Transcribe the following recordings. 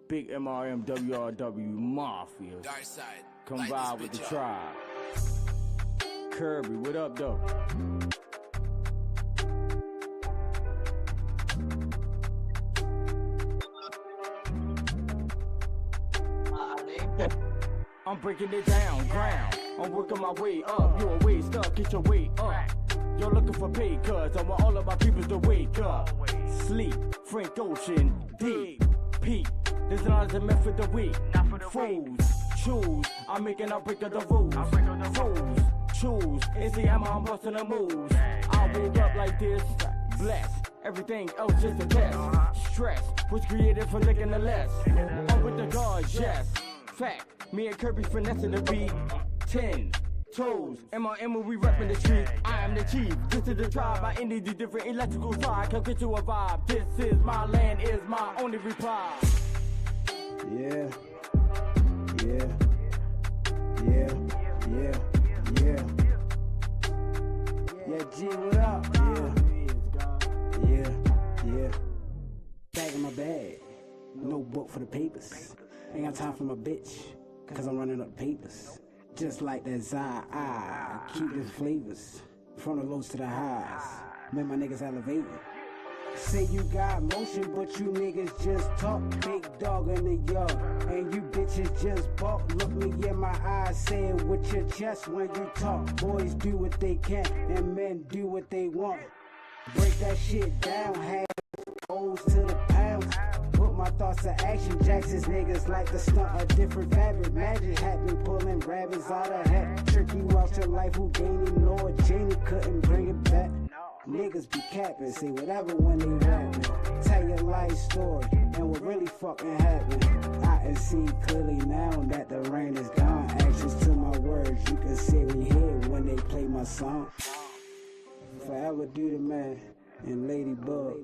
Big MRM WRW Mafia. Come vibe with the tribe. Kirby, what up though? I'm breaking it down, ground. I'm working my way up. You a way stuck, get your weight up. You're looking for pay, cuz I want all of my peoples to wake up. Sleep, Frank Ocean, dig, peak. This line is a myth for the weak. Fools, choose. I'm making a break of the rules. Fools, choose. ACM, I'm busting the moves. I wake up like this, blessed. Everything else just a test. Stress was created for licking the less. I'm with the guards, yes. Fact, me and Kirby finessing the beat. 10 toes, MRM when we reppin' the street. I am the chief, this is the tribe. I ended the different electrical side. Come get you a vibe. This is my land, is my only reply. Yeah, G, what up? Yeah. Back in my bag, no book for the papers. Ain't got time for my bitch, cause I'm running up the papers. Just like that I keep the flavors. From the lows to the highs, make my niggas elevating. Say you got motion, but you niggas just talk. Big dog in the yard, and you bitches just balk. Look me in my eyes, say it with your chest when you talk. Boys do what they can, and men do what they want. Break that shit down, half O's to the pounds. Put my thoughts to action, Jackson's niggas like the stunt a different fabric. Magic happen, pulling rabbits out of hat. Trick you out to life, Houdini, Lord Janie couldn't bring it back. Niggas be capping, say whatever when they rapping. Tell your life story, and what really fucking happened. I can see clearly now that the rain is gone. Actions to my words, you can see me here when they play my song. Forever do the man, and Ladybug.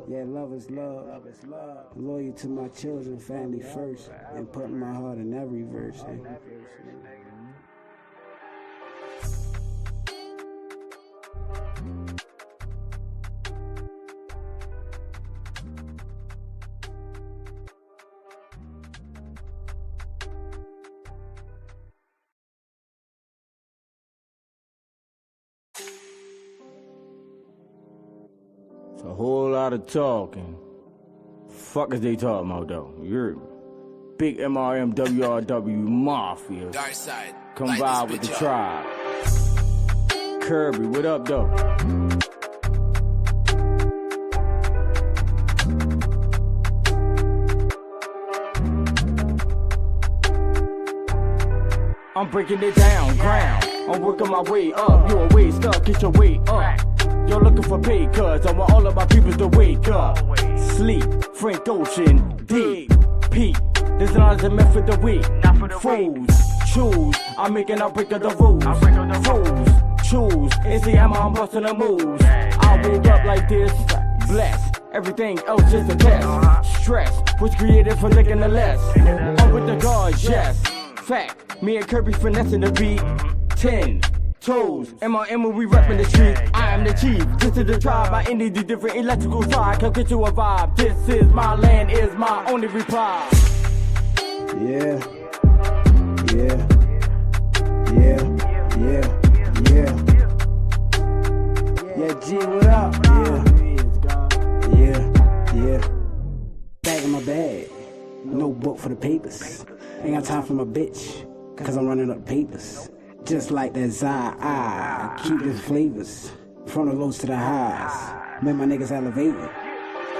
Yeah, love is love. Loyal to my children, family first, and putting my heart in every verse. It's a whole lot of talking. Fuck is they talking about though? You're Big MRM WRW Mafia. Come vibe with the tribe. Kirby, what up though? I'm breaking it down, ground. I'm working my way up. You a way stuck, get your weight up. You're looking for pay, cuz I want all of my peoples to wake up. Sleep, Frank Ocean, dig, peak. This line is a myth for the weak. Fools, choose. I'm making a break of the rules. Fools, choose. ACM, I'm busting the moves. I wake up like this, blessed. Everything else just a test. Stress was created for licking the less. I'm with the guards, yes. Fact, me and Kirby finessing the beat. 10 toes, MRM when we reppin' the street. I am the chief, this is the tribe. I ended the different electrical side. Come get you a vibe. This is my land, is my only reply. Yeah, G, what up? Yeah. Back in my bag, no book for the papers. Ain't got time for my bitch, cause I'm running up the papers. Just like that I keep the flavors. From the lows to the highs, make my niggas elevating.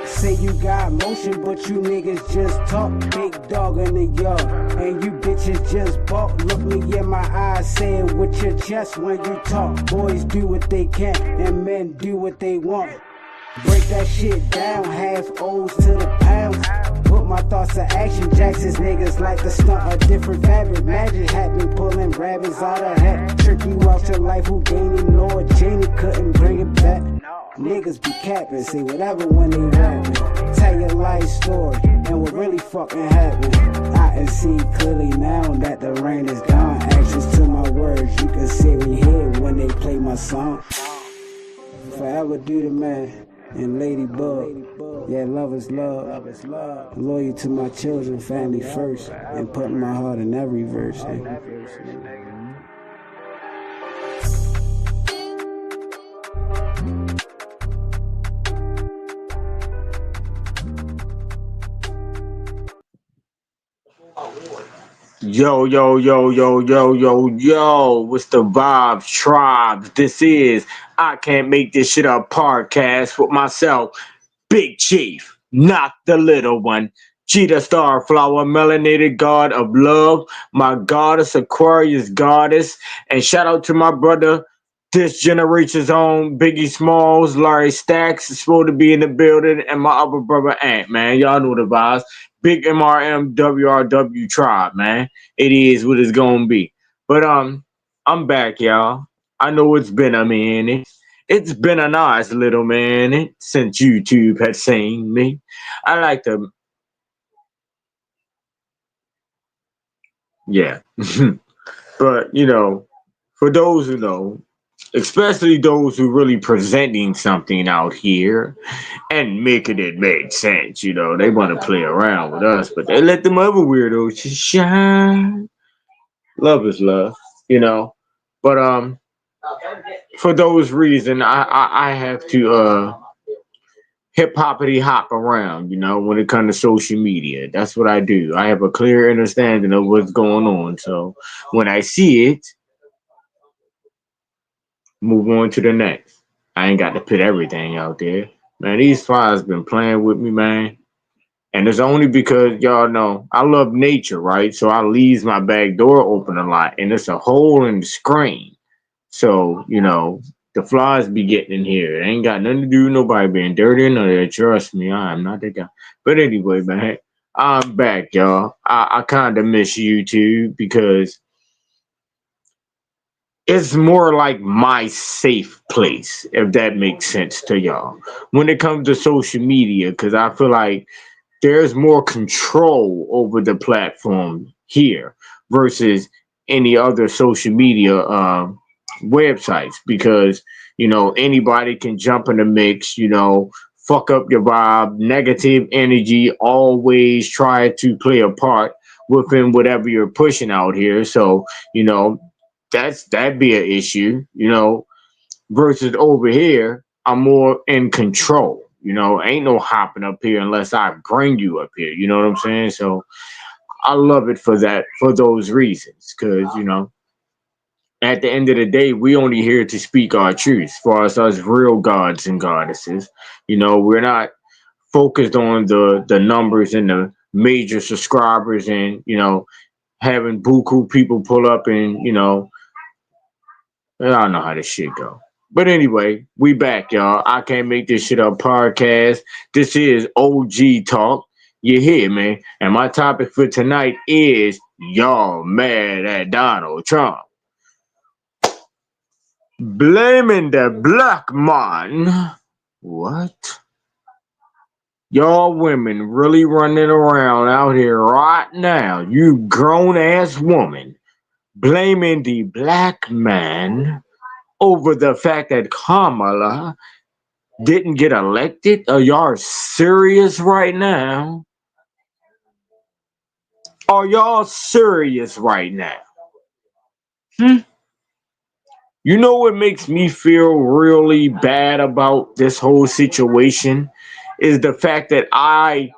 Say you got motion, but you niggas just talk. Big dog in the yard, and you bitches just balk. Look me in my eyes, say it with your chest when you talk. Boys do what they can, and men do what they want. Break that shit down, half O's to the pounds. Put my thoughts to action, Jackson's niggas like the stunt a different fabric. Magic happen, pulling rabbits out of hat. Trick you out to life, Houdini, Lord Janie couldn't bring it back. Niggas be capping, say whatever when they rapping. Tell your life story, and what really fucking happened. I can see clearly now that the rain is gone. Actions to my words, you can see me here when they play my song. Forever do the man, and Ladybug. Yeah, love is love. Love is love. Loyal to my children, family first, and putting my heart in every verse. Yo, yo, yo, yo, yo, yo, yo, what's the vibes, tribes? This is I Can't Make This Shit Up podcast with myself, Big Chief, not the little one. Cheetah Starflower, melanated god of love, my goddess, Aquarius goddess, and shout out to my brother, this generation's own Biggie Smalls, Larry Stacks is supposed to be in the building, and my other brother Ant, man. Y'all know the vibes. Big MRM WRW tribe, man. It is what it's gonna be. But I'm back, y'all. I know it's been a minute. It's been a nice little minute since YouTube had seen me. I like to, yeah. But for those who know, especially those who really presenting something out here and making it make sense, they want to play around with us, but they let them other weirdos just shine. Love is love, you know. But for those reasons, I have to hip hoppity hop around, when it comes to social media. That's what I do. I have a clear understanding of what's going on. So when I see it, move on to the next. I ain't got to put everything out there. Man, these flies been playing with me, man. And it's only because y'all know I love nature, right? So I leaves my back door open a lot, and it's a hole in the screen. So, the flies be getting in here. It ain't got nothing to do with nobody being dirty or none of that. Trust me, I am not that guy. But anyway, man, I'm back, y'all. I kind of miss YouTube because it's more like my safe place, if that makes sense to y'all. When it comes to social media, because I feel like there's more control over the platform here versus any other social media websites, because anybody can jump in the mix, fuck up your vibe, negative energy, always try to play a part within whatever you're pushing out here. So that'd be an issue, versus over here I'm more in control. Ain't no hopping up here unless I bring you up here. You know what I'm saying? So I love it for those reasons. Because, at the end of the day, we only here to speak our truth for us real gods and goddesses. We're not focused on the numbers and the major subscribers and, having buku people pull up and, I don't know how this shit go. But anyway, we back, y'all. I Can't Make This Shit Up podcast. This is OG Talk. You hear me? And my topic for tonight is y'all mad at Donald Trump. Blaming the black man. What? Y'all women really running around out here right now, you grown ass woman, blaming the black man over the fact that Kamala didn't get elected? Are y'all serious right now? Are y'all serious right now? You know what makes me feel really bad about this whole situation is the fact that I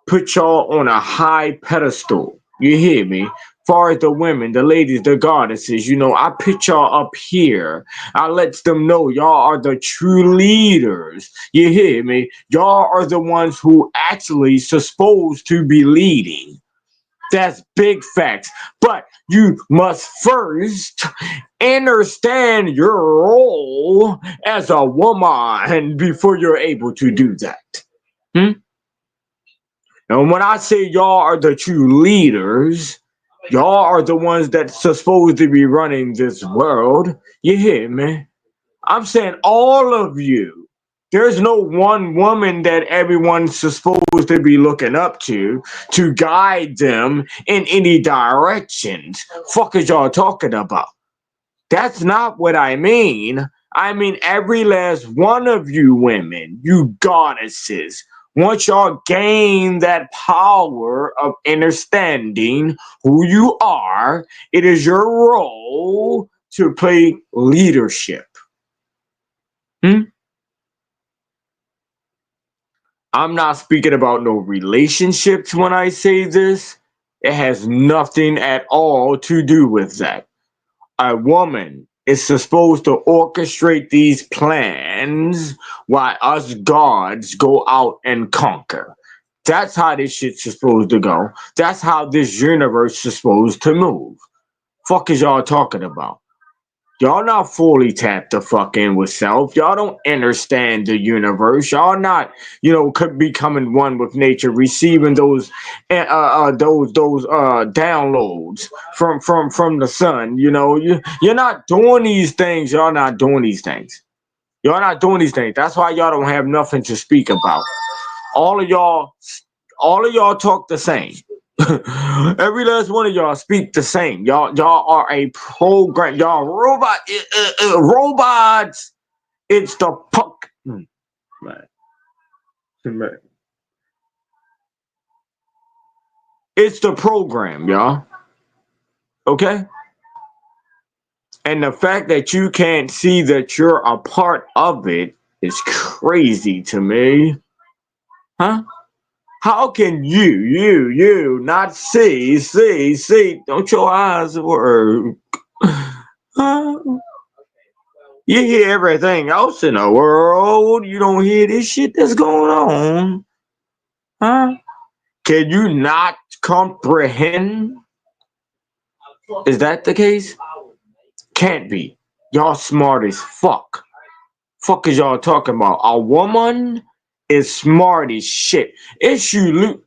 put y'all on a high pedestal. You hear me? Far as the women, the ladies, the goddesses, I put y'all up here. I let them know y'all are the true leaders. You hear me? Y'all are the ones who actually supposed to be leading. That's big facts. But you must first understand your role as a woman before you're able to do that. And when I say y'all are the true leaders, y'all are the ones that's supposed to be running this world. You hear me? I'm saying all of you. There's no one woman that everyone's supposed to be looking up to guide them in any directions. Fuck is y'all talking about? That's not what I mean. I mean every last one of you women, you goddesses, Once y'all gain that power of understanding who you are, it is your role to play leadership. I'm not speaking about no relationships when I say this. It has nothing at all to do with that. A woman is supposed to orchestrate these plans while us gods go out and conquer. That's how this shit's supposed to go. That's how this universe is supposed to move. Fuck is y'all talking about? Y'all not fully tapped the fuck in with self. Y'all don't understand the universe. Y'all not, could becoming one with nature, receiving those downloads from the sun. You're not doing these things. Y'all not doing these things. Y'all not doing these things. That's why y'all don't have nothing to speak about. All of y'all talk the same. Every last one of y'all speak the same. Y'all are a program. Y'all robots. It's the punk. It's the program, y'all. Okay? And the fact that you can't see that you're a part of it is crazy to me. Huh? How can you not see? Don't your eyes work? Huh? You hear everything else in the world. You don't hear this shit that's going on. Huh? Can you not comprehend? Is that the case? Can't be. Y'all smart as fuck. Fuck is y'all talking about? A woman is smart as shit. It's you.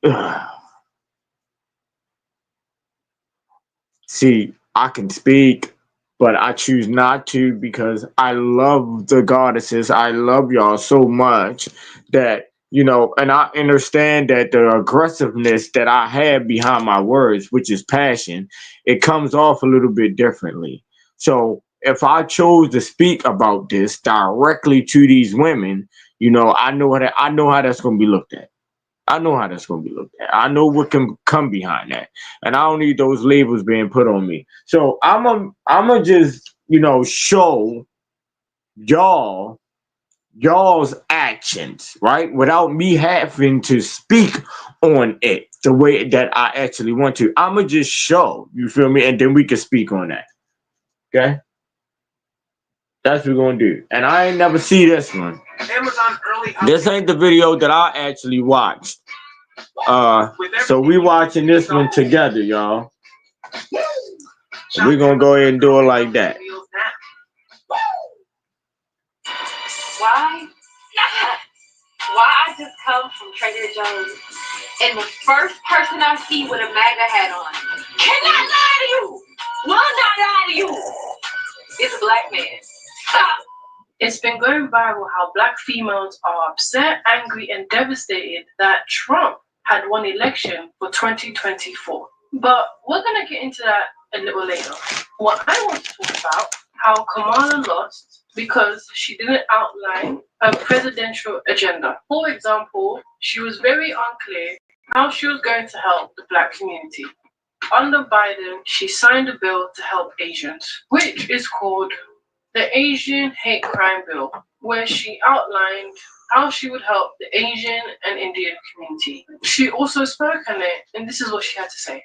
See, I can speak, but I choose not to because I love the goddesses. I love y'all so much that, and I understand that the aggressiveness that I have behind my words, which is passion, it comes off a little bit differently. So if I chose to speak about this directly to these women, I know how that's going to be looked at. I know how that's going to be looked at. I know what can come behind that. And I don't need those labels being put on me. So I'm just, show y'all's actions, right? Without me having to speak on it the way that I actually want to. I'm going to just show, you feel me? And then we can speak on that. Okay? That's what we're going to do. And I ain't never see this one. This ain't the video that I actually watched. So we watching this one together, y'all. We're gonna go ahead and do it like that. Why I just come from Trader Joe's and the first person I see with a MAGA hat on cannot lie to you. Will not lie to you. It's a black man. Stop. It's been going viral how black females are upset, angry, and devastated that Trump had won election for 2024. But we're going to get into that a little later. What I want to talk about, how Kamala lost because she didn't outline her presidential agenda. For example, she was very unclear how she was going to help the black community. Under Biden, she signed a bill to help Asians, which is called the Asian Hate Crime Bill, where she outlined how she would help the Asian and Indian community. She also spoke on it, and this is what she had to say.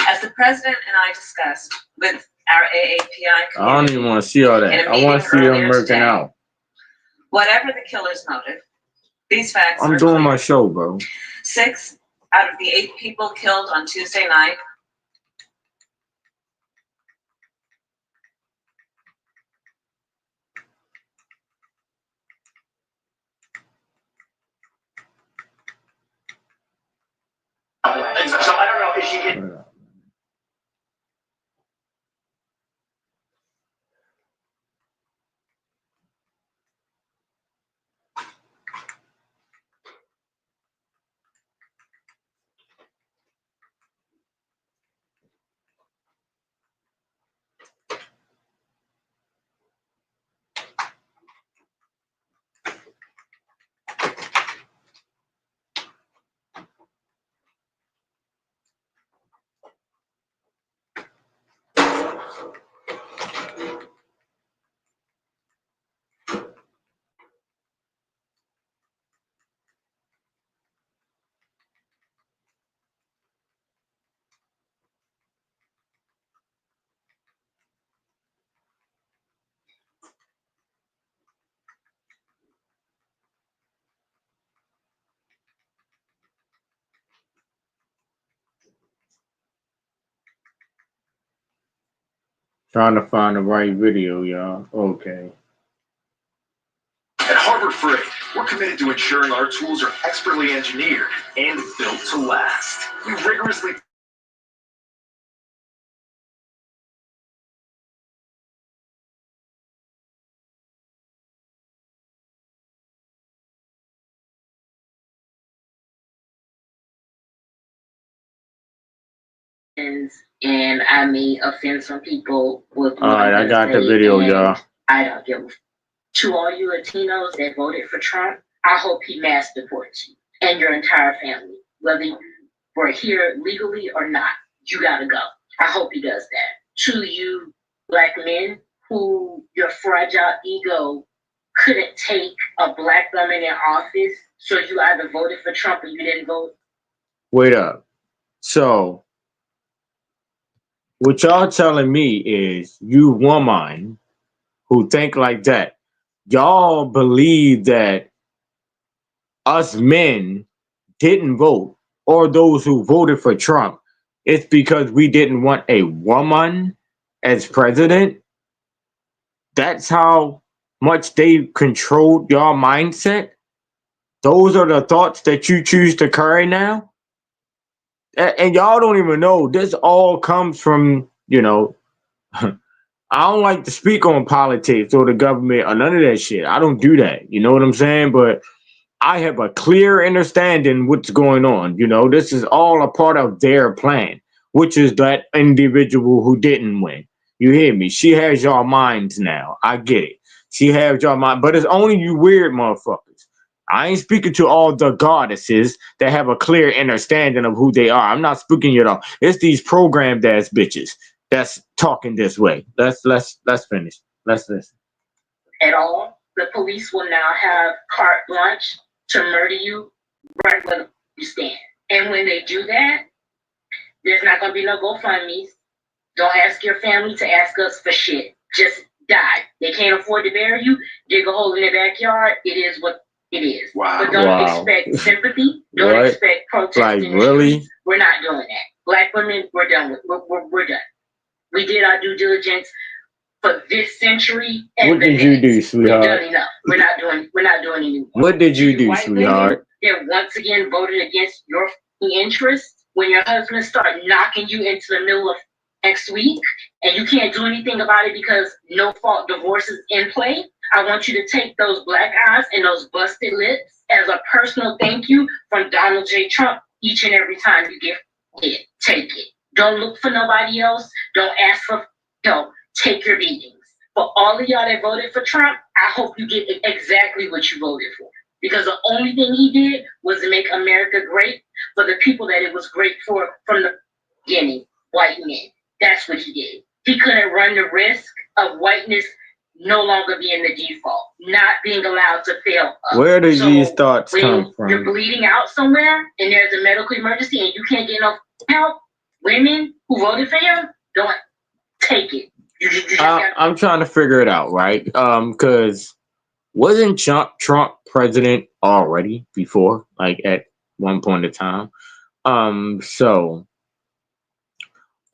As the president and I discussed with our AAPI community, I don't even want to see all that. I want to see them working out. Whatever the killer's motive, these facts I'm are doing clear. my show, bro. 6 out of the 8 people killed on Tuesday night So I don't know if she did. Trying to find the right video, y'all. Okay. At Harbor Freight, we're committed to ensuring our tools are expertly engineered and built to last. We rigorously and I may offend some people with what Alright, I got the video, y'all. I don't give a f. To all you Latinos that voted for Trump, I hope he mass deports you and your entire family. Whether you were here legally or not, you gotta go. I hope he does that. To you black men who your fragile ego couldn't take a black woman in office, so you either voted for Trump or you didn't vote. Wait up. So, what y'all telling me is you woman who think like that, y'all believe that us men didn't vote, or those who voted for Trump, it's because we didn't want a woman as president? That's how much they controlled your mindset? Those are the thoughts that you choose to carry now? And y'all don't even know, this all comes from, you know, I don't like to speak on politics or the government or none of that shit. I don't do that. You know what I'm saying? But I have a clear understanding what's going on. You know, this is all a part of their plan, which is that individual who didn't win. You hear me? She has your minds now. I get it. She has your mind, but it's only you weird motherfuckers. I ain't speaking to all the goddesses that have a clear understanding of who they are. I'm not speaking at all. It's these programmed ass bitches that's talking this way. Let's finish. Let's listen. At all, the police will now have carte blanche to murder you right where you stand. And when they do that, there's not going to be no GoFundMes. Don't ask your family to ask us for shit. Just die. They can't afford to bury you. Dig a hole in their backyard. It is what it is. Wow. But don't expect sympathy. Don't expect protesting. Like, in the really? streets. We're not doing that. Black women, we're done with. We're done. We did our due diligence for this century. And what did you do, sweetheart? We've done enough. We're not doing anymore. What did you do, sweetheart? That once again voted against your interests when your husband start knocking you into the middle of next week and you can't do anything about it because no fault divorce is in play. I want you to take those black eyes and those busted lips as a personal thank you from Donald J. Trump each and every time you get it. Take it. Don't look for nobody else. Don't ask for help. Take your beatings. For all of y'all that voted for Trump, I hope you get exactly what you voted for. Because the only thing he did was to make America great for the people that it was great for from the beginning, white men. That's what he did. He couldn't run the risk of whiteness no longer being the default, not being allowed to fail up. Where do these thoughts come from? You're bleeding out somewhere and there's a medical emergency and you can't get no help, women who voted for him, don't take it. I'm trying to figure it out, right? Because wasn't Trump president already before, like at one point in time? So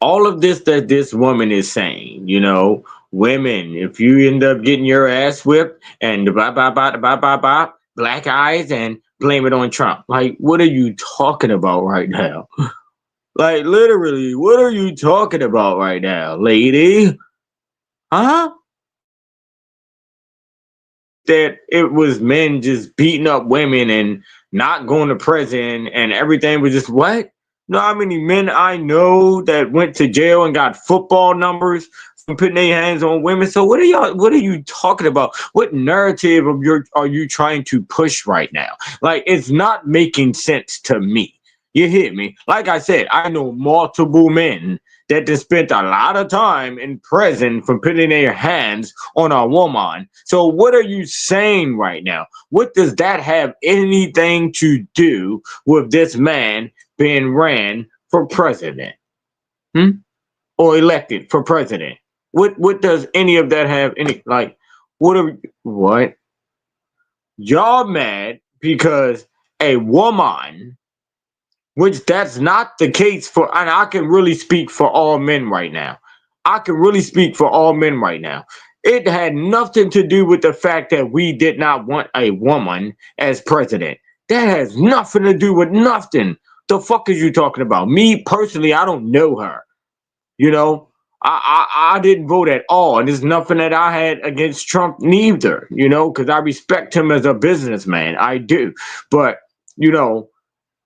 all of this that this woman is saying, you know, women, if you end up getting your ass whipped and black eyes and blame it on Trump. Like, what are you talking about right now? Like, literally, what are you talking about right now, lady? Huh? That it was men just beating up women and not going to prison and everything was just what? Know how many men I know that went to jail and got football numbers from putting their hands on women? So what are you talking about? What narrative of are you trying to push right now? Like, it's not making sense to me. You hear me? Like I said, I know multiple men that they spent a lot of time in prison for putting their hands on a woman. So what are you saying right now? What does that have anything to do with this man being ran for president? Or elected for president? What does any of that have any, like, what? Y'all mad because a woman, which that's not the case for, and I can really speak for all men right now. I can really speak for all men right now. It had nothing to do with the fact that we did not want a woman as president. That has nothing to do with nothing. The fuck is you talking about? Me personally, I don't know her. You know, I didn't vote at all, and there's nothing that I had against Trump neither. You know, because I respect him as a businessman. I do, but you know,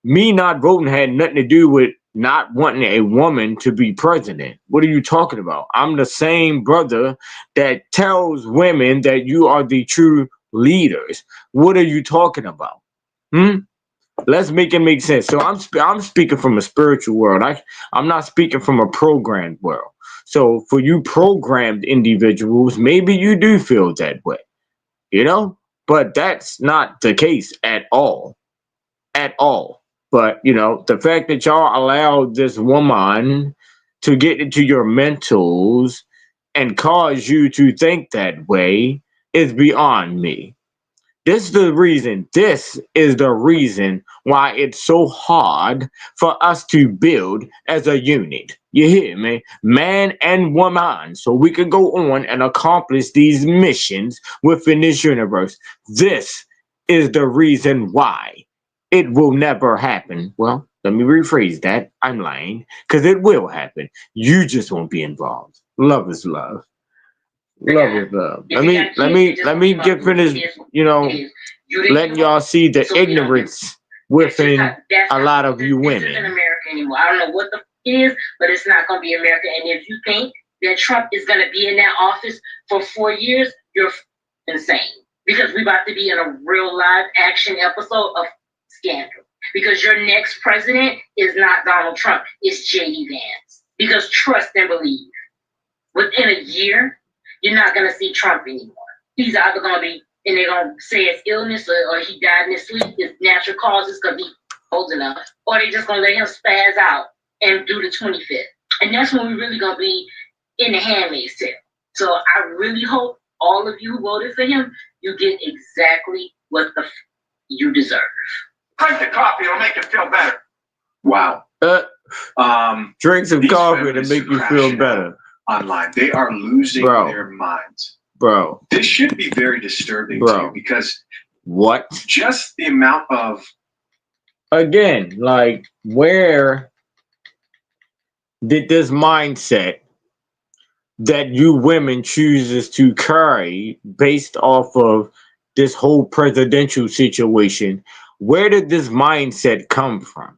me not voting had nothing to do with not wanting a woman to be president. What are you talking about? I'm the same brother that tells women that you are the true leaders. What are you talking about? Let's make it make sense. So I'm speaking from a spiritual world. I'm not speaking from a programmed world. So for you programmed individuals, maybe you do feel that way, you know, but that's not the case at all. At all. But you know, the fact that y'all allowed this woman to get into your mentals and cause you to think that way is beyond me. This is the reason why it's so hard for us to build as a unit. You hear me? Man and woman. So we can go on and accomplish these missions within this universe. This is the reason why it will never happen. Well, let me rephrase that. I'm lying. Because it will happen. You just won't be involved. Love is love. Love is love. Let me get finished, you know, letting y'all see the ignorance within a lot of you women. This isn't America anymore. I don't know what the is, but it's not going to be America. And if you think that Trump is going to be in that office for 4 years, you're insane. Because we're about to be in a real live action episode of Scandal. Because your next president is not Donald Trump, it's J.D. Vance. Because trust and believe. Within a year, you're not going to see Trump anymore. He's either going to be, and they're going to say it's illness or he died in his sleep, it's natural causes because he's old enough, or they're just going to let him spaz out and do the 25th. And that's when we're really going to be in the handmaid's tale. So I really hope all of you who voted for him, you get exactly what you deserve. Drink the coffee, it'll make you feel better. Wow. Drink some coffee to make you feel better. Online, they are losing their minds. Bro. This should be very disturbing to you because what? Just the amount of again, like where did this mindset that you women chooses to carry based off of this whole presidential situation, where did this mindset come from?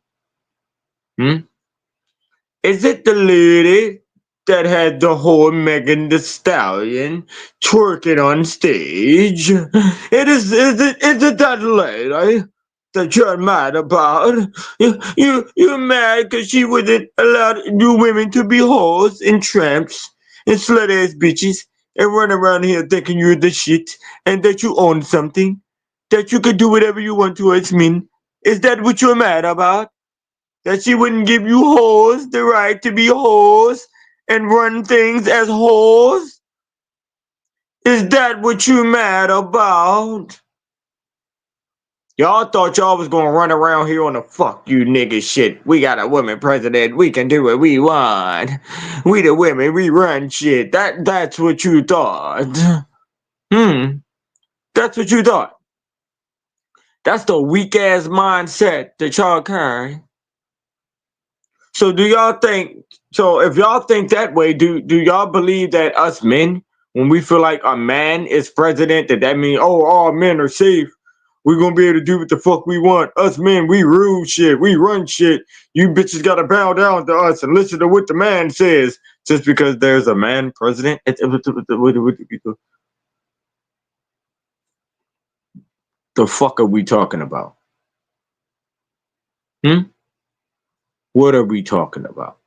Is it the lady that had the whole Megan Thee Stallion twerking on stage? Is it that lady that you're mad about? You're mad because she wouldn't allow you women to be whores and tramps and slut ass bitches and run around here thinking you're the shit and that you own something, that you could do whatever you want to us men. Is that what you're mad about? That she wouldn't give you whores the right to be whores and run things as whores? Is that what you mad about? Y'all thought y'all was gonna run around here on the fuck you nigga shit. We got a woman president. We can do what we want. We the women. We run shit. That's what you thought. That's what you thought. That's the weak ass mindset that y'all carry. So do y'all think? So if y'all think that way, do y'all believe that us men, when we feel like a man is president, that means all men are safe? We're gonna be able to do what the fuck we want. Us men, we rule shit, we run shit. You bitches gotta bow down to us and listen to what the man says just because there's a man president. The fuck are we talking about? What are we talking about?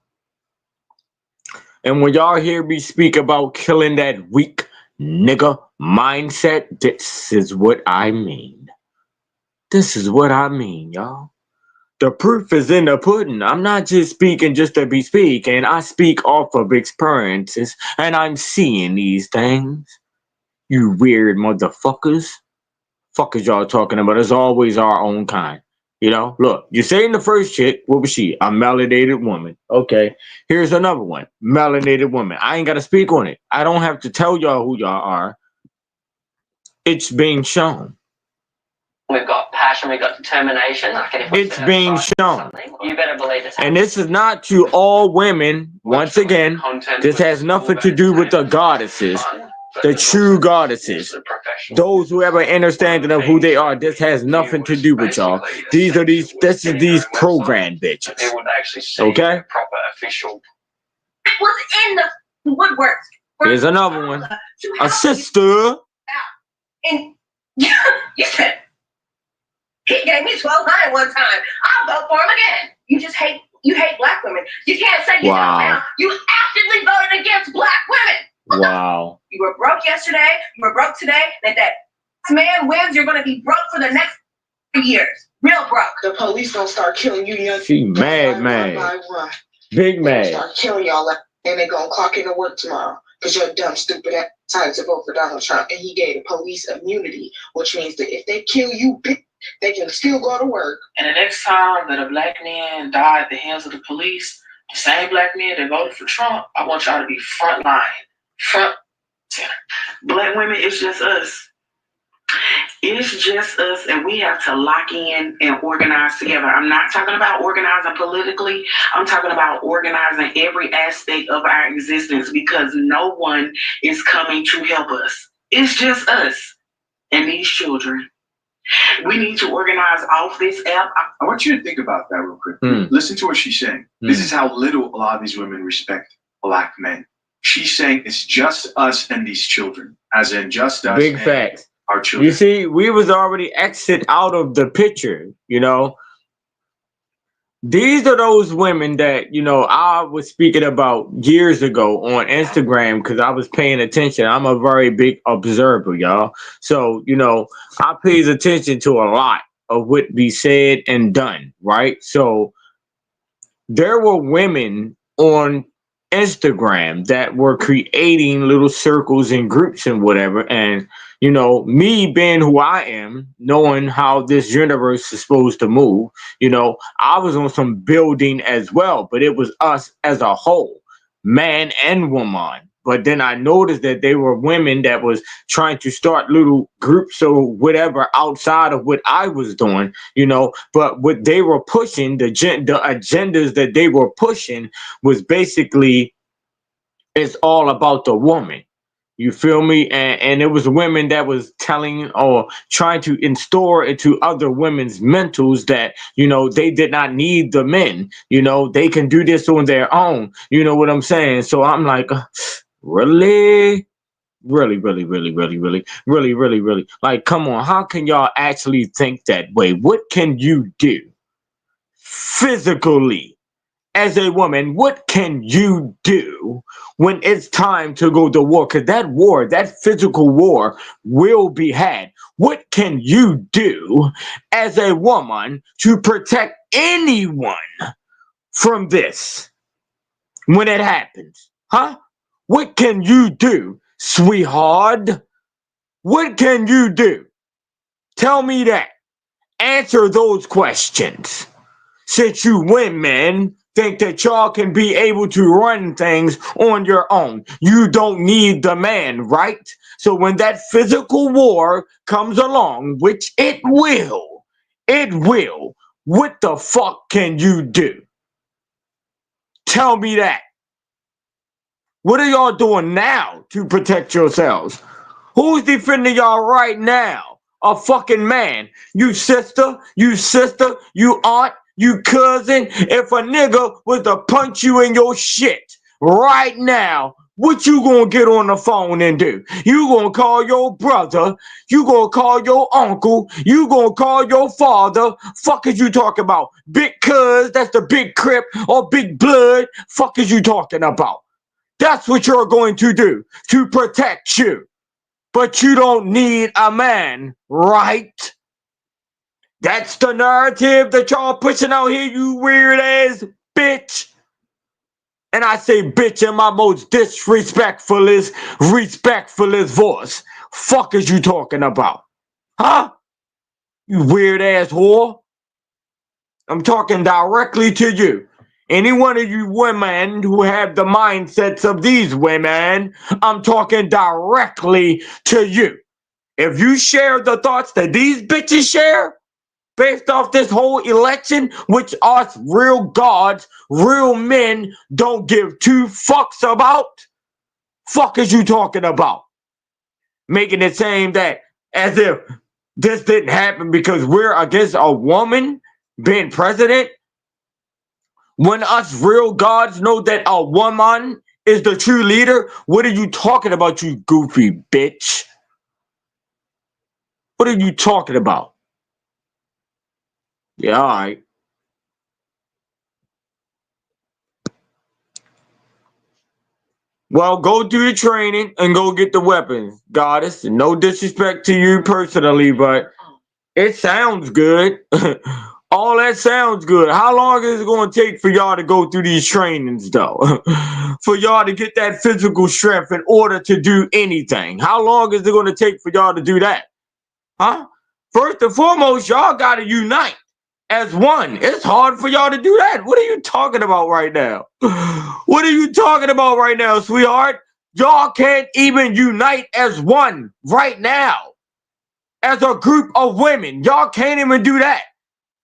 And when y'all hear me speak about killing that weak nigga mindset, this is what I mean. This is what I mean, y'all. The proof is in the pudding. I'm not just speaking just to be speaking. I speak off of experiences, and I'm seeing these things. You weird motherfuckers. Fuck is y'all talking about? It's always our own kind. You know, look, you say in the first chick, what was she? A melanated woman. Okay. Here's another one. Melanated woman. I ain't got to speak on it. I don't have to tell y'all who y'all are. It's being shown. We've got passion, we've got determination. Like, if it's being shown. You better believe it's and this is not to all women. Once again, this has nothing to do with the goddesses. The true goddesses, those who have an understanding of who they are. This has nothing to do with y'all. This is these program bitches. Okay? Proper official. It was in the woodwork. Here's another one. A sister. And you said he gave me $1,200 one time. I'll vote for him again. You hate black women. You can't say you don't now. You actively voted against black women. Wow. You were broke yesterday. You were broke today. That man wins. You're going to be broke for the next 3 years. Real broke. The police gonna start killing you young. She mad, man. Big mad. Start killing y'all, and they gonna clock into work tomorrow because your dumb, stupid ass decided to vote for Donald Trump, and he gave the police immunity, which means that if they kill you, they can still go to work. And the next time that a black man died at the hands of the police, the same black men that voted for Trump, I want y'all to be front line. Front center. Black women, it's just us. It's just us, and we have to lock in and organize together. I'm not talking about organizing politically. I'm talking about organizing every aspect of our existence, because no one is coming to help us. It's just us and these children. We need to organize off this app. I want you to think about that real quick. Listen to what she's saying. This is how little a lot of these women respect black men. She's saying it's just us and these children, as in just us. Big facts. Our children. You see, we was already exit out of the picture, you know. These are those women that, you know, I was speaking about years ago on Instagram because I was paying attention. I'm a very big observer, y'all. So, you know, I pays attention to a lot of what be said and done, right? So there were women on Instagram that were creating little circles and groups and whatever, and you know, me being who I am, knowing how this universe is supposed to move, you know, I was on some building as well, but it was us as a whole, man and woman. But then I noticed that they were women that was trying to start little groups or whatever outside of what I was doing, you know. But what they were pushing, the agendas that they were pushing was basically, it's all about the woman. You feel me? And it was women that was telling or trying to install into other women's mentals that, you know, they did not need the men. You know, they can do this on their own. You know what I'm saying? So I'm like, really? Really? Like, come on. How can y'all actually think that way? What can you do physically? As a woman, what can you do when it's time to go to war? Because that war, that physical war will be had. What can you do as a woman to protect anyone from this when it happens? Huh? What can you do, sweetheart? What can you do? Tell me that. Answer those questions. Since you women think that y'all can be able to run things on your own. You don't need the man, right? So when that physical war comes along, which it will, what the fuck can you do? Tell me that. What are y'all doing now to protect yourselves? Who's defending y'all right now? A fucking man. You sister, you aunt, you cousin. If a nigga was to punch you in your shit right now, what you gonna get on the phone and do? You gonna call your brother, you gonna call your uncle, you gonna call your father. Fuck is you talking about? Big cuz, that's the big crip, or big blood. Fuck is you talking about? That's what you're going to do to protect you. But you don't need a man, right? That's the narrative that y'all pushing out here, you weird ass bitch. And I say bitch in my most disrespectfulest voice. Fuck is you talking about? Huh? You weird ass whore. I'm talking directly to you. Any one of you women who have the mindsets of these women, I'm talking directly to you. If you share the thoughts that these bitches share, based off this whole election, which us real gods, real men don't give two fucks about, fuck is you talking about? Making it seem that as if this didn't happen because we're against a woman being president, when us real gods know that a woman is the true leader. What are you talking about, you goofy bitch? What are you talking about? Yeah, all right. Well, go do the training and go get the weapons, goddess. No disrespect to you personally, but it sounds good. All that sounds good. How long is it going to take for y'all to go through these trainings, though? For y'all to get that physical strength in order to do anything? How long is it going to take for y'all to do that? Huh? First and foremost, y'all got to unite as one. It's hard for y'all to do that. What are you talking about right now? What are you talking about right now, sweetheart? Y'all can't even unite as one right now. As a group of women. Y'all can't even do that.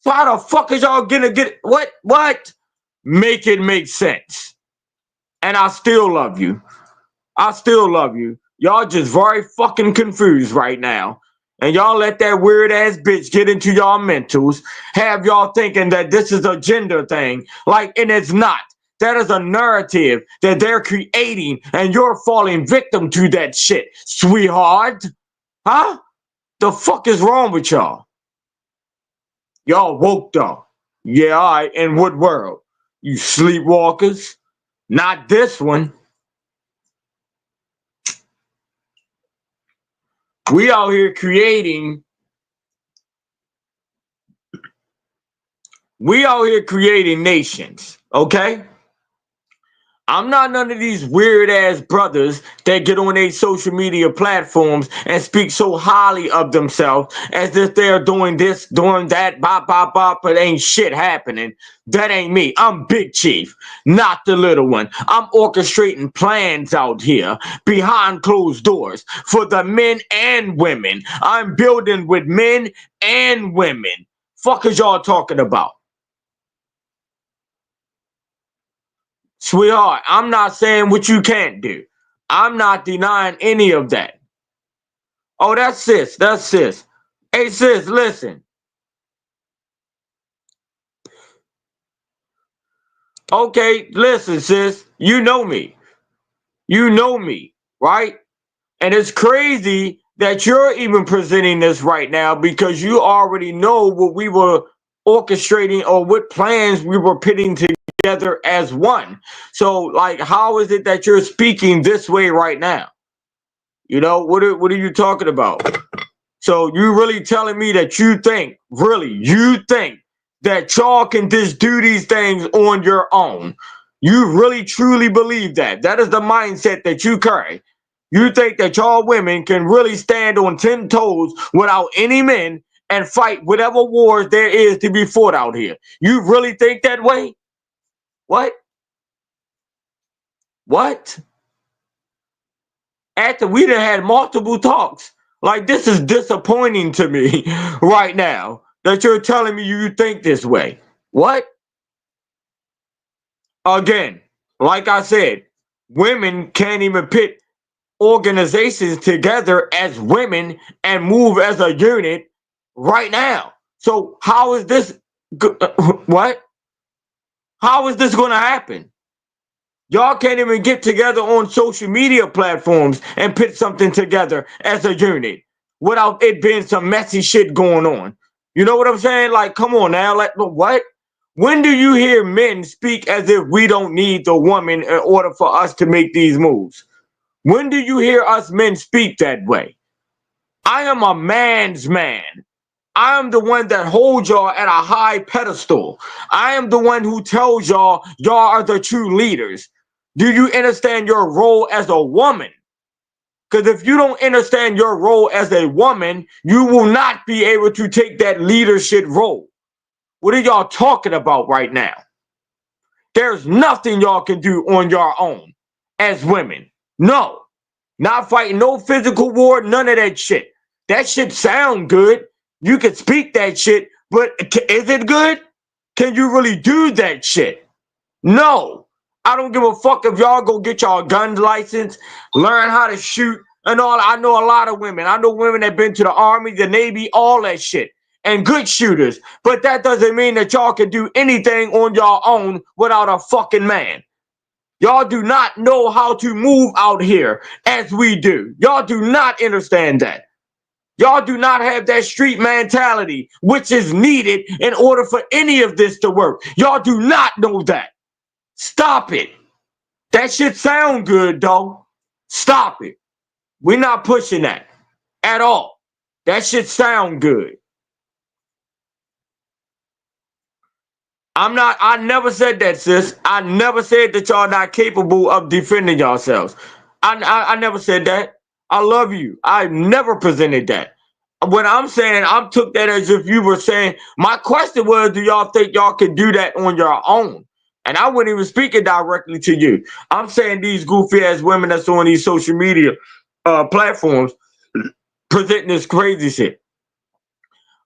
So how the fuck is y'all gonna get what? Make it make sense. And I still love you. I still love you. Y'all just very fucking confused right now. And y'all let that weird ass bitch get into y'all mentals, have y'all thinking that this is a gender thing, like, and it's not. That is a narrative that they're creating, and you're falling victim to that shit, sweetheart. Huh? The fuck is wrong with y'all? Y'all woke though. Yeah, all right. In what world? You sleepwalkers? Not this one. We out here creating. We out here creating nations, okay? I'm not none of these weird ass brothers that get on their social media platforms and speak so highly of themselves as if they're doing this, doing that, bop, bop, bop, but ain't shit happening. That ain't me. I'm Big Chief, not the little one. I'm orchestrating plans out here behind closed doors for the men and women. I'm building with men and women. Fuck is y'all talking about? Sweetheart, I'm not saying what you can't do. I'm not denying any of that. Oh, that's sis. That's sis. Hey, sis, listen. Okay, listen, sis. You know me. You know me, right? And it's crazy that you're even presenting this right now because you already know what we were orchestrating or what plans we were putting together as one. So, like, how is it that you're speaking this way right now? You know, what are you talking about? So you really telling me that you think that y'all can just do these things on your own? You really truly believe that? That is the mindset that you carry. You think that y'all women can really stand on 10 toes without any men and fight whatever wars there is to be fought out here? You really think that way? What? What? After we done had multiple talks. Like, this is disappointing to me right now that you're telling me you think this way. What? Again, like I said, women can't even put organizations together as women and move as a unit right now. So how is this? What? How is this going to happen? Y'all can't even get together on social media platforms and put something together as a unit without it being some messy shit going on. You know what I'm saying? Like, come on now. Like, what? When do you hear men speak as if we don't need the woman in order for us to make these moves? When do you hear us men speak that way? I am a man's man. I am the one that holds y'all at a high pedestal. I am the one who tells y'all are the true leaders. Do you understand your role as a woman? Because if you don't understand your role as a woman, you will not be able to take that leadership role. What are y'all talking about right now? There's nothing y'all can do on your own as women. No. Not fighting no physical war, none of that shit. That shit sound good. You can speak that shit, but is it good? Can you really do that shit? No. I don't give a fuck if y'all go get y'all gun license, learn how to shoot, and all. I know a lot of women. I know women that been to the Army, the Navy, all that shit. And good shooters. But that doesn't mean that y'all can do anything on your own without a fucking man. Y'all do not know how to move out here as we do. Y'all do not understand that. Y'all do not have that street mentality, which is needed in order for any of this to work. Y'all do not know that. Stop it. That shit sound good, though. Stop it. We're not pushing that at all. That shit sound good. I never said that, sis. I never said that y'all not capable of defending yourselves. I never said that. I love you. I never presented that. What I'm saying, I took that as if you were saying, my question was, do y'all think y'all can do that on your own? And I wasn't even speaking directly to you. I'm saying these goofy ass women that's on these social media platforms presenting this crazy shit.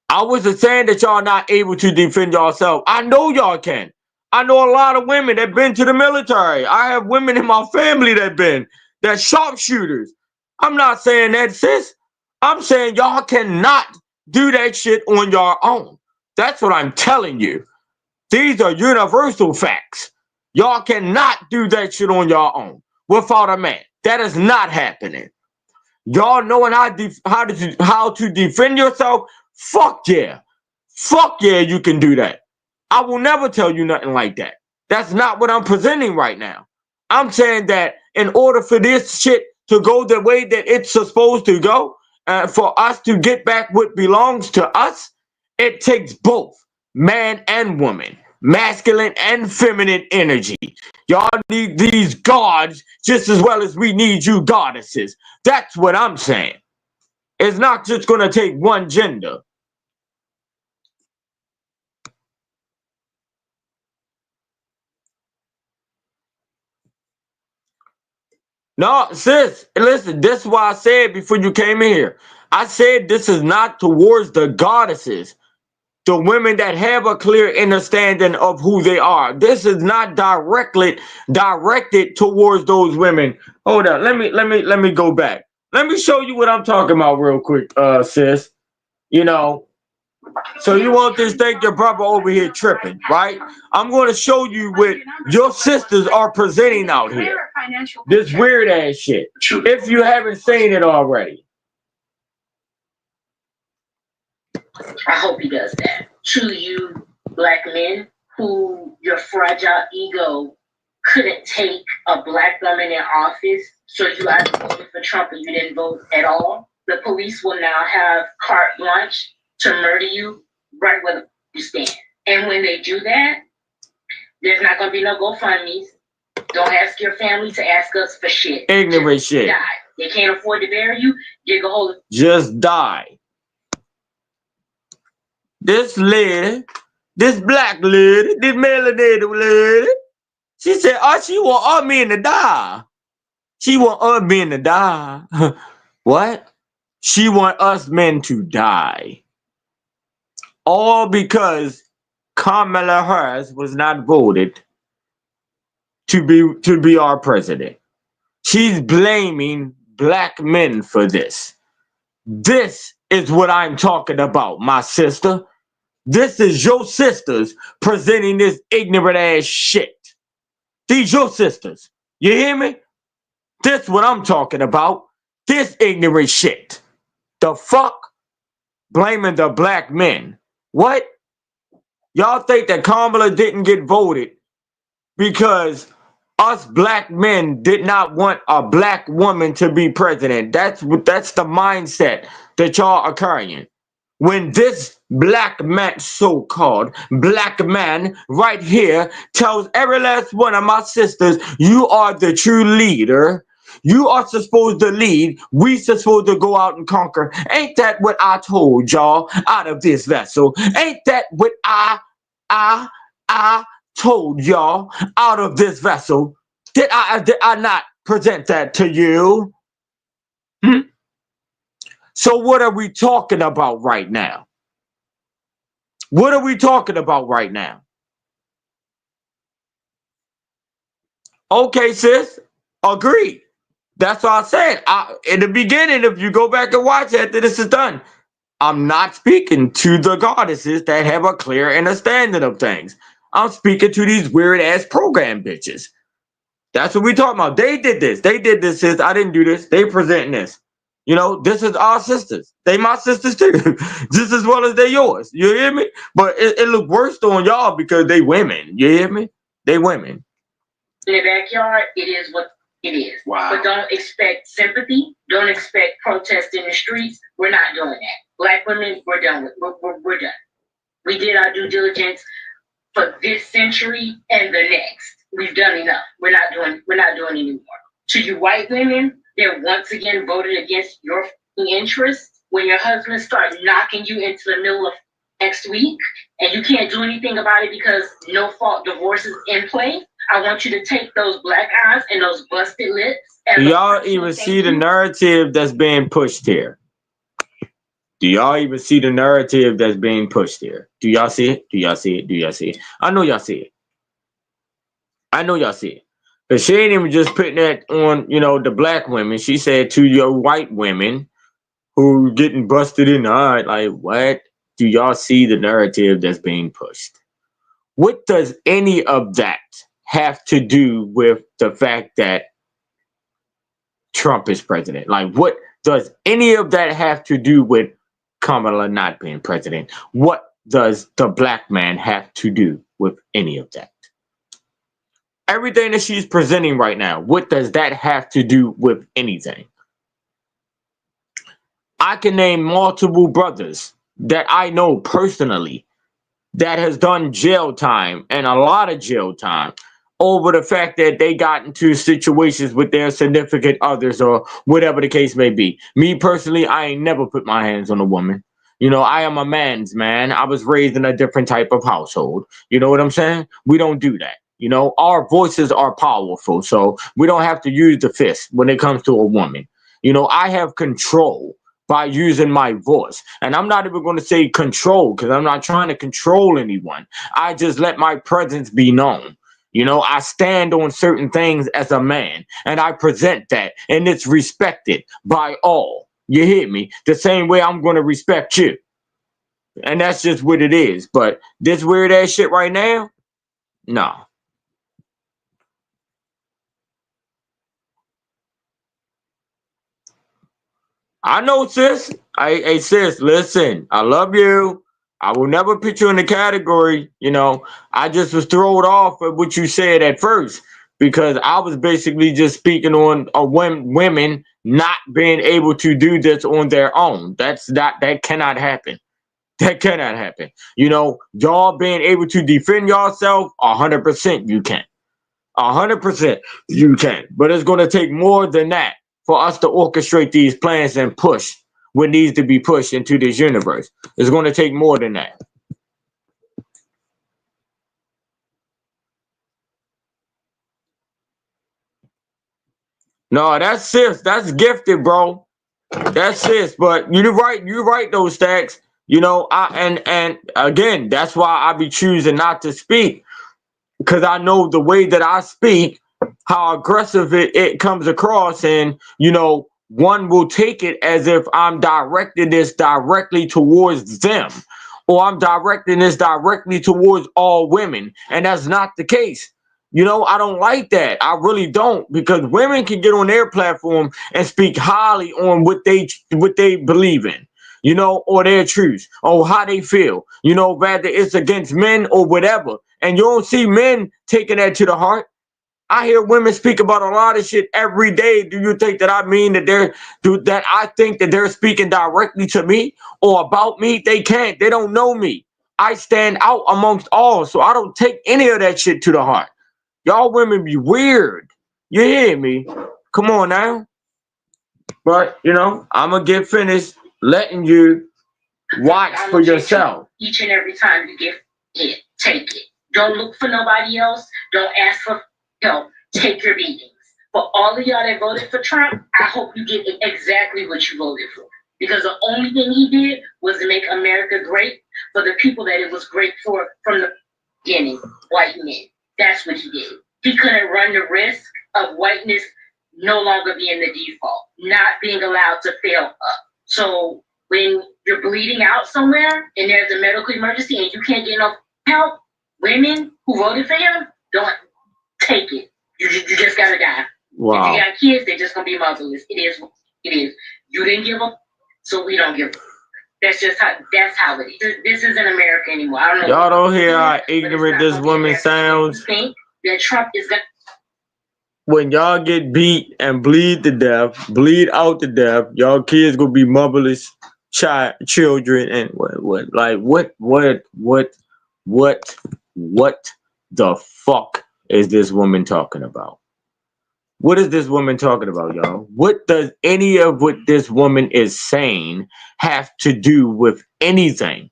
I wasn't saying that y'all not able to defend yourself. I know y'all can. I know a lot of women that been to the military. I have women in my family that sharpshooters. I'm not saying that, sis. I'm saying y'all cannot do that shit on your own. That's what I'm telling you. These are universal facts. Y'all cannot do that shit on your own without a man. That is not happening. Y'all knowing how to defend yourself? Fuck yeah. Fuck yeah, you can do that. I will never tell you nothing like that. That's not what I'm presenting right now. I'm saying that in order for this shit to go the way that it's supposed to go, for us to get back what belongs to us, it takes both man and woman, masculine and feminine energy. Y'all need these gods just as well as we need you goddesses. That's what I'm saying. It's not just going to take one gender. No, sis, listen, this is why I said before you came in here. I said this is not towards the goddesses, the women that have a clear understanding of who they are. This is not directed towards those women. Hold on, let me go back. Let me show you what I'm talking about real quick, sis. You know, so you want this think your brother over here tripping, right? I'm going to show you what your sisters are presenting out here. This weird ass shit. If you haven't seen it already. I hope he does that. To you, black men, who your fragile ego couldn't take a black woman in office, so you either voted for Trump or you didn't vote at all. The police will now have carte blanche to murder you right where you stand. And when they do that, there's not going to be no GoFundMes. Don't ask your family to ask us for shit. Ignorant shit. Die. They can't afford to bury you. Dig a hole. Just die. This lady, this black lady, this melanated lady, she said, oh, she want all men to die. She want all men to die. What? She want us men to die. All because Kamala Harris was not voted to be our president. She's blaming black men for this. This is what I'm talking about, my sister. This is your sisters presenting this ignorant ass shit. These your sisters. You hear me? This what I'm talking about. This ignorant shit. The fuck? Blaming the black men. What? Y'all think that Kamala didn't get voted because us black men did not want a black woman to be president? That's the mindset that y'all are carrying. When this black man, so-called black man right here tells every last one of my sisters, you are the true leader. You are supposed to lead. We supposed to go out and conquer. Ain't that what I told y'all out of this vessel? Ain't that what I I told y'all out of this vessel. Did I not present that to you? So what are we talking about right now? What are we talking about right now? Okay, sis, agreed. That's what I said. In the beginning, if you go back and watch after this is done, I'm not speaking to the goddesses that have a clear understanding of things. I'm speaking to these weird ass program bitches. That's what we talking about. They did this. They did this, sis. I didn't do this. They presenting this. You know, this is our sisters. They my sisters too. Just as well as they yours. You hear me? But it look worse on y'all because they women. You hear me? They women. In the backyard, it is what it is. Wow. But don't expect sympathy. Don't expect protest in the streets. We're not doing that. Black women, we're done with. We're done. We did our due diligence for this century and the next. We've done enough. We're not doing anymore. To you white women that once again voted against your interests, when your husband starts knocking you into the middle of next week and you can't do anything about it because no fault divorce is in play, I want you to take those black eyes and those busted lips. Do y'all even see the narrative that's being pushed here? Do y'all even see the narrative that's being pushed here? Do y'all see it? Do y'all see it? Do y'all see it? I know y'all see it. I know y'all see it. But she ain't even just putting that on, you know, the black women. She said to your white women who getting busted in the eye, like, what? Do y'all see the narrative that's being pushed? What does any of that have to do with the fact that Trump is president? Like, what does any of that have to do with Kamala not being president? What does the black man have to do with any of that? Everything that she's presenting right now, what does that have to do with anything? I can name multiple brothers that I know personally that has done jail time and a lot of jail time over the fact that they got into situations with their significant others or whatever the case may be. Me personally, I ain't never put my hands on a woman. You know, I am a man's man. I was raised in a different type of household. You know what I'm saying? We don't do that. You know, our voices are powerful, so we don't have to use the fist when it comes to a woman. You know, I have control by using my voice. And I'm not even going to say control because I'm not trying to control anyone. I just let my presence be known. You know, I stand on certain things as a man and I present that and it's respected by all. You hear me? The same way I'm going to respect you. And that's just what it is. But this weird ass shit right now, no. I know, sis. Hey, sis, listen. I love you. I will never put you in the category. You know, I just was thrown off of what you said at first because I was basically just speaking on women not being able to do this on their own. That cannot happen. That cannot happen. You know, y'all being able to defend yourself, 100% you can. 100% you can. But it's going to take more than that for us to orchestrate these plans and push what needs to be pushed into this universe. It's going to take more than that. No, that's sis. That's gifted, bro. That's sis. But you're right, those Stacks. You know, and again, that's why I be choosing not to speak. Because I know the way that I speak, how aggressive it comes across, and you know, one will take it as if I'm directing this directly towards them, or I'm directing this directly towards all women, and that's not the case. You know, I don't like that. I really don't, because women can get on their platform and speak highly on what they believe in, you know, or their truths, or how they feel, you know, whether it's against men or whatever. And you don't see men taking that to the heart. I hear women speak about a lot of shit every day. Do you think that I mean that I think that they're speaking directly to me or about me? They can't. They don't know me. I stand out amongst all, so I don't take any of that shit to the heart. Y'all women be weird. You hear me? Come on now. But, you know, I'm going to get finished letting you watch for yourself. Each and every time you get hit. take it. Don't look for nobody else. Don't ask for help. Take your beatings. For all of y'all that voted for Trump, I hope you get exactly what you voted for. Because the only thing he did was to make America great for the people that it was great for from the beginning, white men. That's what he did. He couldn't run the risk of whiteness no longer being the default, not being allowed to fail up. So when you're bleeding out somewhere and there's a medical emergency and you can't get no help, women who voted for him, don't take it. You just gotta die. Wow. If you got kids, they're just gonna be motherless. It is what it is. You didn't give up, so we don't give up. That's how it is. This isn't America anymore. I don't know. Y'all don't hear how ignorant this woman sounds? Think that Trump is gonna. When y'all get beat and bleed to death, bleed out to death, y'all kids gonna be motherless children, and what the fuck is this woman talking about? What is this woman talking about, y'all? What does any of what this woman is saying have to do with anything?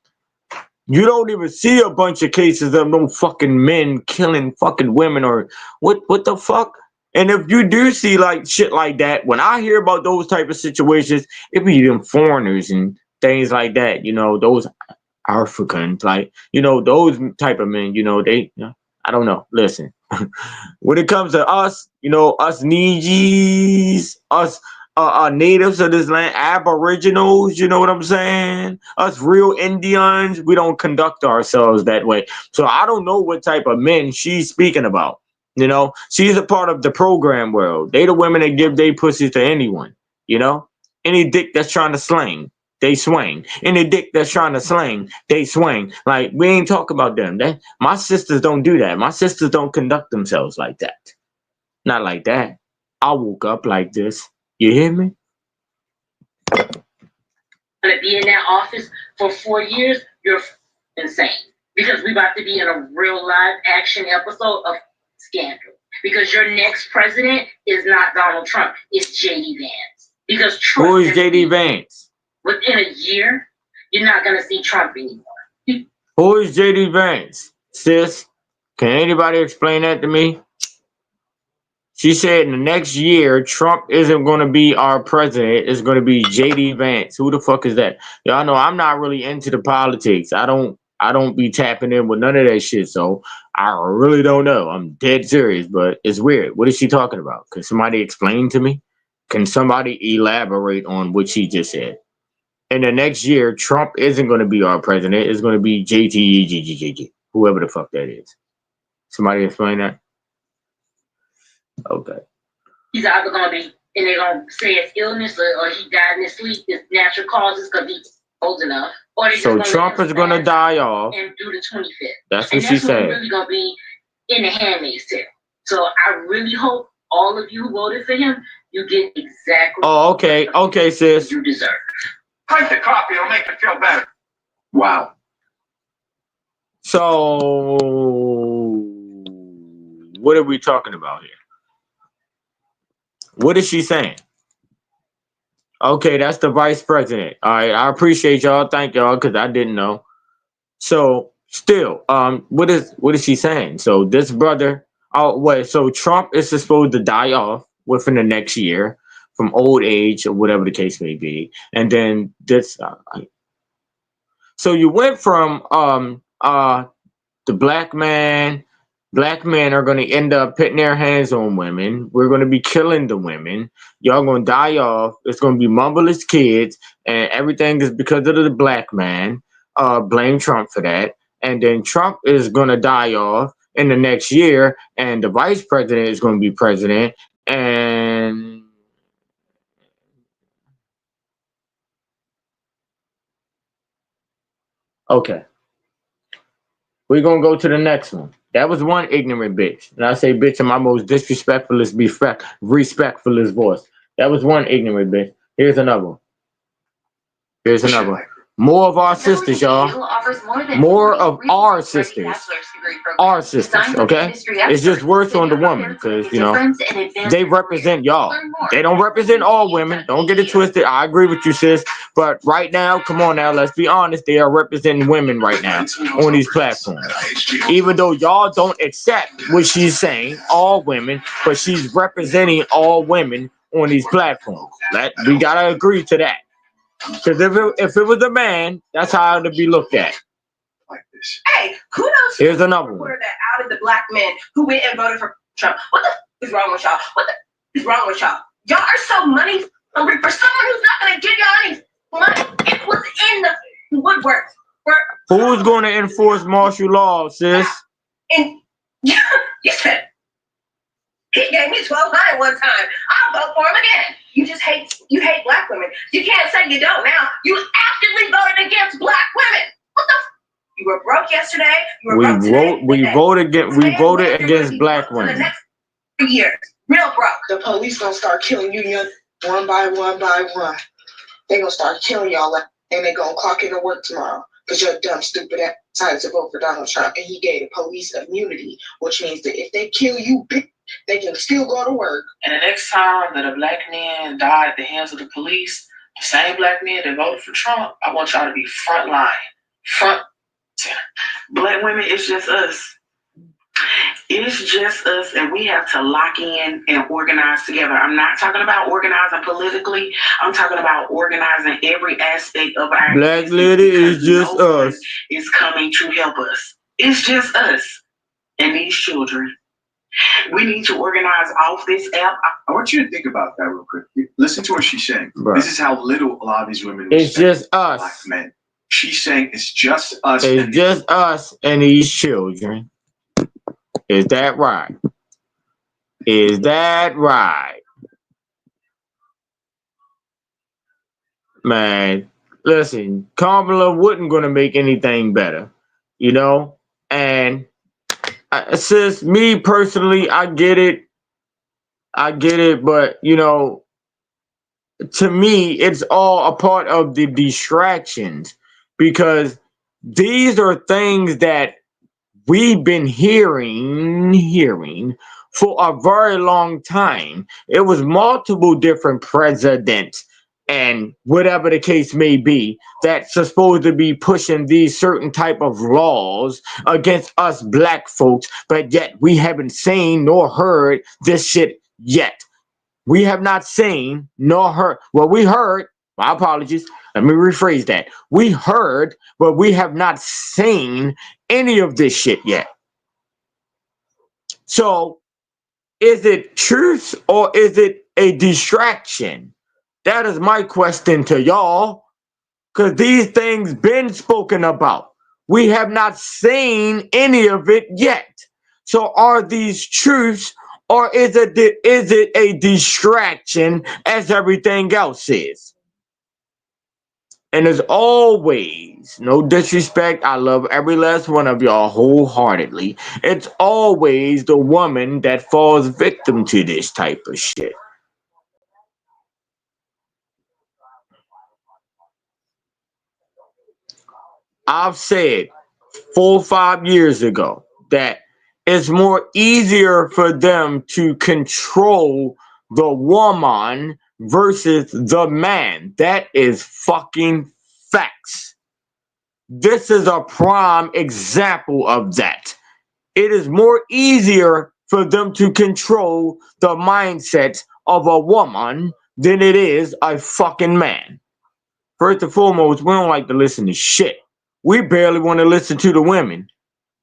You don't even see a bunch of cases of no fucking men killing fucking women or what the fuck? And if you do see like shit like that, when I hear about those type of situations, it be them foreigners and things like that, you know, those Africans, like, you know, those type of men, you know, they, I don't know. Listen, when it comes to us, you know, us Nijis, us natives of this land, aboriginals, you know what I'm saying? Us real Indians, we don't conduct ourselves that way. So I don't know what type of men she's speaking about. You know, she's a part of the program world. They the women that give their pussies to anyone, you know? Any dick that's trying to sling, they swing. Any dick that's trying to sling, they swing. Like, we ain't talking about them. My sisters don't do that. My sisters don't conduct themselves like that. Not like that. I woke up like this. You hear me? Gonna be in that office for 4 years, you're insane. Because we about to be in a real live action episode of scandal. Because your next president is not Donald Trump, it's J.D. Vance. Because Trump. Who is J.D. Vance? Within a year, you're not gonna see Trump anymore. Who is J.D. Vance? Sis, can anybody explain that to me? She said in the next year, Trump isn't going to be our president. It's going to be J.D. Vance. Who the fuck is that? Y'all know I'm not really into the politics. I don't be tapping in with none of that shit. So I really don't know. I'm dead serious, but it's weird. What is she talking about? Can somebody explain to me? Can somebody elaborate on what she just said? In the next year, Trump isn't going to be our president. It's going to be JTEGGG, whoever the fuck that is. Somebody explain that? Okay. He's either gonna be, and they're gonna say it's illness or he died in his sleep. It's natural causes because he's old enough. Or So Trump is gonna die off. And do the 25th. That's what she said. Really gonna be in the Handmaid's Tale. So I really hope all of you who voted for him, you get exactly. Oh, okay, okay, sis. You deserve. Drink the coffee; it'll make you feel better. Wow. So what are we talking about here? What is she saying? Okay, that's the vice president. All right, I appreciate y'all. Thank y'all, because I didn't know. So still, what is she saying? So this brother, so Trump is supposed to die off within the next year from old age or whatever the case may be, and then this. So you went from the black man. Black men are going to end up putting their hands on women. We're going to be killing the women. Y'all going to die off. It's going to be motherless kids. And everything is because of the black man. Blame Trump for that. And then Trump is going to die off in the next year. And the vice president is going to be president. And okay. We're going to go to the next one. That was one ignorant bitch. And I say bitch in my most disrespectful, respectful voice. That was one ignorant bitch. Here's another one. Here's another one. More of our sisters, y'all. More of our sisters. Our sisters, okay? It's just worse on the woman because, you know, they represent y'all. They don't represent all women. Don't get it twisted. I agree with you, sis. But right now, come on now, let's be honest. They are representing women right now on these platforms. Even though y'all don't accept what she's saying, all women, but she's representing all women on these platforms. We gotta agree to that. Because if it was a man, that's how it would be looked at. Like this. Hey, kudos. Here's another one. That outed the black men who went and voted for Trump. What the is wrong with y'all? What the is wrong with y'all? Y'all are so money hungry for someone who's not going to give y'all any money. It was in the woodwork. Who's going to enforce martial law, sis? And you said he gave me $1,200 one time. I'll vote for him again. You hate black women. You can't say you don't now. You actively voted against black women. What the? You were broke yesterday. We voted against black women. For the next 3 years, real broke. The police gonna start killing you one by one by one. They gonna start killing y'all, and they gonna clock in to work tomorrow because your dumb, stupid ass decided to vote for Donald Trump, and he gave the police immunity, which means that if they kill you, they can still go to work. And the next time that a black man died at the hands of the police, the same black men that voted for Trump, I want y'all to be front line. Black women, it's just us. It's just us, and we have to lock in and organize together. I'm not talking about organizing politically. I'm talking about organizing every aspect of our black lady is just us. Is coming to help us. It's just us and these children. We need to organize off this app. I want you to think about that real quick. Listen to what she's saying. Bruh. This is how little a lot of these women It's just us. Black men. She's saying it's just us. It's just us and these children. Is that right? Is that right? Man, listen, Kamala wasn't going to make anything better, you know? And sis, me personally, I get it, but, you know, to me, it's all a part of the distractions because these are things that we've been hearing for a very long time. It was multiple different presidents and whatever the case may be that's supposed to be pushing these certain type of laws against us black folks, but yet we haven't seen nor heard this shit yet. We have not seen nor heard. Well, we heard. My apologies. Let me rephrase that. We heard, but we have not seen any of this shit yet. So, is it truth or is it a distraction? That is my question to y'all, because these things been spoken about. We have not seen any of it yet. So, are these truths or is it a distraction as everything else is? And as always, no disrespect, I love every last one of y'all wholeheartedly. It's always the woman that falls victim to this type of shit. I've said 4 or 5 years ago that it's more easier for them to control the woman versus the man. That is fucking facts. This is a prime example of that. It is more easier for them to control the mindset of a woman than it is a fucking man. First and foremost, we don't like to listen to shit. We barely want to listen to the women.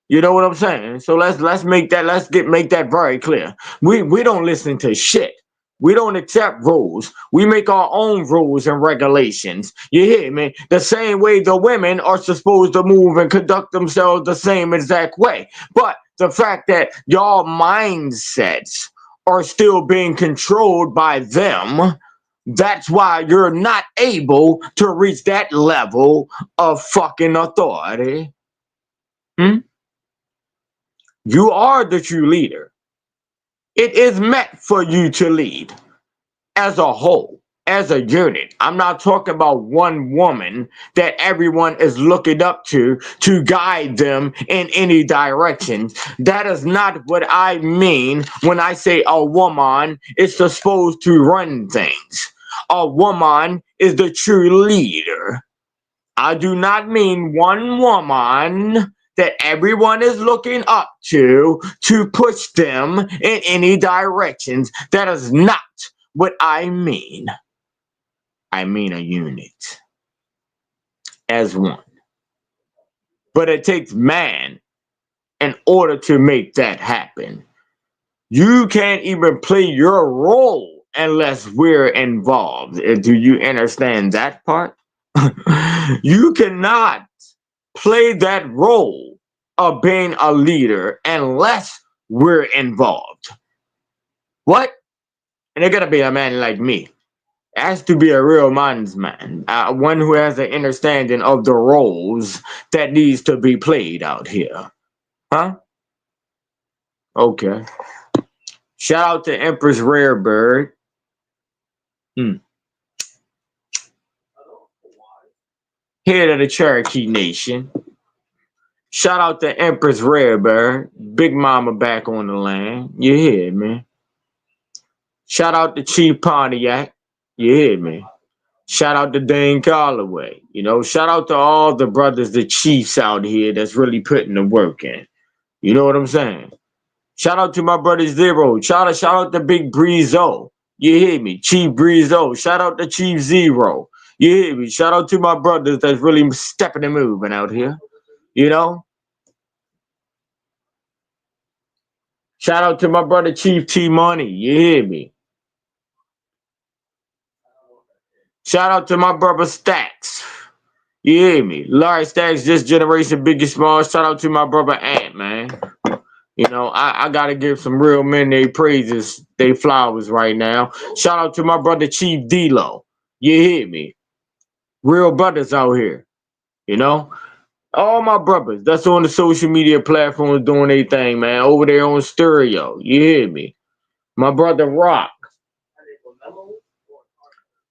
You know what I'm saying? So let's make that very clear. We don't listen to shit. We don't accept rules. We make our own rules and regulations. You hear me? The same way the women are supposed to move and conduct themselves the same exact way. But the fact that y'all mindsets are still being controlled by them, that's why you're not able to reach that level of fucking authority. You are the true leader. It is meant for you to lead as a whole, as a unit. I'm not talking about one woman that everyone is looking up to guide them in any direction. That is not what I mean when I say a woman is supposed to run things. A woman is the true leader. I do not mean one woman that everyone is looking up to push them in any directions. That is not what I mean. I mean a unit as one. But it takes man in order to make that happen. You can't even play your role unless we're involved. Do you understand that part? You cannot play that role of being a leader unless we're involved. What? And it gotta be a man like me. It has to be a real man's man, one who has an understanding of the roles that needs to be played out here. Huh? Okay. Shout out to Empress Rarebird. Head of the Cherokee Nation. Shout out to Empress Rarebird. Big Mama back on the land. You hear me? Shout out to Chief Pontiac. You hear me? Shout out to Dane Calloway. You know, shout out to all the brothers, the chiefs out here that's really putting the work in. You know what I'm saying? Shout out to my brother Zero. Shout out to Big Breezo. You hear me? Chief Breezo. Shout out to Chief Zero. You hear me? Shout out to my brothers that's really stepping and moving out here. You know? Shout out to my brother Chief T Money. You hear me? Shout out to my brother Stacks. You hear me? Larry Stacks, this generation, biggest small. Shout out to my brother Ant, man. You know, I gotta give some real men they praises, they flowers right now. Shout out to my brother Chief D-Lo. You hear me? Real brothers out here. You know? All my brothers that's on the social media platforms doing their thing, man. Over there on stereo. You hear me? My brother Rock.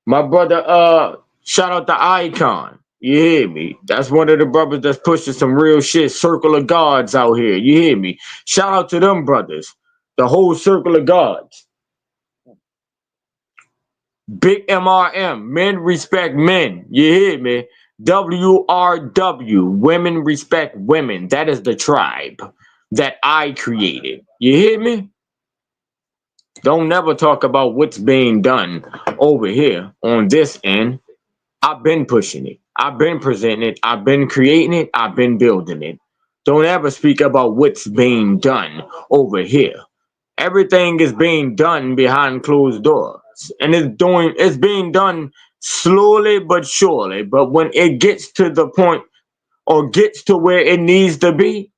My brother, shout out to Icon. You hear me? That's one of the brothers that's pushing some real shit. Circle of Gods out here. You hear me? Shout out to them brothers. The whole Circle of Gods. Big MRM. Men respect men. You hear me? WRW. Women respect women. That is the tribe that I created. You hear me? Don't never talk about what's being done over here on this end. I've been pushing it. I've been presenting it. I've been creating it. I've been building it. Don't ever speak about what's being done over here. Everything is being done behind closed doors. And it's being done slowly but surely. But when it gets to the point or gets to where it needs to be,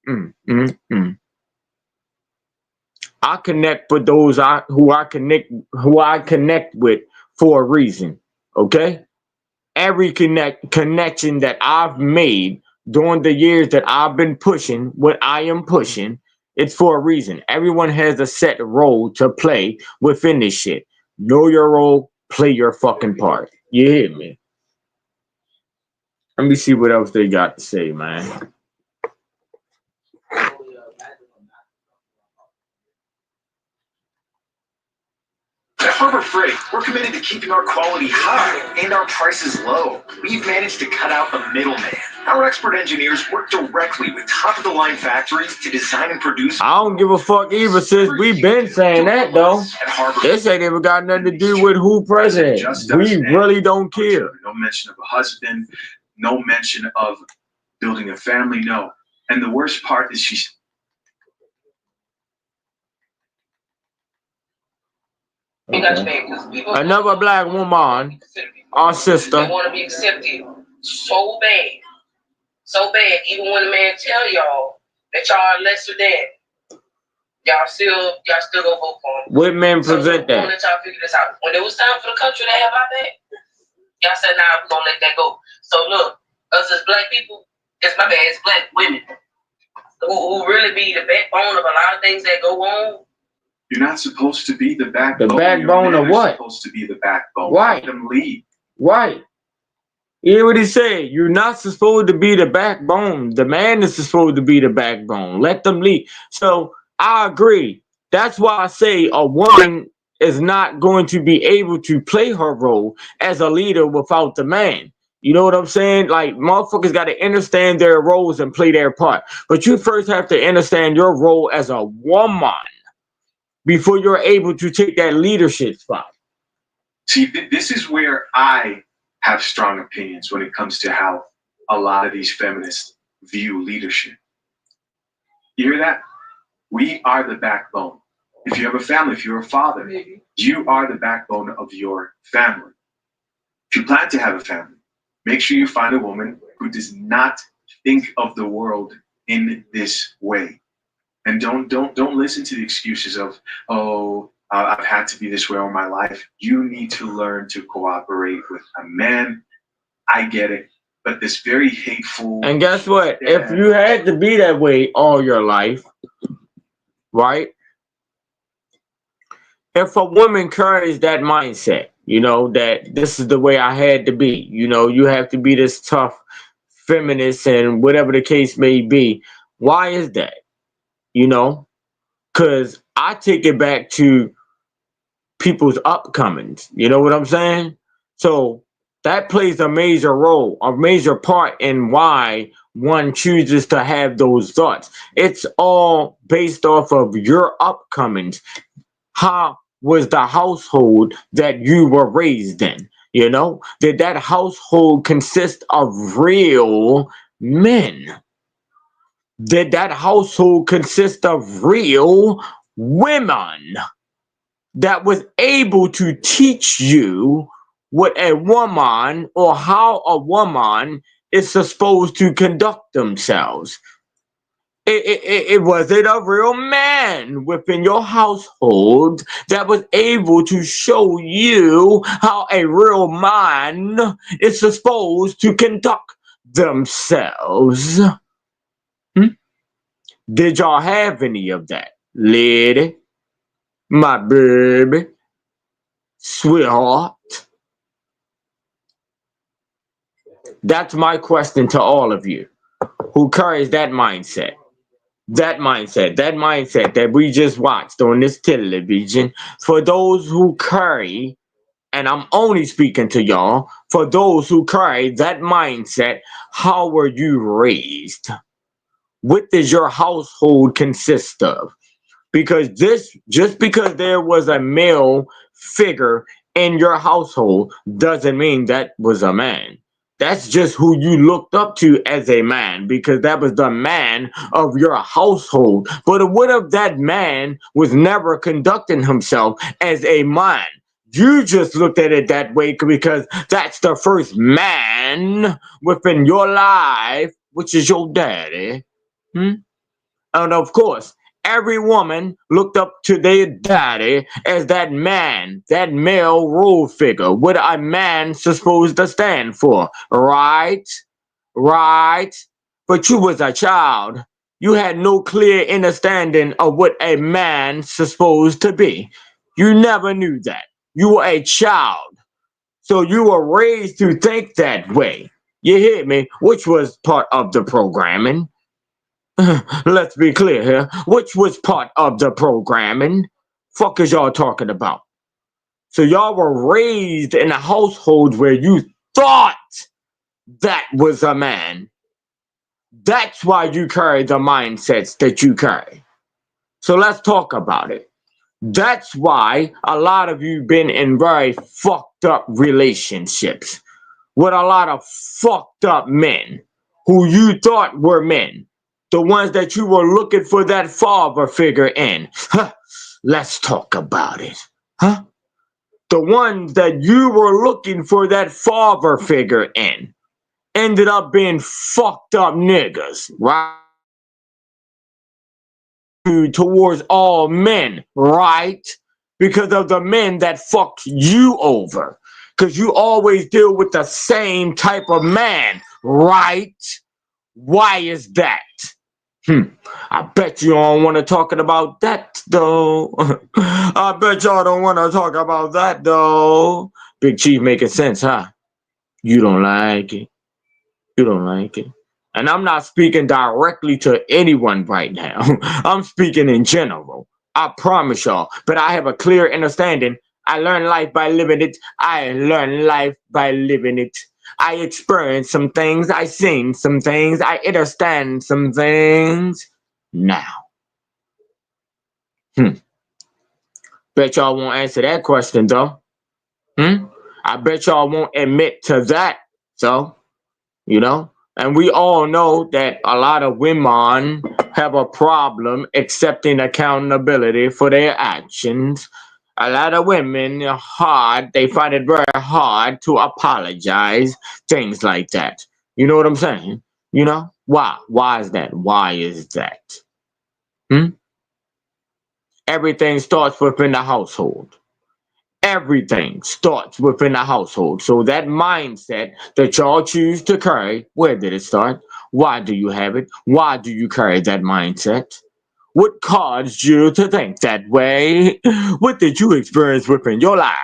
I connect with those who I connect with for a reason. Okay? Every connection that I've made during the years that I've been pushing what I am pushing, it's for a reason. Everyone has a set role to play within this shit. Know your role, play your fucking part. You hear me? Let me see what else they got to say, man. At Harbor Freight, we're committed to keeping our quality high and our prices low. We've managed to cut out the middleman. Our expert engineers work directly with top-of-the-line factories to design and produce. I don't give a fuck either, sis. We've been saying that, though. This ain't even got nothing to do with who president. We really don't care. No mention of a husband. No mention of building a family. No. And the worst part is she's... Another black woman, our sister. They want to be accepted so bad. So bad. Even when a man tell y'all that y'all are lesser than, y'all still go vote for him. What men present that? I want to let y'all figure this out. When it was time for the country to have our back, y'all said, nah, we're going to let that go. So look, us as black people, it's my bad, it's black women who really be the backbone of a lot of things that go on. You're not supposed to be the backbone. The backbone of what? You're supposed to be the backbone. Right. Let them lead. Right. You hear what he said? You're not supposed to be the backbone. The man is supposed to be the backbone. Let them lead. So I agree. That's why I say a woman is not going to be able to play her role as a leader without the man. You know what I'm saying? Like, motherfuckers got to understand their roles and play their part. But you first have to understand your role as a woman before you're able to take that leadership spot. See, this is where I have strong opinions when it comes to how a lot of these feminists view leadership. You hear that? We are the backbone. If you have a family, if you're a father, you are the backbone of your family. If you plan to have a family, make sure you find a woman who does not think of the world in this way. And don't listen to the excuses of, I've had to be this way all my life. You need to learn to cooperate with a man. I get it. But this very hateful... And guess what? If you had to be that way all your life, right? If a woman carries that mindset, you know, that this is the way I had to be, you know, you have to be this tough feminist and whatever the case may be. Why is that? You know, because I take it back to people's upcomings. You know what I'm saying? So that plays a major role, a major part in why one chooses to have those thoughts. It's all based off of your upcomings. How was the household that you were raised in? You know, did that household consist of real men? Did that household consist of real women that was able to teach you what a woman or how a woman is supposed to conduct themselves? Was it a real man within your household that was able to show you how a real man is supposed to conduct themselves? Did y'all have any of that? Lady, my baby, sweetheart? That's my question to all of you who carries that mindset. That mindset that we just watched on this television. For those who carry, and I'm only speaking to y'all, for those who carry that mindset, how were you raised? What does your household consist of? Because just because there was a male figure in your household doesn't mean that was a man. That's just who you looked up to as a man, because that was the man of your household. But what if that man was never conducting himself as a man? You just looked at it that way because that's the first man within your life, which is your daddy. And of course, every woman looked up to their daddy as that man, that male role figure. What a man supposed to stand for, right? Right? But you was a child. You had no clear understanding of what a man supposed to be. You never knew that. You were a child. So you were raised to think that way. You hear me? Which was part of the programming. Let's be clear here. Which was part of the programming? Fuck is y'all talking about? So y'all were raised in a household where you thought that was a man. That's why you carry the mindsets that you carry. So let's talk about it. That's why a lot of you been in very fucked up relationships with a lot of fucked up men who you thought were men. The ones that you were looking for that father figure in. Let's talk about it. The ones that you were looking for that father figure in ended up being fucked up niggas, right? Towards all men, right? Because of the men that fucked you over. Because you always deal with the same type of man, right? Why is that? I bet you don't want to talk about that, though. I bet y'all don't want to talk about that, though. Big Chief making sense, huh? You don't like it. You don't like it. And I'm not speaking directly to anyone right now. I'm speaking in general. I promise y'all. But I have a clear understanding. I learn life by living it. I learn life by living it. I experience some things. I seen some things. I understand some things now. Bet y'all won't answer that question, though. I bet y'all won't admit to that. So, you know, and we all know that a lot of women have a problem accepting accountability for their actions. A lot of women they find it very hard to apologize, things like that. You know what I'm saying? You know? Why? Why is that? Why is that? Everything starts within the household. Everything starts within the household. So that mindset that y'all choose to carry, where did it start? Why do you have it? Why do you carry that mindset? What caused you to think that way? What did you experience within your life?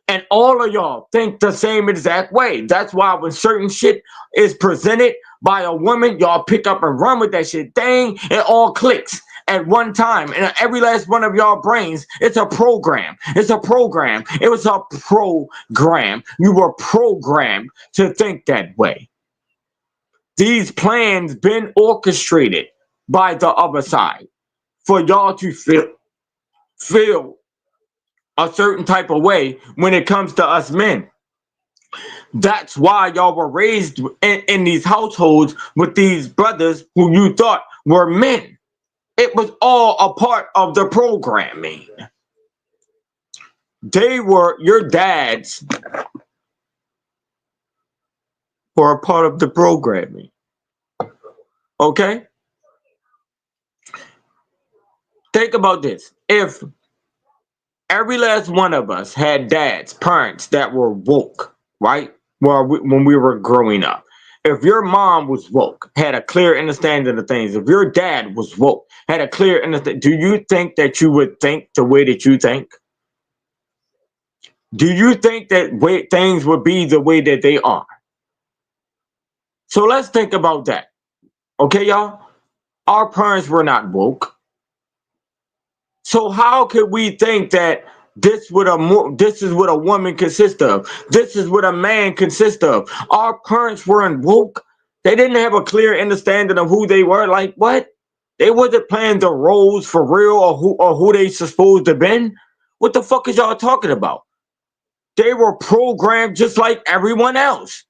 And all of y'all think the same exact way. That's why when certain shit is presented by a woman, y'all pick up and run with that shit. Dang, it all clicks at one time. And every last one of y'all brains, it's a program. It's a program. It was a program. You were programmed to think that way. These plans been orchestrated by the other side for y'all to feel a certain type of way when it comes to us men. That's why y'all were raised in these households with these brothers who you thought were men. It was all a part of the programming. They were, your dads were a part of the programming. Okay? Think about this. If every last one of us had dads, parents that were woke, right? Well, when we were growing up. If your mom was woke, had a clear understanding of things, if your dad was woke, had a clear understanding, do you think that you would think the way that you think? Do you think that things would be the way that they are? So let's think about that. Okay, y'all? Our parents were not woke. So how could we think that this is what a woman consists of? This is what a man consists of. Our parents weren't woke. They didn't have a clear understanding of who they were. Like what? They wasn't playing the roles for real or who they supposed to been. What the fuck is y'all talking about? They were programmed just like everyone else.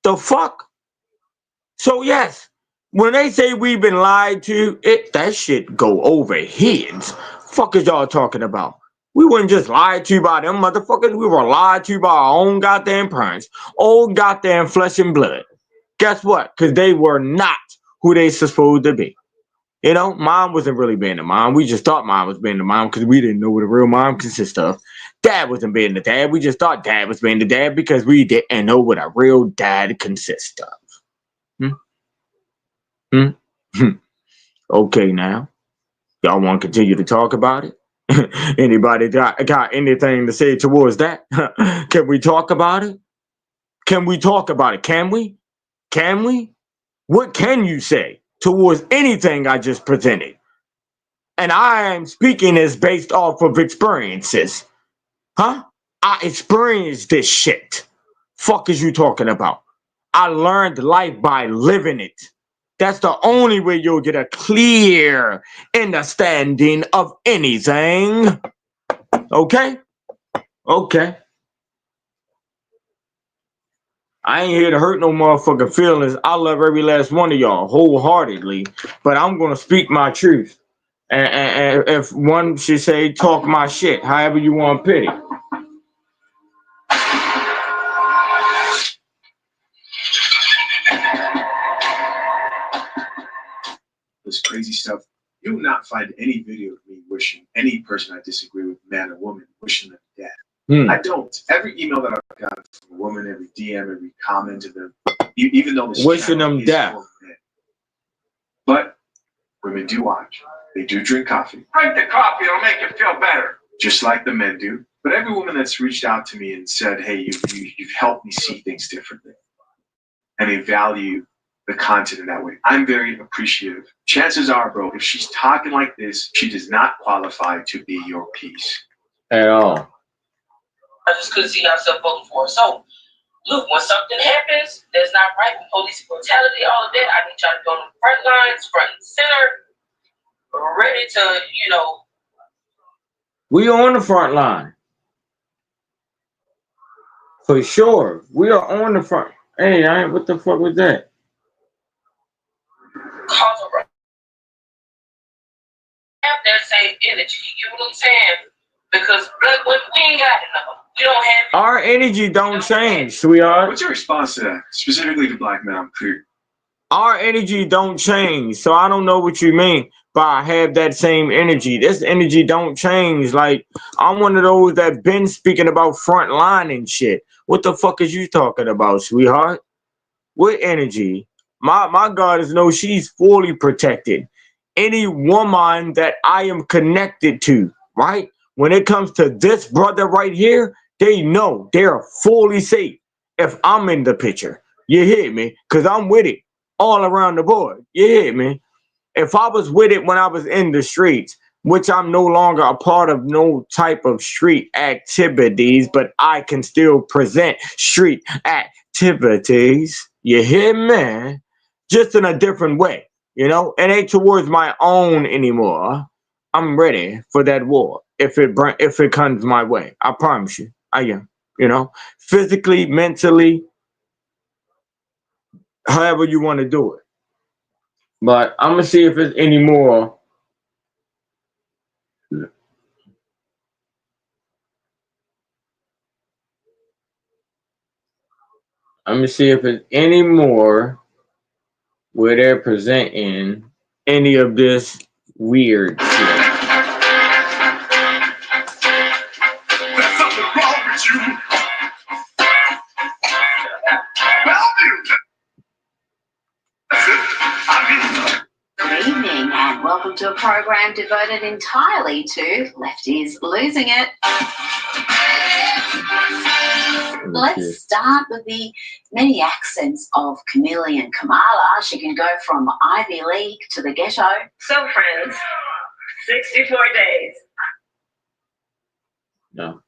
The fuck? So yes, when they say we've been lied to, that shit go over heads. Fuck is y'all talking about? We weren't just lied to by them motherfuckers. We were lied to by our own goddamn parents. Old goddamn flesh and blood. Guess what? Because they were not who they supposed to be. You know, mom wasn't really being the mom. We just thought mom was being the mom because we didn't know what a real mom consists of. Dad wasn't being the dad. We just thought dad was being the dad because we didn't know what a real dad consists of. Okay, now. Y'all want to continue to talk about it? Anybody got anything to say towards that? Can we talk about it? Can we talk about it? Can we? Can we? What can you say towards anything I just presented? And I am speaking as based off of experiences. Huh? I experienced this shit. Fuck is you talking about? I learned life by living it. That's the only way you'll get a clear understanding of anything. Okay? Okay. I ain't here to hurt no motherfucking feelings. I love every last one of y'all wholeheartedly, but I'm going to speak my truth. And if one should say, talk my shit, however you want to pity. This crazy stuff. You will not find any video of me wishing any person I disagree with, man or woman, wishing them death. I don't. Every email that I've gotten from a woman, every DM, every comment to them, even though this wishing them death. But women do watch. They do drink coffee. Drink the coffee, it'll make you feel better. Just like the men do. But every woman that's reached out to me and said, hey, you've helped me see things differently. And they value the content in that way. I'm very appreciative. Chances are, bro, if she's talking like this, she does not qualify to be your piece. At all. I just couldn't see myself voting for her. So, look, when something happens that's not right, with police brutality, all of that, I need y'all to go on the front lines, front and center, ready to, you know. We are on the front line. For sure. We are on the front. Hey, what the fuck was that? Cause a rush. Have that same energy, you know what I'm saying? Because black women, we ain't got it no. We don't have it. Our energy don't change, sweetheart. What's your response to that? Specifically to black men, I'm clear. Our energy don't change, so I don't know what you mean by have that same energy. This energy don't change. Like, I'm one of those that been speaking about front line and shit. What the fuck is you talking about, sweetheart? What energy? My goddess knows she's fully protected. Any woman that I am connected to, right? When it comes to this brother right here, they know they're fully safe if I'm in the picture. You hear me? Because I'm with it all around the board. You hear me? If I was with it when I was in the streets, which I'm no longer a part of no type of street activities, but I can still present street activities. You hear me? Just in a different way. You know, it ain't towards my own anymore. I'm ready for that war if it comes my way. I promise you, I am. You know, physically, mentally, however you want to do it. But I'm gonna see if there's any more. I'm gonna see if there's any more where they're presenting any of this weird shit. There's something wrong with you. Good evening and welcome to a program devoted entirely to lefties losing it. Let's start with the many accents of chameleon Kamala. She can go from Ivy League to the ghetto. So, friends, 64 days. No.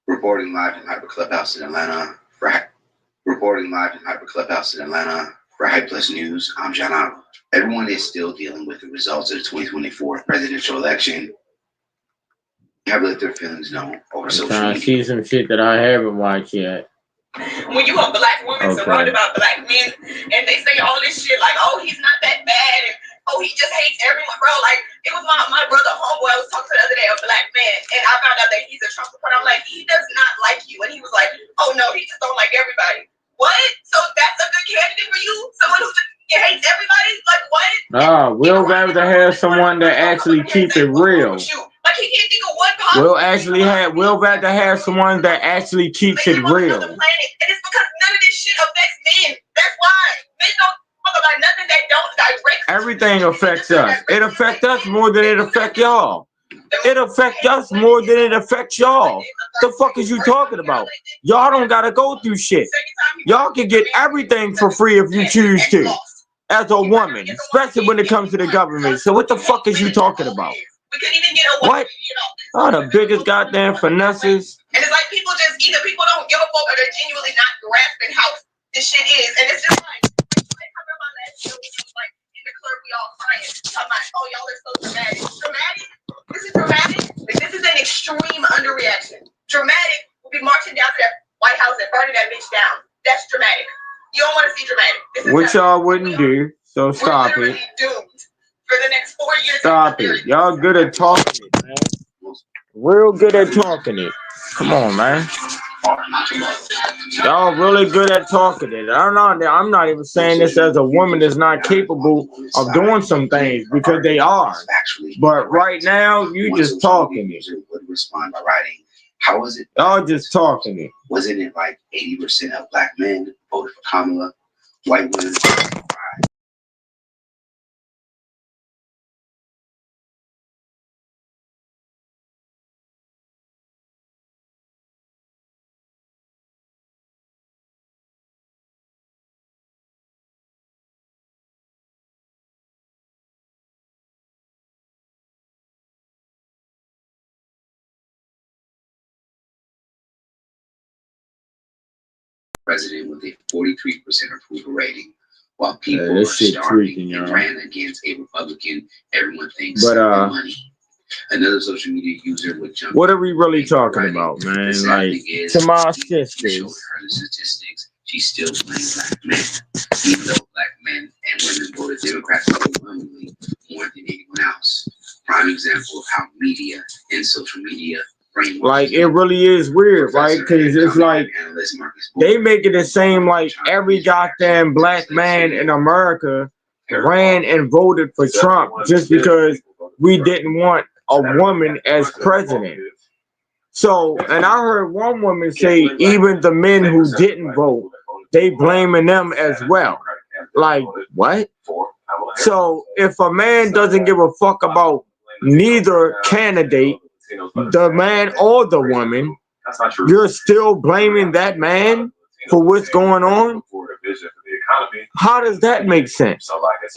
Reporting live in Hyper Clubhouse in Atlanta. Reporting live in Hyper Clubhouse in Atlanta for Hype Plus News. I'm John Oliver. Everyone is still dealing with the results of the 2024 presidential election. Have let their feelings known over social media. I see some shit that I haven't watched yet. When you a black woman surrounded by black men and they say all this shit like, oh, he's not that bad, and oh, he just hates everyone, bro. Like, it was my brother homeboy I was talking to the other day, a black man, and I found out that he's a Trump supporter. I'm like, he does not like you. And he was like, oh no, he just don't like everybody. What? So that's a good candidate for you? Someone who just hates everybody? Like, what? Nah, we'll rather have someone that actually keeps it real. Like, he can't think of one positive. We'll rather have someone that actually keeps it real. And it's because none of this shit affects men. That's why. Men don't talk about nothing that don't directly. Everything affects us. It affects us more than it affects y'all. It affects us more than it affects y'all. The fuck is you talking about? Y'all don't gotta go through shit. Y'all can get everything for free if you choose to. As a woman, especially when it comes to the government. So what the fuck is you talking about? What? Oh, the biggest goddamn finesses. And it's like people don't give a fuck or they're genuinely not grasping how this shit is. And it's just like I remember my last show was like in the club we all crying. Talking about, oh, y'all are so dramatic. Dramatic? This is dramatic? Like, this is an extreme underreaction. Dramatic will be marching down to that White House and burning that bitch down. That's dramatic. You don't want to see dramatic. Which y'all wouldn't do, so stop it. Doomed for the next 4 years. Stop it. Y'all good at talking it, man. Real good at talking it. Come on, man. Y'all really good at talking it. I'm not even saying this as a woman that's not capable of doing some things, because they are. But right now, you just talking it. Would respond by writing How was it? Y'all just talking it. Wasn't it like 80% of black men voted for Kamala? White women voted for Biden. President with a 43% approval rating, while people are starving and ran against a Republican everyone thinks money. Another social media user would jump. What are we really talking about, man? Like, to my sisters. Her statistics, she still blames black men, even though black men and women voted Democrats overwhelmingly more than anyone else. Prime example of how media and social media like it really is weird, right? Because it's like they make it the same like every goddamn black man in America ran and voted for Trump just because we didn't want a woman as president. So, and I heard one woman say even the men who didn't vote, they blaming them as well. Like, what? So if a man doesn't give a fuck about neither candidate, the man or the woman, you're still blaming that man for what's going on? How does that make sense?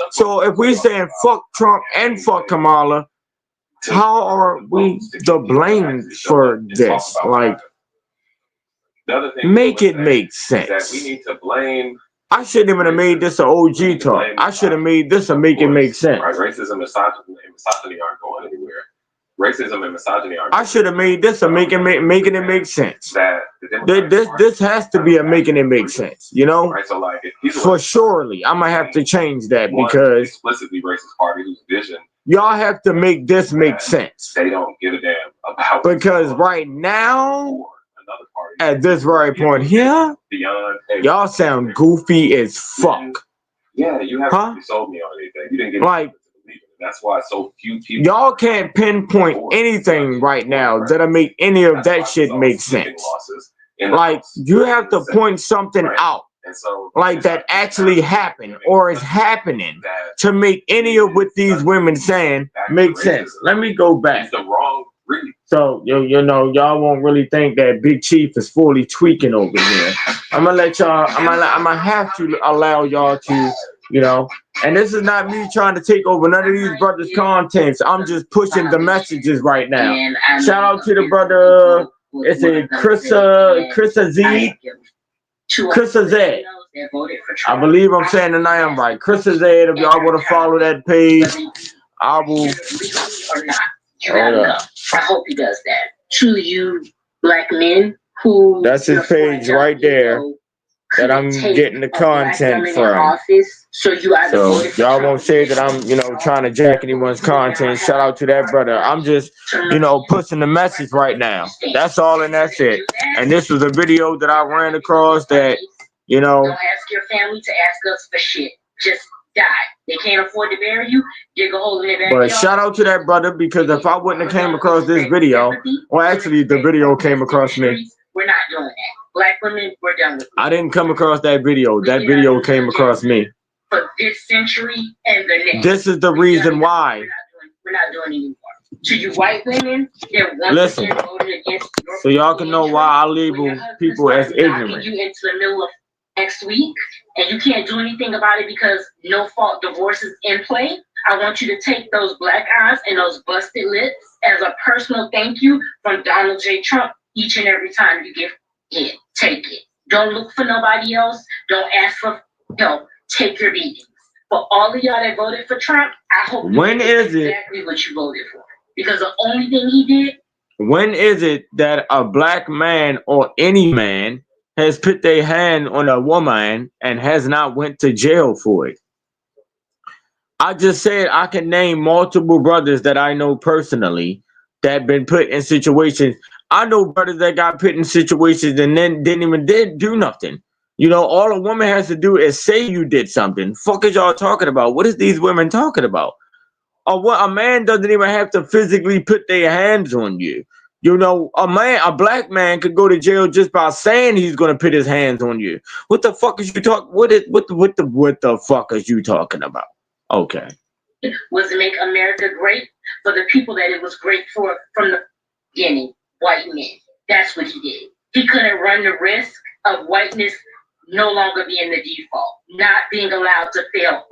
So if we're saying fuck Trump and fuck Kamala, how are we the blame for this? Like, make it make sense. We need to blame. I shouldn't even have made this an OG talk. I should have made this a make it make sense. Right? Racism and misogyny aren't going anywhere. Racism and misogyny aren't. I should have made this a making it make sense. This has to be a making it make sense, you know? Right, so like for surely, I'm gonna have to change that because explicitly racist party whose vision y'all have to make this make sense. They don't give a damn about because right now, at this very point here, y'all sound goofy as fuck. Yeah, you haven't sold me on anything. You didn't get like. That's why so few people. Y'all can't pinpoint anything right now that'll make any of that shit make sense. Like, you have to point something out, like that actually happened or is happening, to make any of what these women saying make sense. Let me go back. So you know, y'all won't really think that Big Chief is fully tweaking over here. I'm gonna let y'all. I'm gonna have to allow y'all to. You know, and this is not me trying to take over none of these brothers' contents. I'm just pushing the messages right now. Shout out to the brother. It's a Chrissa Z. I believe I'm saying the name right. Chrissa Z. If y'all want to follow that page, I will. I hope he does that. To you, black men who. That's his page right there. That I'm getting the content from. So y'all won't say that I'm, you know, trying to jack anyone's content. Shout out to that brother. I'm just, you know, pushing the message right now. That's all and that's it. And this was a video that I ran across that, you know. Don't ask your family to ask us for shit. Just die. They can't afford to bury you. Dig a hole in their backyard. But shout out to that brother, because if I wouldn't have came across this video, well, actually the video came across me. We're not doing that. Black women, we're done with it. I didn't come across that video. That video came across me. For this century and the next. This is the reason why. We're not doing it anymore. To you white women, they're once again voting against your so y'all can know why I label people as ignorant. You into the middle of next week, and you can't do anything about it because no fault divorce is in play. I want you to take those black eyes and those busted lips as a personal thank you from Donald J. Trump each and every time you give it. Take it. Don't look for nobody else. Don't ask for help. Take your beatings. For all of y'all that voted for Trump, I hope you exactly what you voted for. Because the only thing he did. When is it that a black man or any man has put their hand on a woman and has not went to jail for it? I just said I can name multiple brothers that I know personally that been put in situations. I know brothers that got put in situations and then didn't even do nothing. You know, all a woman has to do is say you did something. Fuck is y'all talking about? What is these women talking about? Or what? A man doesn't even have to physically put their hands on you. You know, a black man could go to jail just by saying he's gonna put his hands on you. What the fuck is you talking? What the fuck is you talking about? Okay. Was to make America great for the people that it was great for from the beginning, white men. That's what he did. He couldn't run the risk of whiteness no longer being the default, not being allowed to fail up.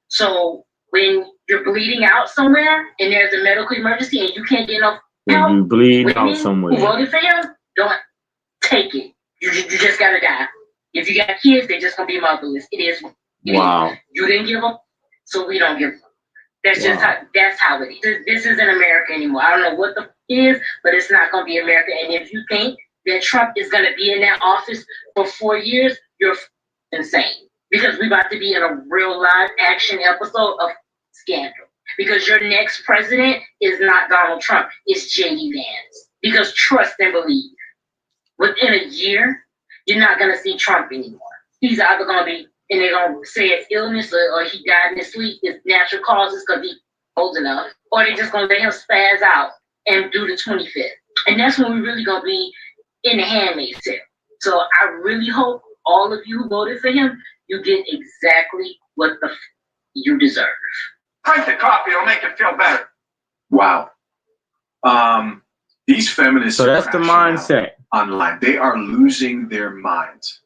So when you're bleeding out somewhere and there's a medical emergency and you can't get enough help, When you bleed out women somewhere. who voted for him, don't take it. You just gotta die. If you got kids, they're just gonna be motherless. It is. Wow. You didn't give them, so we don't give them. That's just how it is. This isn't America anymore. I don't know what the f is, but it's not gonna be America. And if you think that Trump is gonna be in that office for 4 years, you're insane. Because we're about to be in a real live action episode of scandal. Because your next president is not Donald Trump, it's J.D. Vance. Because trust and believe, within a year, you're not gonna see Trump anymore. He's either gonna be, and they're gonna say it's illness or he died in his sleep, it's natural causes because he's old enough, or they're just gonna let him spaz out and do the 25th. And that's when we're really gonna be in the handmaid's tale. So I really hope all of you who voted for him, you get exactly what the f you deserve. Drink the coffee, it'll make you feel better. Wow. These feminists. So that's the mindset. Online. They are losing their minds.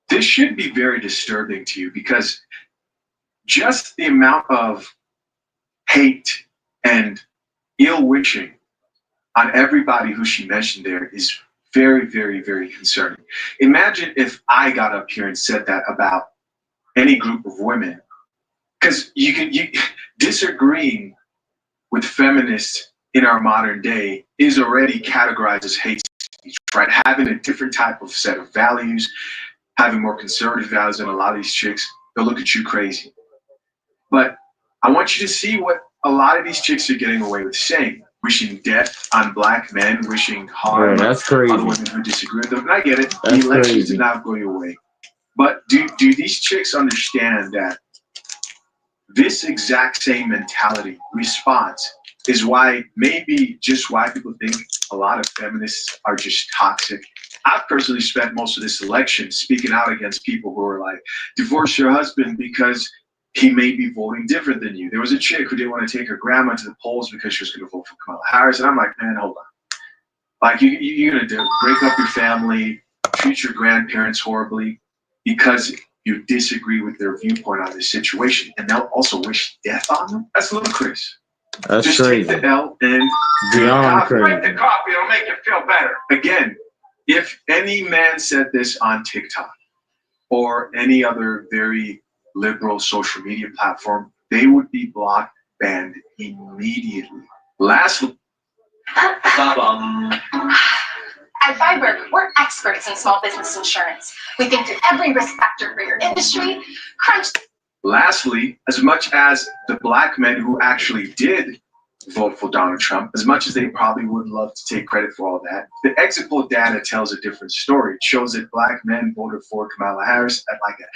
This should be very disturbing to you because just the amount of hate and ill wishing on everybody who she mentioned there is very, very, very concerning. Imagine if I got up here and said that about any group of women, because you disagreeing with feminists in our modern day is already categorized as hate speech, right? Having a different type of set of values, having more conservative values than a lot of these chicks, they'll look at you crazy. But I want you to see what a lot of these chicks are getting away with saying. Wishing death on black men, wishing harm on other women who disagree with them. And I get it. The elections did not go your way. But do these chicks understand that this exact same mentality, response, is why maybe just why people think a lot of feminists are just toxic? I've personally spent most of this election speaking out against people who are like, divorce your husband because he may be voting different than you. There was a chick who didn't want to take her grandma to the polls because she was going to vote for Kamala Harris. And I'm like, man, hold on. Like, you're going to break up your family, treat your grandparents horribly because you disagree with their viewpoint on this situation. And they'll also wish death on them? That's ludicrous. That's just crazy. Take the L and Beyond crazy. Drink the coffee, it'll make you feel better. Again, if any man said this on TikTok or any other very liberal social media platform, they would be blocked, banned immediately. Lastly, At Viber, we're experts in small business insurance. We think through every risk factor for your industry, crunch. Lastly, as much as the black men who actually did vote for Donald Trump, as much as they probably would love to take credit for all that, the exit poll data tells a different story. It shows that black men voted for Kamala Harris at like an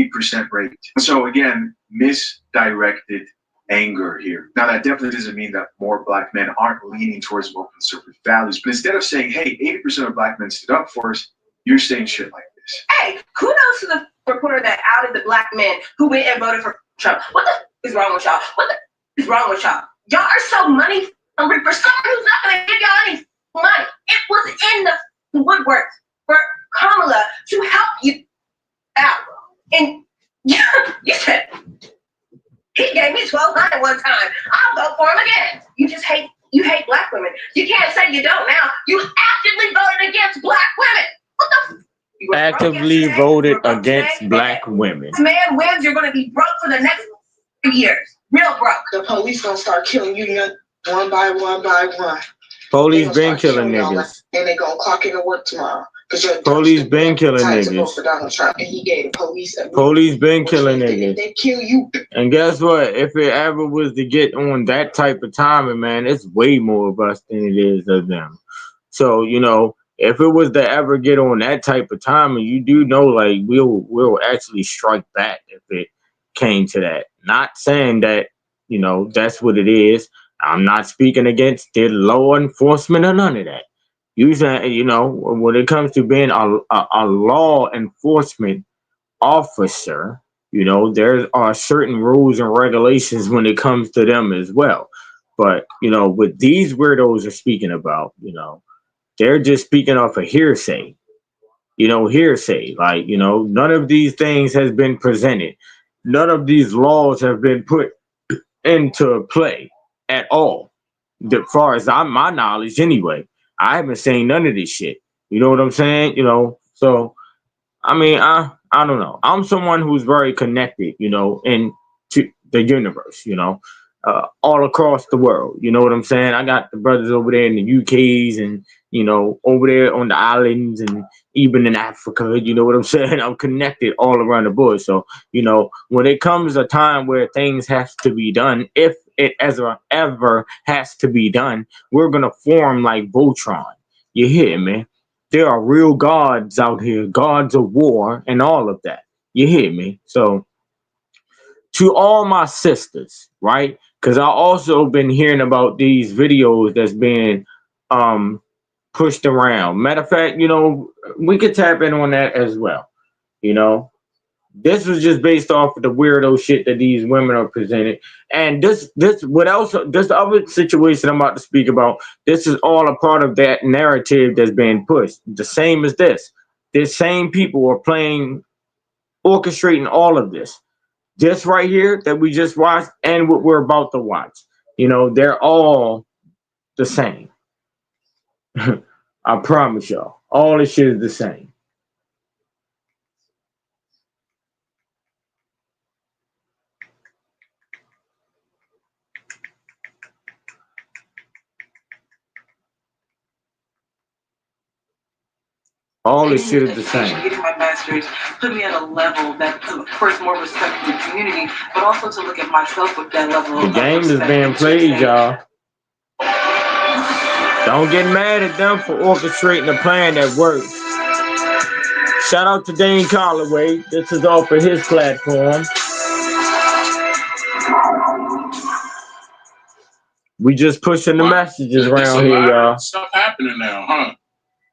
80% rate. So again, misdirected anger here. Now that definitely doesn't mean that more black men aren't leaning towards more conservative values, but instead of saying, hey, 80% of black men stood up for us, you're saying shit like this. Hey, kudos to the reporter that outed the black men who went and voted for Trump. What the is wrong with y'all? What the is wrong with y'all? Y'all are so money hungry for someone who's not going to give y'all any money. It was in the woodwork for Kamala to help you out. And you said, he gave me $1,200 one time. I'll vote for him again. You hate black women. You can't say you don't now. You actively voted against black women. What the Actively voted against black women. This man wins, you're going to be broke for the next 2 years. Real broke. The police going to start killing you one by one by one. Police been killing niggas. And they going to clock into work tomorrow. Police been killing niggas. For Donald Trump, and he gave the police a Police been killing niggas. They kill you. And guess what? If it ever was to get on that type of timing, man, it's way more of us than it is of them. So, you know, if it was to ever get on that type of timing, you do know, like, we'll actually strike back if it came to that. Not saying that, you know, that's what it is. I'm not speaking against the law enforcement or none of that. Usually, you know, when it comes to being a law enforcement officer, you know, there are certain rules and regulations when it comes to them as well. But, you know, what these weirdos are speaking about, you know, they're just speaking off of hearsay, you know, hearsay. Like, you know, none of these things has been presented. None of these laws have been put into play at all. As far as my knowledge anyway, I haven't seen none of this shit. You know what I'm saying? You know, so I mean, I don't know. I'm someone who's very connected, you know, into the universe, you know, all across the world. You know what I'm saying? I got the brothers over there in the UKs and, you know, over there on the islands and even in Africa. You know what I'm saying? I'm connected all around the board. So, you know, when it comes a time where things have to be done, if it ever has to be done, we're going to form like Voltron. You hear me? There are real gods out here, gods of war and all of that. You hear me? So to all my sisters, right? Because I also been hearing about these videos that's been pushed around. Matter of fact, you know, we could tap in on that as well. You know, this was just based off of the weirdo shit that these women are presented. And this other situation I'm about to speak about, this is all a part of that narrative that's being pushed. The same as this. These same people are orchestrating all of this. This right here that we just watched and what we're about to watch. You know, they're all the same. I promise y'all. All this shit is the same. All this shit is the same. Getting my master's put me at a level that put, first, more respect for the community, but also to look at myself with that level. The game is being played, y'all. Don't get mad at them for orchestrating a plan that works. Shout out to Dane Colloway. This is all for his platform. We just pushing the messages around here, y'all. Stuff happening now, huh?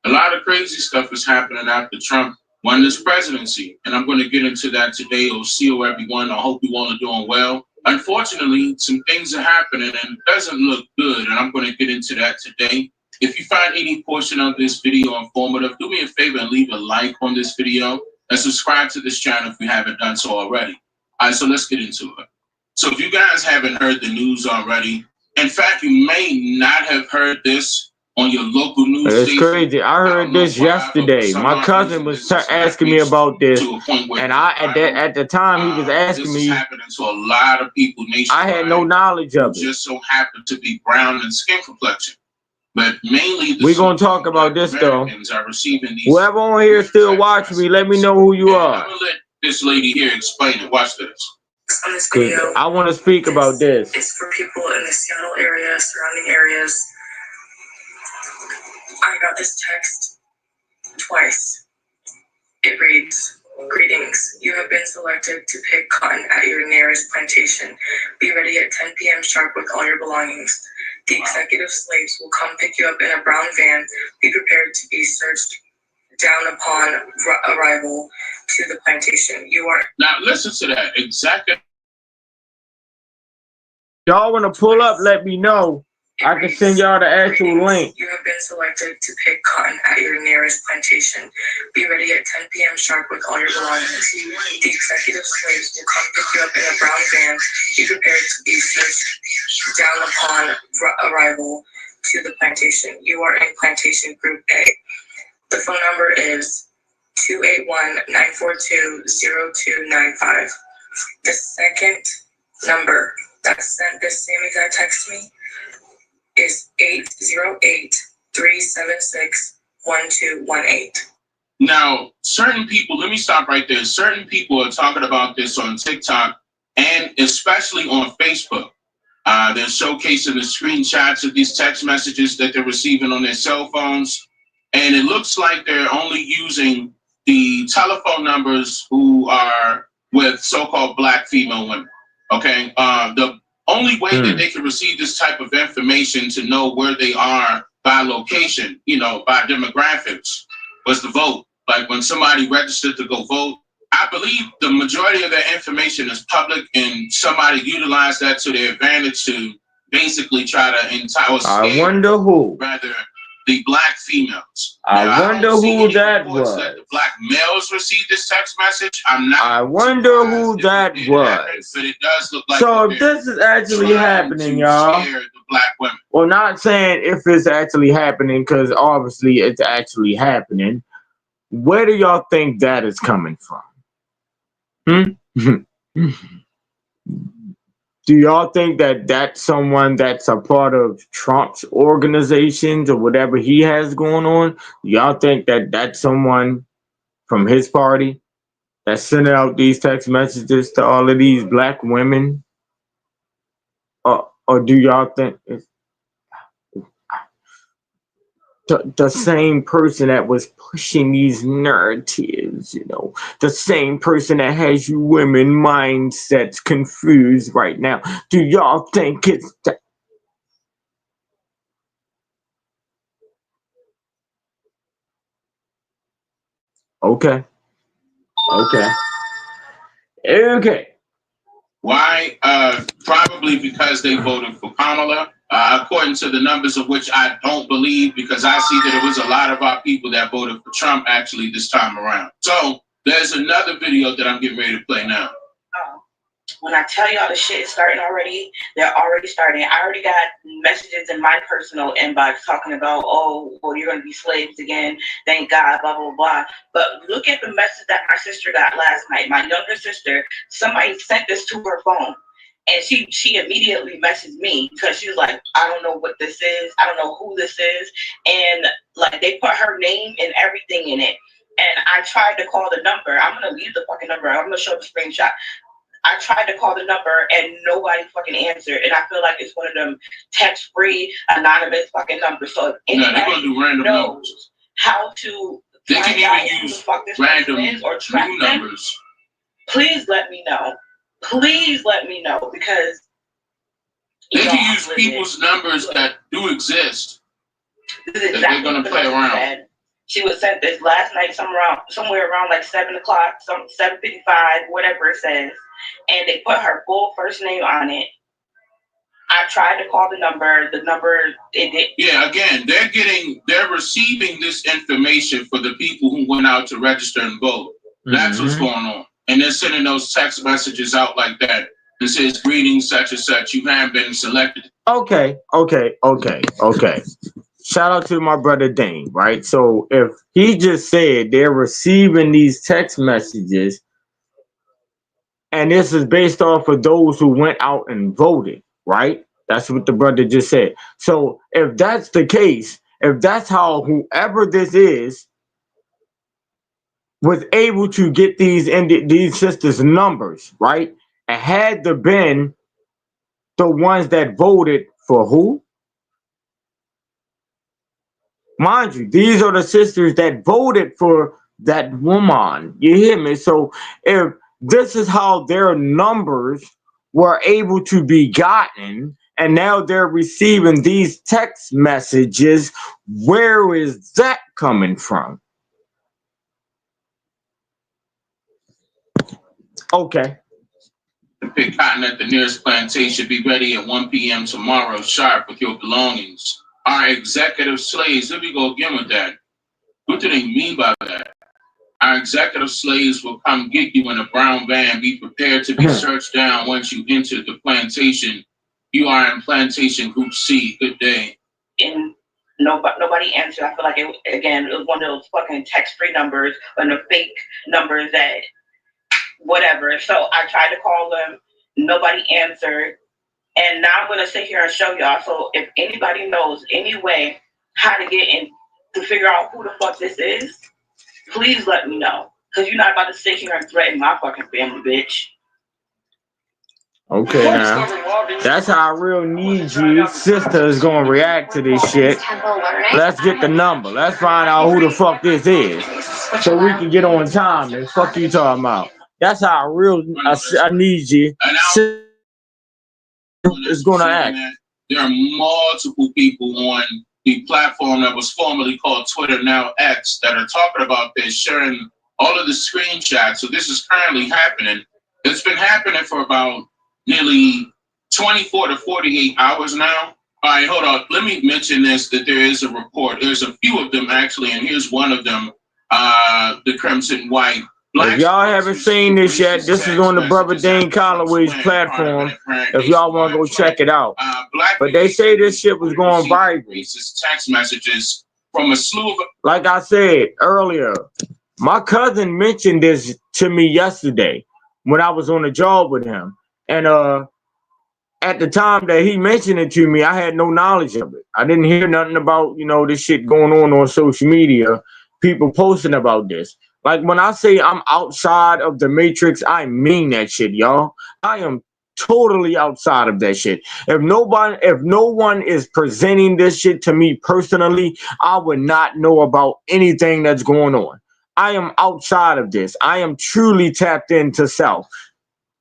A lot of crazy stuff is happening after Trump won this presidency. And I'm going to get into that today. OCO, everyone. I hope you all are doing well. Unfortunately, some things are happening and it doesn't look good. And I'm going to get into that today. If you find any portion of this video informative, do me a favor and leave a like on this video and subscribe to this channel if you haven't done so already. All right, so let's get into it. So if you guys haven't heard the news already, in fact, you may not have heard this on your local news station. It's crazy. I heard this yesterday. My cousin was asking me about this, and at the time he was asking me. Happening to a lot of people nationwide. I had no knowledge of it. Just so happened to be brown in skin complexion, but mainly we're gonna talk about this though. Whoever on here still watching me, let me know who you are. I'm gonna let this lady here explain it. Watch this. On this video, I want to speak about this. It's for people in the Seattle area, surrounding areas. I got this text twice. It reads, "Greetings. You have been selected to pick cotton at your nearest plantation. Be ready at 10 p.m. sharp with all your belongings. The executive slaves will come pick you up in a brown van. Be prepared to be searched down upon arrival to the plantation. You are..." Now listen to that. Exactly. Y'all want to pull up, let me know. I can send y'all the actual link. You have been selected to pick cotton at your nearest plantation. Be ready at 10 p.m. sharp with all your belongings. The executive slaves will come pick you up in a brown van. Be prepared to be searched down upon arrival to the plantation. You are in Plantation Group A. The phone number is 281-942-0295. The second number that sent this same exact text to me is 808-376-1218. Now, certain people, let me stop right there. Certain people are talking about this on TikTok and especially on Facebook. They're showcasing the screenshots of these text messages that they're receiving on their cell phones. And it looks like they're only using the telephone numbers who are with so-called black female women. Okay, the only way that they can receive this type of information to know where they are by location, you know, by demographics, was the vote. Like when somebody registered to go vote, I believe the majority of that information is public, and somebody utilized that to their advantage to basically try to entice. I wonder who. Rather, the black females. I wonder who that was. That the black males received this text message. I'm not. I wonder who that was. But it does look like. So if this is actually happening, y'all. The black women. Well, not saying if it's actually happening, because obviously it's actually happening. Where do y'all think that is coming from? Do y'all think that that's someone that's a part of Trump's organizations or whatever he has going on? Do y'all think that that's someone from his party that's sending out these text messages to all of these black women? Or do y'all think it's the same person that was pushing these narratives, you know, the same person that has you women mindsets confused right now? Do y'all think it's that? Okay. Why? Probably because they voted for Kamala. According to the numbers of which I don't believe, because I see that it was a lot of our people that voted for Trump actually this time around. So there's another video that I'm getting ready to play now. When I tell y'all the shit is starting already, they're already starting. I already got messages in my personal inbox talking about, oh, well, you're going to be slaves again. Thank God, blah, blah, blah. But look at the message that my sister got last night. My younger sister, somebody sent this to her phone. And she immediately messaged me because she was like, I don't know what this is. I don't know who this is. And like they put her name and everything in it. And I tried to call the number. I'm going to leave the fucking number. I'm going to show the screenshot. I tried to call the number and nobody fucking answered. And I feel like it's one of them text-free, anonymous fucking numbers. So if anybody knows how to find out who the fuck this person is or track them, please let me know. Please let me know, because they can use people's numbers that do exist. This is exactly they're gonna play around. She was sent this last night, somewhere around like 7 o'clock, 7:55, whatever it says, and they put her full first name on it. I tried to call the number it did. Yeah, again, they're receiving this information for the people who went out to register and vote. That's what's going on. And they're sending those text messages out like that. It says, greetings, such and such. You have been selected. Okay. Shout out to my brother Dane, right? So if he just said they're receiving these text messages, and this is based off of those who went out and voted, right? That's what the brother just said. So if that's the case, if that's how whoever this is was able to get these sisters' numbers, right? And had there been the ones that voted for who? Mind you, these are the sisters that voted for that woman. You hear me? So if this is how their numbers were able to be gotten, and now they're receiving these text messages, where is that coming from? Okay. Pick cotton at the nearest plantation. Be ready at 1 p.m. tomorrow sharp with your belongings. Our executive slaves, here we go again with that. What do they mean by that? Our executive slaves will come get you in a brown van. Be prepared to be searched down once you enter the plantation. You are in plantation group C. Good day. And nobody answered. I feel like it was one of those fucking text-free numbers and the fake numbers that whatever. So I tried to call them. Nobody answered. And now I'm going to sit here and show y'all. So if anybody knows any way how to get in to figure out who the fuck this is, please let me know. Because you're not about to sit here and threaten my fucking family, bitch. Okay, now. That's how a real need you sister is going to react to this shit. Let's get the number. Let's find out who the fuck this is. So we can get on time. And fuck you talking about. That's how a real I need you is going to act. There are multiple people on the platform that was formerly called Twitter, now X, that are talking about this, sharing all of the screenshots. So this is currently happening. It's been happening for about nearly 24 to 48 hours now. All right, hold on. Let me mention this, that there is a report. There's a few of them, actually, and here's one of them, the Crimson White. If y'all haven't seen this yet, this is on the Brother Dane Calloway's platform. If y'all want to go check it out. But they say this shit was going viral. Racist text messages from a slew of... Like I said earlier, my cousin mentioned this to me yesterday when I was on the job with him. And at the time that he mentioned it to me, I had no knowledge of it. I didn't hear nothing about, you know, this shit going on social media, people posting about this. Like when I say I'm outside of the matrix, I mean that shit, y'all. I am totally outside of that shit. If no one is presenting this shit to me personally, I would not know about anything that's going on. I am outside of this. I am truly tapped into self,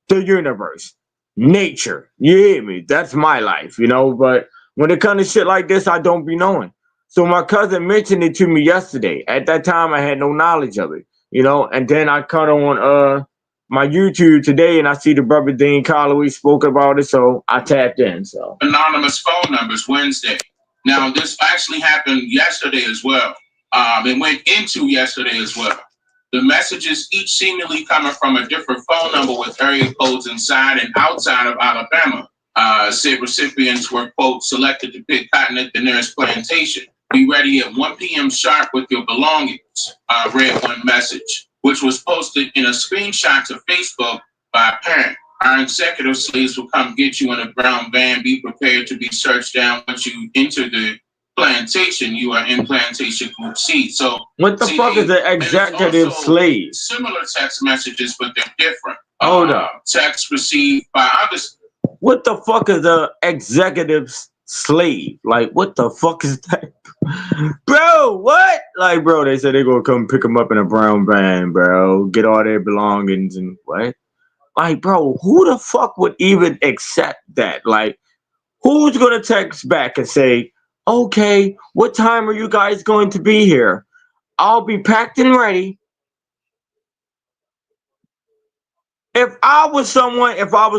the universe, nature. You hear me? That's my life, you know. But when it comes to shit like this, I don't be knowing. So my cousin mentioned it to me yesterday. At that time, I had no knowledge of it. You know, and then I cut on my YouTube today and I see the Brother Dane Calloway spoke about it, so I tapped in. So anonymous phone numbers Wednesday. Now this actually happened yesterday as well. It went into yesterday as well. The messages each seemingly coming from a different phone number with area codes inside and outside of Alabama. Said recipients were, quote, selected to pick cotton at the nearest plantation. Be ready at 1 p.m. sharp with your belongings, read one message, which was posted in a screenshot to Facebook by a parent. Our executive slaves will come get you in a brown van. Be prepared to be searched down once you enter the plantation. You are in plantation group C. So what the fuck is the executive slave? Similar text messages, but they're different. Hold up. Text received by others. What the fuck is the executive slave? Like, what the fuck is that? Bro, what? Like, bro, they said they're gonna come pick them up in a brown van, bro. Get all their belongings and what? Like, bro, who the fuck would even accept that? Like, who's gonna text back and say, okay, what time are you guys going to be here? I'll be packed and ready. If I was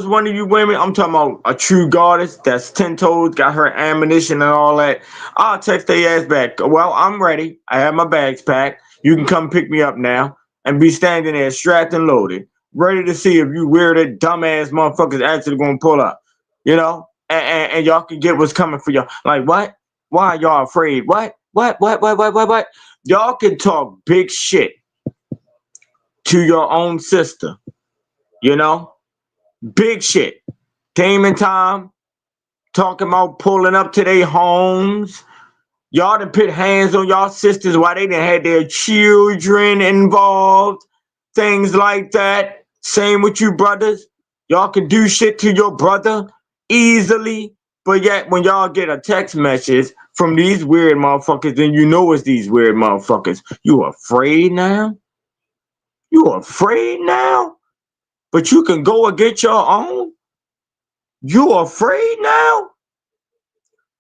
one of you women, I'm talking about a true goddess that's 10 toes, got her ammunition and all that, I'll text their ass back. Well, I'm ready. I have my bags packed. You can come pick me up now and be standing there strapped and loaded, ready to see if you weird dumbass motherfuckers actually gonna pull up, you know? And y'all can get what's coming for y'all. Like, what? Why are y'all afraid? What? Y'all can talk big shit to your own sister. You know, big shit. Damon time, talking about pulling up to their homes. Y'all done put hands on y'all sisters while they done had their children involved. Things like that. Same with you brothers. Y'all can do shit to your brother easily. But yet when y'all get a text message from these weird motherfuckers, then you know it's these weird motherfuckers. You afraid now? You afraid now? But you can go and get your own? You afraid now?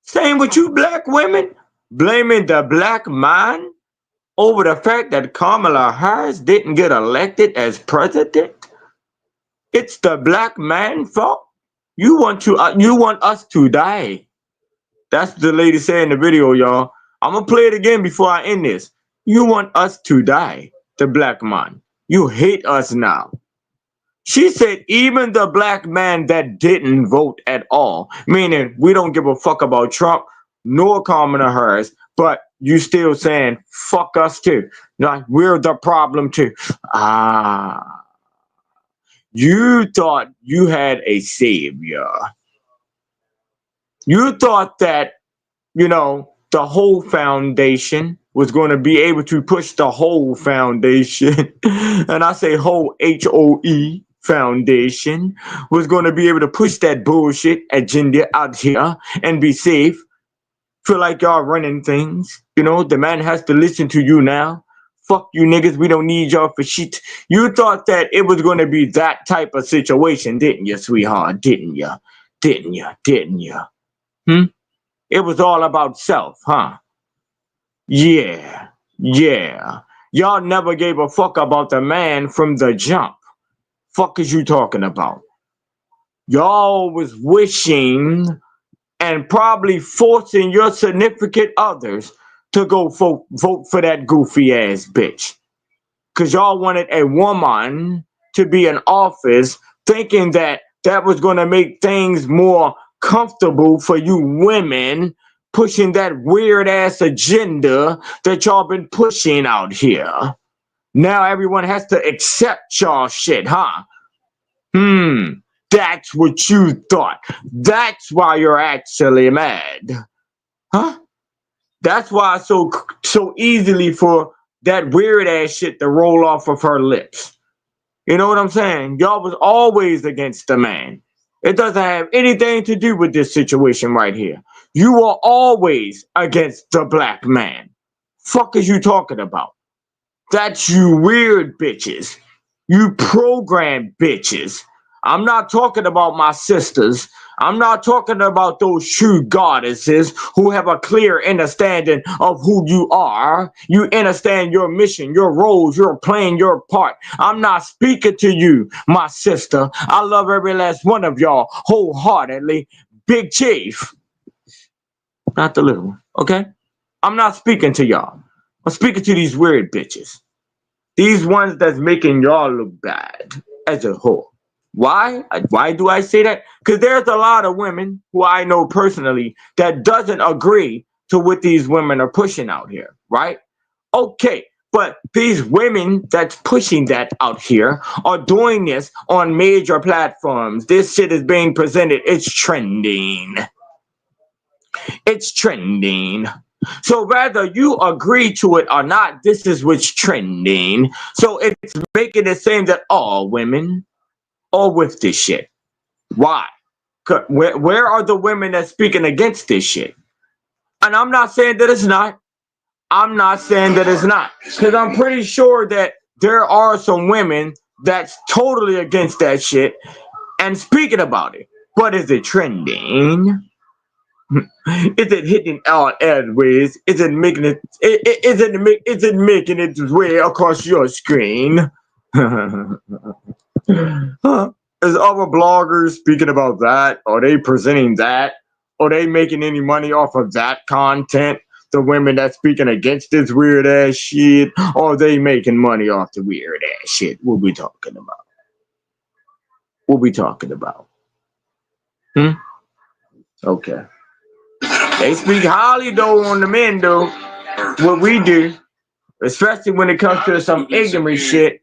Same with you black women, blaming the black man over the fact that Kamala Harris didn't get elected as president. It's the black man's fault. You want us to die. That's what the lady said in the video, y'all. I'm gonna play it again before I end this. You want us to die, the black man. You hate us now. She said even the black man that didn't vote at all, meaning we don't give a fuck about Trump nor Kamala Harris, but you still saying fuck us too. Like we're the problem too. You thought you had a savior. You thought that, you know, the whole foundation was going to be able to push the whole foundation. And I say whole HOE. Foundation was going to be able to push that bullshit agenda out here and be safe. Feel like y'all running things. You know, the man has to listen to you now. Fuck you niggas, we don't need y'all for shit. You thought that it was going to be that type of situation, didn't you, sweetheart? Didn't you? It was all about self, huh? Yeah, yeah. Y'all never gave a fuck about the man from the jump. Fuck is you talking about? Y'all was wishing and probably forcing your significant others to go vote for that goofy ass bitch. Cause y'all wanted a woman to be in office thinking that that was gonna make things more comfortable for you women, pushing that weird ass agenda that y'all been pushing out here. Now everyone has to accept y'all shit, huh? That's what you thought. That's why you're actually mad. Huh? That's why it's so easily for that weird ass shit to roll off of her lips. You know what I'm saying? Y'all was always against the man. It doesn't have anything to do with this situation right here. You were always against the black man. Fuck is you talking about? That's you weird bitches. You programmed bitches. I'm not talking about my sisters. I'm not talking about those true goddesses who have a clear understanding of who you are. You understand your mission, your roles, you're playing your part. I'm not speaking to you, my sister. I love every last one of y'all wholeheartedly. Big Chief. Not the little one, okay? I'm not speaking to y'all. I'm speaking to these weird bitches. These ones that's making y'all look bad as a whole. Why? Why do I say that? Because there's a lot of women who I know personally that doesn't agree to what these women are pushing out here, right? Okay, but these women that's pushing that out here are doing this on major platforms. This shit is being presented. It's trending. It's trending. So whether you agree to it or not, this is what's trending. So it's making it seem that all women are with this shit. Why? Where are the women that's speaking against this shit? And I'm not saying that it's not. I'm not saying that it's not. Because I'm pretty sure that there are some women that's totally against that shit and speaking about it. But is it trending? Is it hitting all airways? Is it making it? Is it making its way across your screen? Huh? Is other bloggers speaking about that? Are they presenting that? Are they making any money off of that content? The women that's speaking against this weird ass shit, or are they making money off the weird ass shit? What we talking about? What we talking about? Okay. They speak highly though on the men though. What we do, especially when it comes to some ignorant shit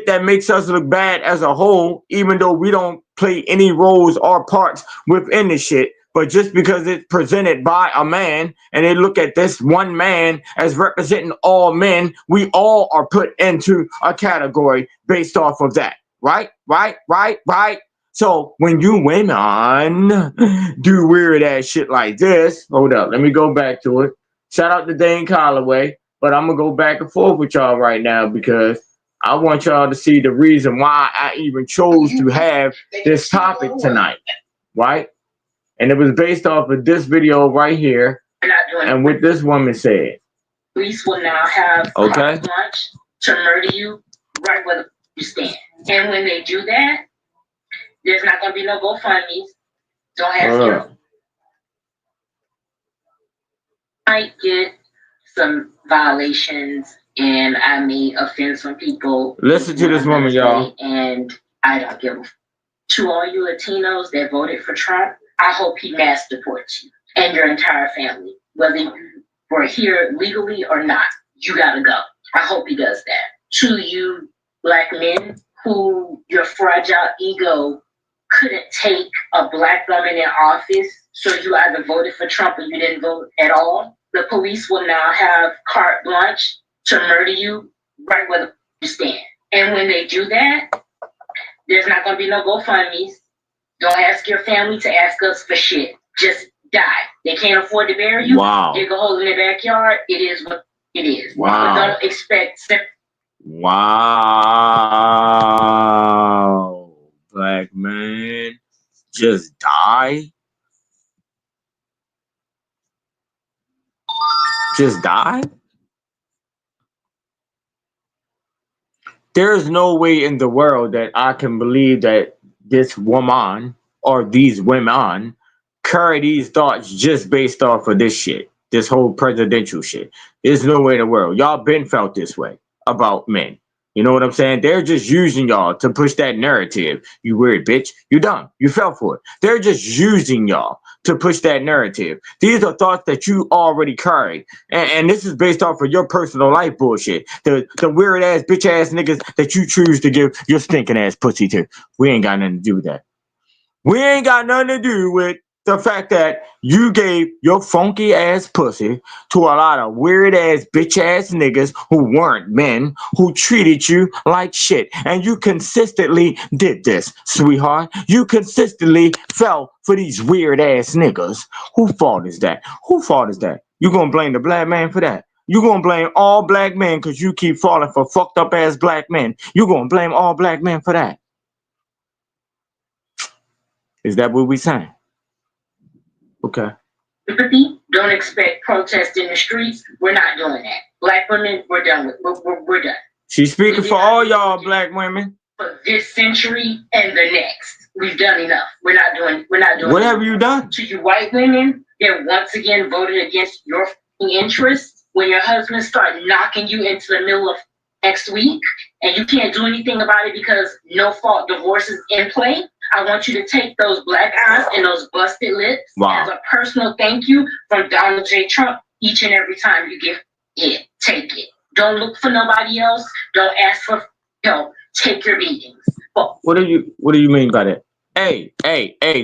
that makes us look bad as a whole, even though we don't play any roles or parts within the shit. But just because it's presented by a man and they look at this one man as representing all men, we all are put into a category based off of that. Right? So when you women do weird ass shit like this, hold up, let me go back to it. Shout out to Dane Calloway, but I'm gonna go back and forth with y'all right now because I want y'all to see the reason why I even chose to have this topic tonight, right? And it was based off of this video right here and what this woman said. Police will now have carte blanche to murder you right where you stand. And when they do that, there's not going to be no GoFundMes. Don't ask you. I get some violations and I may offend some people. Listen to this woman, y'all. And I don't give a f. To all you Latinos that voted for Trump, I hope he mass deports you and your entire family. Whether you were here legally or not, you gotta go. I hope he does that. To you black men who your fragile ego couldn't take a black woman in office, so you either voted for Trump or you didn't vote at all. The police will now have carte blanche to murder you right where you stand. And when they do that, there's not going to be no GoFundMes. Don't ask your family to ask us for shit. Just die. They can't afford to bury you. Wow. Dig a hole in their backyard. It is what it is. Wow. But don't expect... Wow. Black man. Just die? just died? There's no way in the world that I can believe that this woman or these women carry these thoughts just based off of this shit. This whole presidential shit. There's no way in the world. Y'all been felt this way about men. You know what I'm saying? They're just using y'all to push that narrative. You weird bitch. You dumb. You fell for it. They're just using y'all to push that narrative. These are thoughts that you already carry. And this is based off of your personal life bullshit. The weird ass bitch ass niggas that you choose to give your stinking ass pussy to. We ain't got nothing to do with that. We ain't got nothing to do with the fact that you gave your funky ass pussy to a lot of weird ass bitch ass niggas who weren't men, who treated you like shit. And you consistently did this, sweetheart. You consistently fell for these weird ass niggas. Whose fault is that? Whose fault is that? You gonna blame the black man for that? You gonna blame all black men because you keep falling for fucked up ass black men. You gonna blame all black men for that? Is that what we saying? Okay. Sympathy, don't expect protest in the streets. We're not doing that. Black women, we're done with. We're done. She's speaking for all y'all black women. For this century and the next, we've done enough. We're not doing. What have you done? To you white women, that once again voted against your interests. When your husbands start knocking you into the middle of next week, and you can't do anything about it because no fault divorce is in play. I want you to take those black eyes and those busted lips as a personal thank you from Donald J. Trump each and every time you give it. Take it. Don't look for nobody else. Don't ask for help. Take your beatings. What do you mean by that? Hey,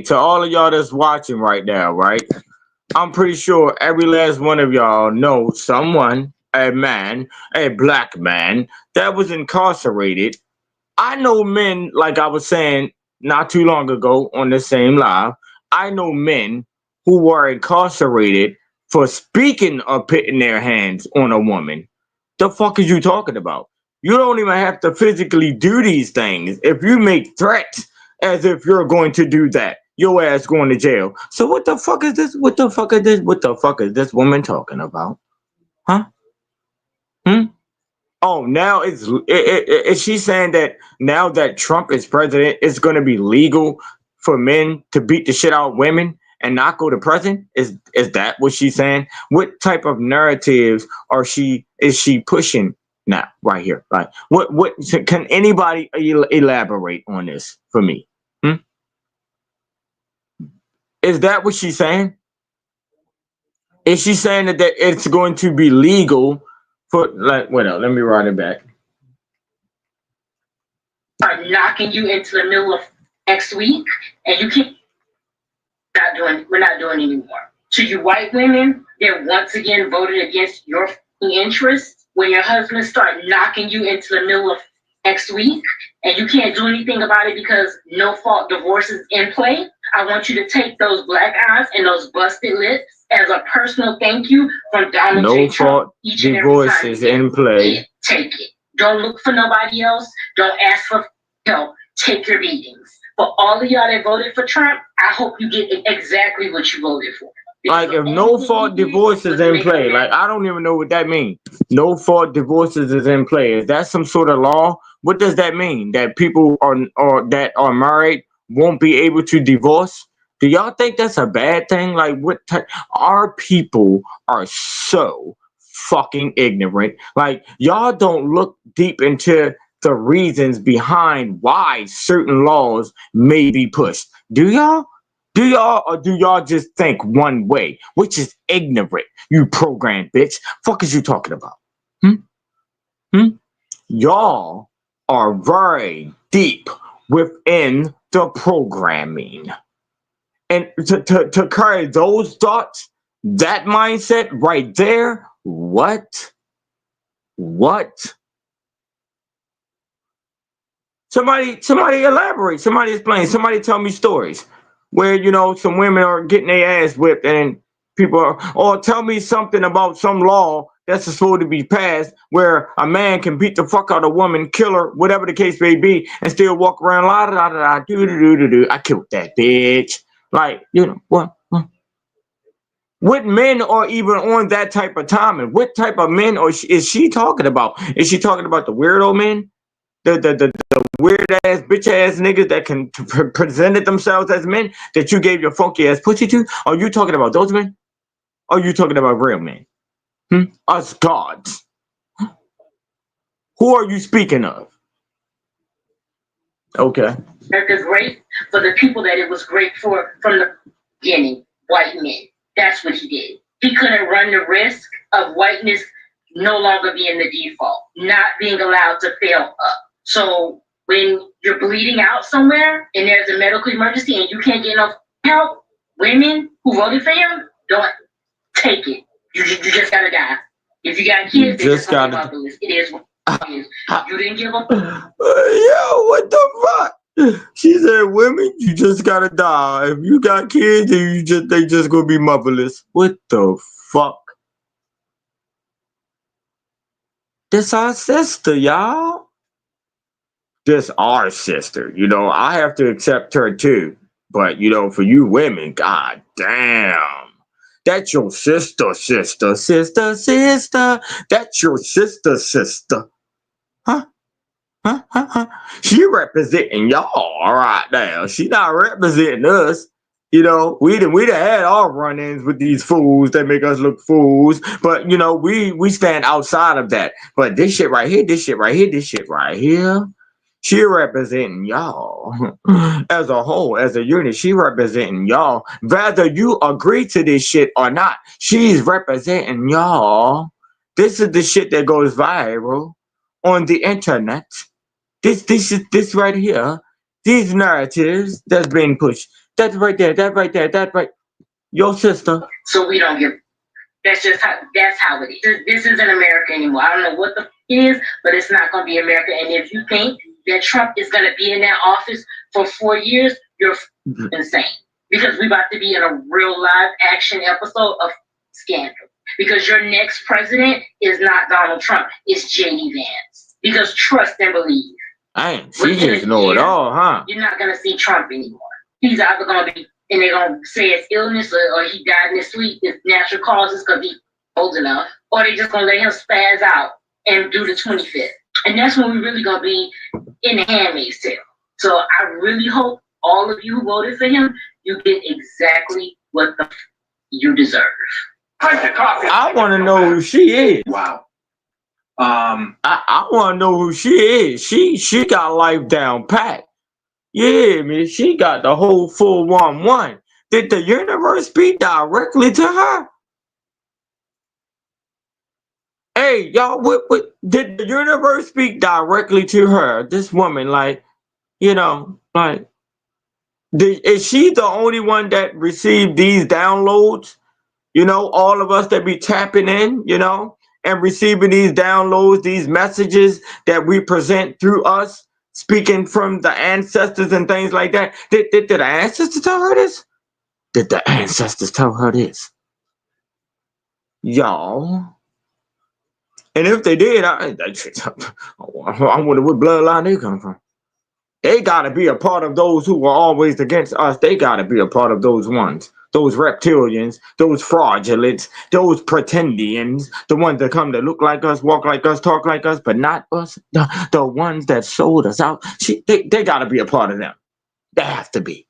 to all of y'all that's watching right now, right? I'm pretty sure every last one of y'all know someone, a man, a black man, that was incarcerated. I know men, like I was saying not too long ago on the same live, I know men who were incarcerated for speaking or putting their hands on a woman. The fuck is you talking about? You don't even have to physically do these things. If you make threats as if you're going to do that, your ass going to jail. So what the fuck is this? What the fuck is this? What the fuck is this woman talking about? Huh? Oh, now is she saying that now that Trump is president, it's going to be legal for men to beat the shit out of women and not go to prison? Is that what she's saying? What type of narratives is she pushing now right here? Like what can anybody elaborate on this for me? Is that what she's saying? Is she saying that it's going to be legal for, like, wait up, let me write it back. Start knocking you into the middle of next week, and you can't. We're not doing anymore. To you white women, that once again voted against your interests. When your husbands start knocking you into the middle of next week, and you can't do anything about it because no fault divorce is in play. I want you to take those black eyes and those busted lips as a personal thank you from Donald J. Trump each and every time. Divorce is in play. Take it. Don't look for nobody else. Don't ask for help. Take your beatings. For all of y'all that voted for Trump, I hope you get exactly what you voted for. Like, if no fault divorce is in play, like, I don't even know what that means. No fault divorces is in play. Is that some sort of law? What does that mean? That people that are married won't be able to divorce? Do y'all think that's a bad thing? Like, our people are so fucking ignorant. Like, y'all don't look deep into the reasons behind why certain laws may be pushed. Do y'all? Do y'all, or do y'all just think one way, which is ignorant? You programmed bitch. Fuck is you talking about? Y'all are very deep within the programming. And to carry those thoughts, that mindset right there, what? Somebody elaborate. Somebody explain. Somebody tell me stories where, you know, some women are getting their ass whipped and people are, or tell me something about some law that's supposed to be passed where a man can beat the fuck out of a woman, kill her, whatever the case may be, and still walk around la da da da do do do do do. I killed that bitch. Like, you know what? What men are even on that type of time, and what type of men is she talking about? Is she talking about the weirdo men, the weird ass bitch ass niggas that can presented themselves as men that you gave your funky ass pussy to? Are you talking about those men? Or are you talking about real men? Us gods. Who are you speaking of? Okay. America's great for the people that it was great for from the beginning, white men. That's what he did. He couldn't run the risk of whiteness no longer being the default, not being allowed to fail up. So when you're bleeding out somewhere and there's a medical emergency and you can't get enough help, women who voted for him, don't take it. You just gotta die. If you got kids, they just gotta be motherless. It is what it is. You didn't give up. Yo, what the fuck? She said, women, you just gotta die. If you got kids, then they just gonna be motherless. What the fuck? That's our sister, y'all. That's our sister. You know, I have to accept her too. But, you know, for you women, god damn. That's your sister. That's your sister. Huh? She representing y'all right now. She not representing us. You know, we done had our run-ins with these fools that make us look fools. But you know, we stand outside of that. But this shit right here, she representing y'all as a whole, as a unit. She representing y'all. Whether you agree to this shit or not, she's representing y'all. This is the shit that goes viral on the internet. This right here, these narratives that's being pushed. That's right there, that right. Your sister. So we don't give. That's how it is. This isn't America anymore. I don't know what the it is, but it's not gonna be America. And if you think that Trump is gonna be in that office for 4 years, you're insane. Because we're about to be in a real live action episode of scandal. Because your next president is not Donald Trump, it's JD Vance. Because trust and believe. Dang, she just know it all, huh? You're not gonna see Trump anymore. He's either gonna be, and they're gonna say it's illness or he died in his sleep, it's natural causes because he's old enough, or they just gonna let him spaz out and do the 25th. And that's when we're really gonna be in the Handmaid's Tale. So I really hope all of you who voted for him, you get exactly what you deserve. I want to know who she is. Wow. I want to know who she is. She got life down pat. Yeah, man, she got the whole full 1-1. Did the universe speak directly to her? Hey, y'all, what did the universe speak directly to her? This woman, like, you know, like, is she the only one that received these downloads? You know, all of us that be tapping in, you know, and receiving these downloads, these messages that we present through us, speaking from the ancestors and things like that. Did the ancestors tell her this? Did the ancestors tell her this? Y'all. And if they did, I wonder what bloodline they come from. They gotta be a part of those who were always against us. They gotta be a part of those ones. Those reptilians, those fraudulents, those pretendians, the ones that come to look like us, walk like us, talk like us, but not us. The ones that sold us out. They gotta be a part of them. They have to be.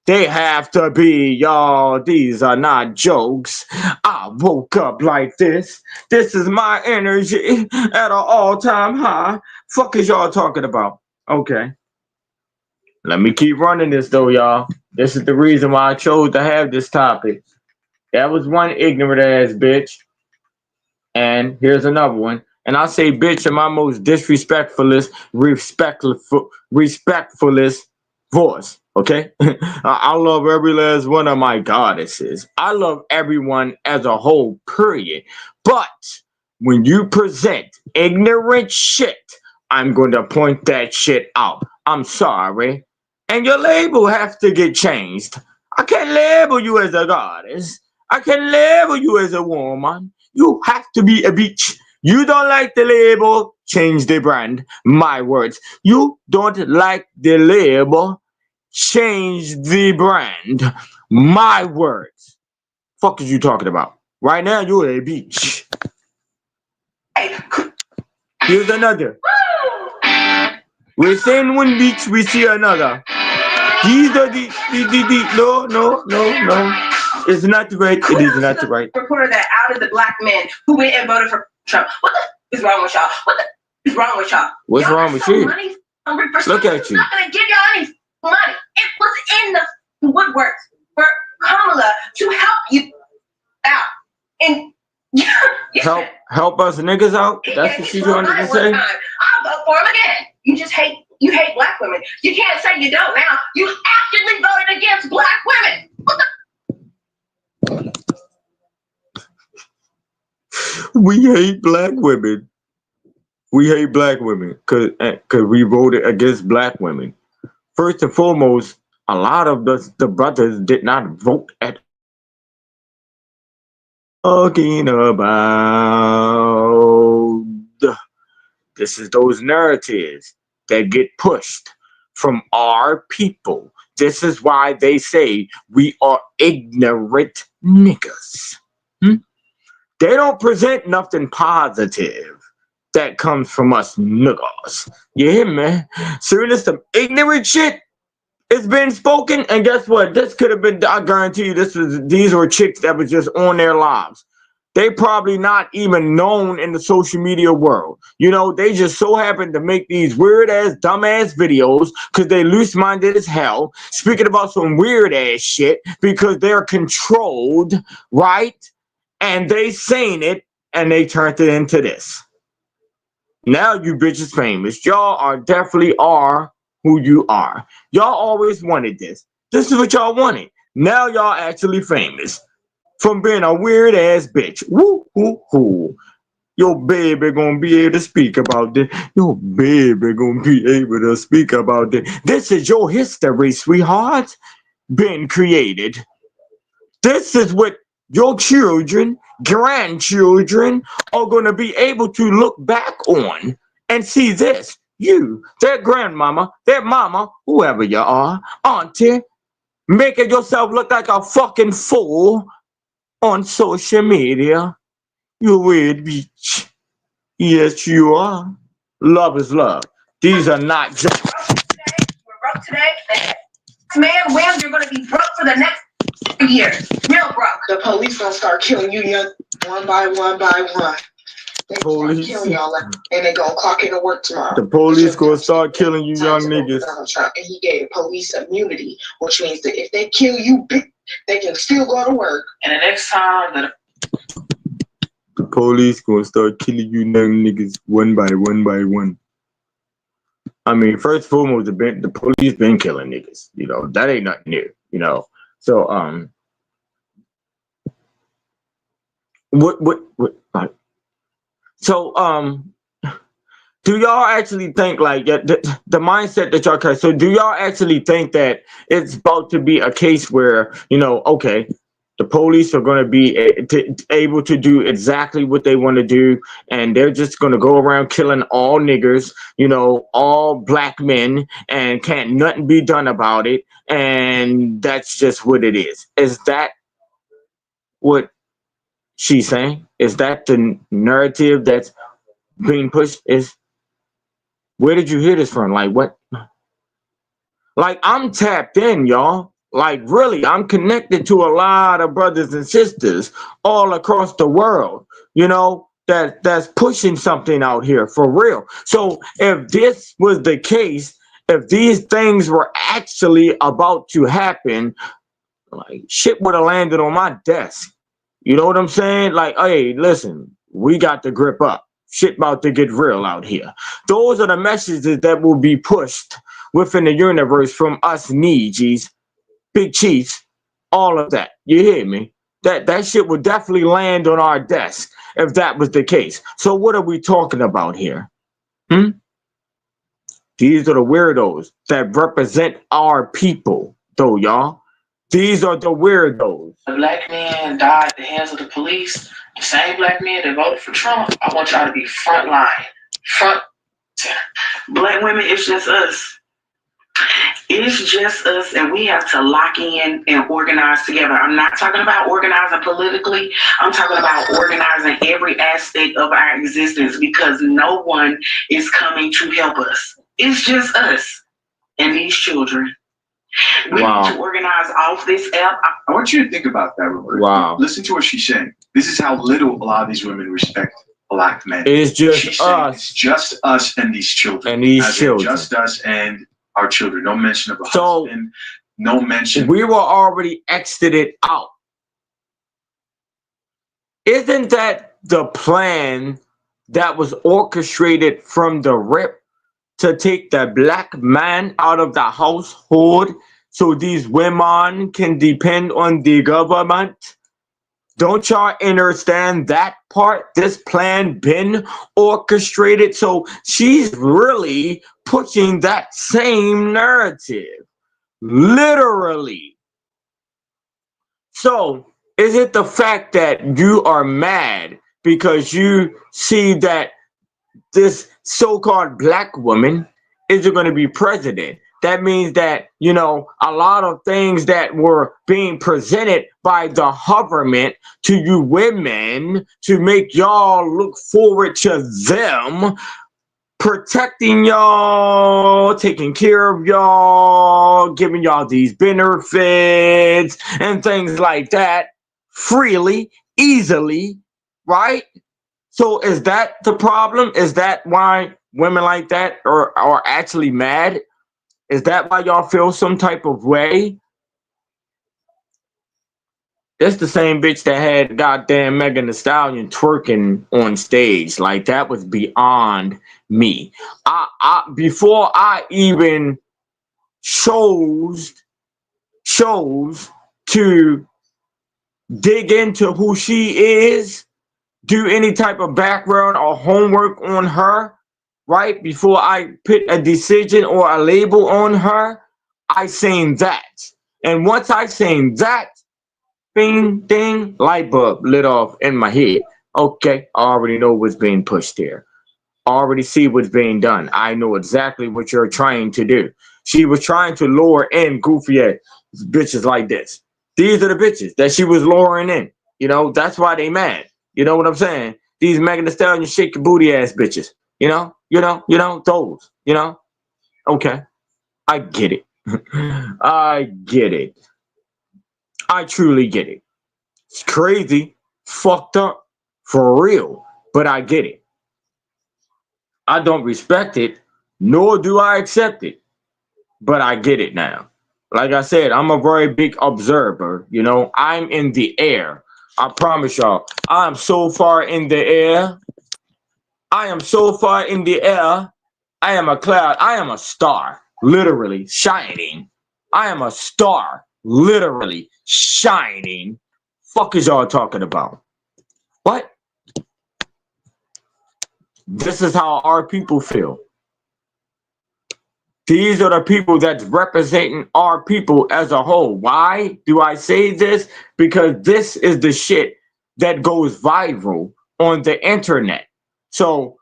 They have to be, y'all. These are not jokes. I woke up like this. This is my energy at an all-time high. Fuck is y'all talking about? Okay. Let me keep running this though, y'all. This is the reason why I chose to have this topic. That was one ignorant ass bitch. And here's another one. And I say bitch in my most disrespectfulest, respectfulest voice. Okay? I love every last one of my goddesses. I love everyone as a whole, period. But when you present ignorant shit, I'm going to point that shit out. I'm sorry. And your label has to get changed. I can't label you as a goddess. I can label you as a woman. You have to be a bitch. You don't like the label, change the brand. My words. You don't like the label, change the brand. My words. Fuck is you talking about? Right now, you're a bitch. Here's another. Within one beach, we see another. These are the no. It's not right. It is not right. Reporter that outed the black men who went and voted for Trump. What the is wrong with y'all? What the is wrong with y'all? What's wrong with you? Look at you. I'm not gonna give y'all any money. It was in the woodworks for Kamala to help you out. And help us niggas out? That's what you wanted to say? I'll vote for him again. You hate black women. You can't say you don't now. You actively voted against black women. What the? We hate black women. We hate black women because we voted against black women. First and foremost, a lot of the brothers did not vote at talking about. This is those narratives that get pushed from our people. This is why they say we are ignorant niggas. They don't present nothing positive that comes from us niggas. You hear me? Soon as some ignorant shit is being spoken, and guess what? This could have been, I guarantee you, these were chicks that was just on their lives. They probably not even known in the social media world. You know, they just so happen to make these weird ass, dumb ass videos because they loose minded as hell, speaking about some weird ass shit because they're controlled, right? And they saying it, and they turned it into this. Now you bitches famous. Y'all are definitely are who you are. Y'all always wanted this. This is what y'all wanted. Now y'all actually famous. From being a weird ass bitch. Woo, woo, woo. Your baby gonna be able to speak about this. Your baby gonna be able to speak about this. This is your history, sweetheart. Been created. This is what your children, grandchildren are going to be able to look back on and see this. You, their grandmama, their mama, whoever you are, auntie, making yourself look like a fucking fool on social media. You weird bitch. Yes, you are. Love is love. These are not jokes. We're broke today. Man wins, you're going to be broke for the next year. Real broke. The police gonna start killing you young one by one by one. They start killing y'all, and they gonna clock into work tomorrow. The police gonna start killing you young niggas. And he gave police immunity, which means that if they kill you, they can still go to work. And the next time that the police gonna start killing you young niggas one by one by one. I mean, first and foremost, the police been killing niggas. You know, that ain't nothing new. You know, so do y'all actually think like the mindset that y'all carry? So do y'all actually think that it's about to be a case where, you know, okay, the police are going to be able to do exactly what they want to do, and they're just going to go around killing all niggers, you know, all black men, and can't nothing be done about it, and that's just what it is? Is that what she's saying? Is that the narrative that's being pushed? Is where did you hear this from? Like what? Like I'm tapped in, y'all. Like really, I'm connected to a lot of brothers and sisters all across the world, you know, that's pushing something out here for real. So if this was the case, if these things were actually about to happen, like shit would have landed on my desk. You know what I'm saying? Like, hey, listen, we got to grip up. Shit about to get real out here. Those are the messages that will be pushed within the universe from us Nijis, big chiefs, all of that. You hear me? That shit would definitely land on our desk if that was the case. So what are we talking about here? These are the weirdos that represent our people, though, y'all. These are the weirdos. the black man died at the hands of the police, the same black men that voted for Trump, I want y'all to be front line. Black women, it's just us. It's just us, and we have to lock in and organize together. I'm not talking about organizing politically. I'm talking about organizing every aspect of our existence, because no one is coming to help us. It's just us and these children. We need to organize off this app. I want you to think about that real quick. Wow. Listen to what she's saying. This is how little a lot of these women respect black men. It's just She's saying us. It's just us and these children. And these As in children. just us and our children. No mention of a husband. No mention. We were already exited out. Isn't that the plan that was orchestrated from the rip to take the black man out of the household so these women can depend on the government? Don't y'all understand that part? This plan been orchestrated. So she's really pushing that same narrative. Literally. So is it the fact that you are mad because you see that this so-called black woman is going to be president? That means that, you know, a lot of things that were being presented by the government to you women to make y'all look forward to them protecting y'all, taking care of y'all, giving y'all these benefits and things like that freely, easily, right? So is that the problem? Is that why women like that are actually mad? Is that why y'all feel some type of way? That's the same bitch that had goddamn Megan Thee Stallion twerking on stage. Like, that was beyond me. Before I even chose to dig into who she is, do any type of background or homework on her, right? Before I put a decision or a label on her, I seen that. And once I seen that, bing, ding, light bulb lit off in my head. Okay, I already know what's being pushed here. I already see what's being done. I know exactly what you're trying to do. She was trying to lure in goofy ass bitches like this. These are the bitches that she was luring in. You know, that's why they mad. You know what I'm saying? These Megan Thee Stallion shake your booty ass bitches. You know, those, you know? Okay. I get it. I get it. I truly get it. It's crazy, fucked up, for real, but I get it. I don't respect it, nor do I accept it, but I get it now. Like I said, I'm a very big observer, you know? I'm in the air. I promise y'all, I'm so far in the air. I am so far in the air. I am a cloud. I am a star, literally shining. I am a star, literally shining. Fuck is y'all talking about? What? This is how our people feel. These are the people that's representing our people as a whole. Why do I say this? Because this is the shit that goes viral on the internet. So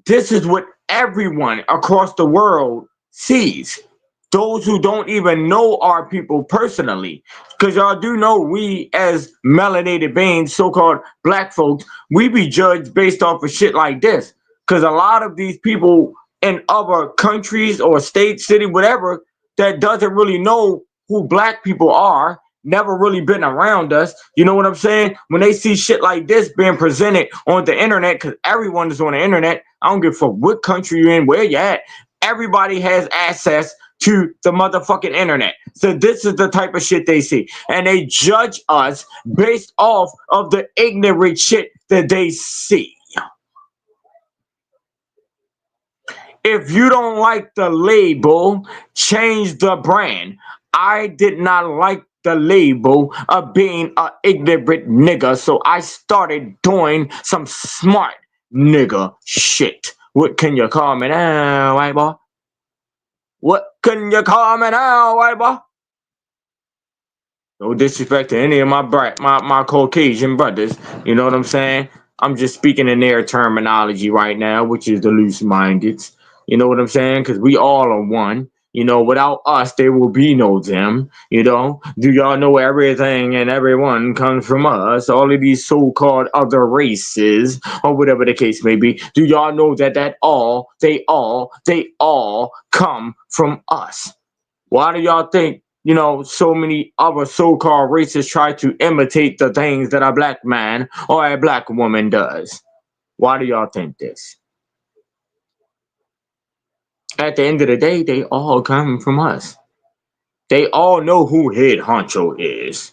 this is what everyone across the world sees. Those who don't even know our people personally. Because y'all do know we as melanated beings, so-called black folks, we be judged based off of shit like this. Because a lot of these people in other countries or state, city, whatever, that doesn't really know who black people are, never really been around us. You know what I'm saying? When they see shit like this being presented on the internet, because everyone is on the internet, I don't give a fuck what country you're in, where you at. Everybody has access to the motherfucking internet. So this is the type of shit they see. And they judge us based off of the ignorant shit that they see. If you don't like the label, change the brand. I did not like the label of being an ignorant nigga, so I started doing some smart nigga shit. What can you call me now, white boy? What can you call me now, white boy? No disrespect to any of my Caucasian brothers. You know what I'm saying? I'm just speaking in their terminology right now, which is the loose-minded. You know what I'm saying? Because we all are one. You know, without us, there will be no them. You know, do y'all know everything and everyone comes from us? All of these so-called other races, or whatever the case may be. Do y'all know that they all come from us? Why do y'all think, you know, so many other so-called races try to imitate the things that a black man or a black woman does? Why do y'all think this? At the end of the day, they all come from us. They all know who head honcho is.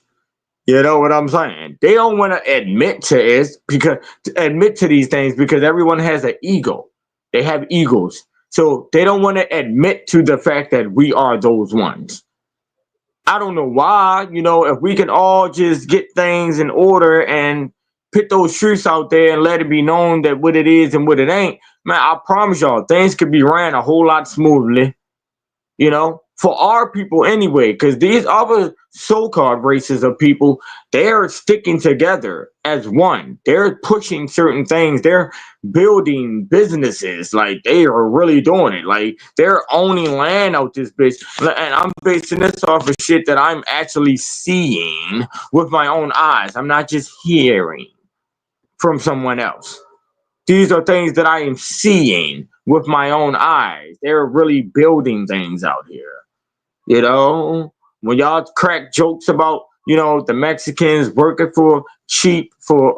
You know what I'm saying? They don't want to admit to these things because everyone has an ego. They have egos. So they don't want to admit to the fact that we are those ones. I don't know why. You know, if we can all just get things in order and put those truths out there and let it be known that what it is and what it ain't, man, I promise y'all, things could be ran a whole lot smoothly, you know, for our people anyway, because these other so-called races of people, they're sticking together as one. They're pushing certain things. They're building businesses. Like, they are really doing it. Like, they're owning land out this bitch. And I'm basing this off of shit that I'm actually seeing with my own eyes. I'm not just hearing from someone else. These are things that I am seeing with my own eyes. They're really building things out here. You know, when y'all crack jokes about, you know, the Mexicans working for cheap, for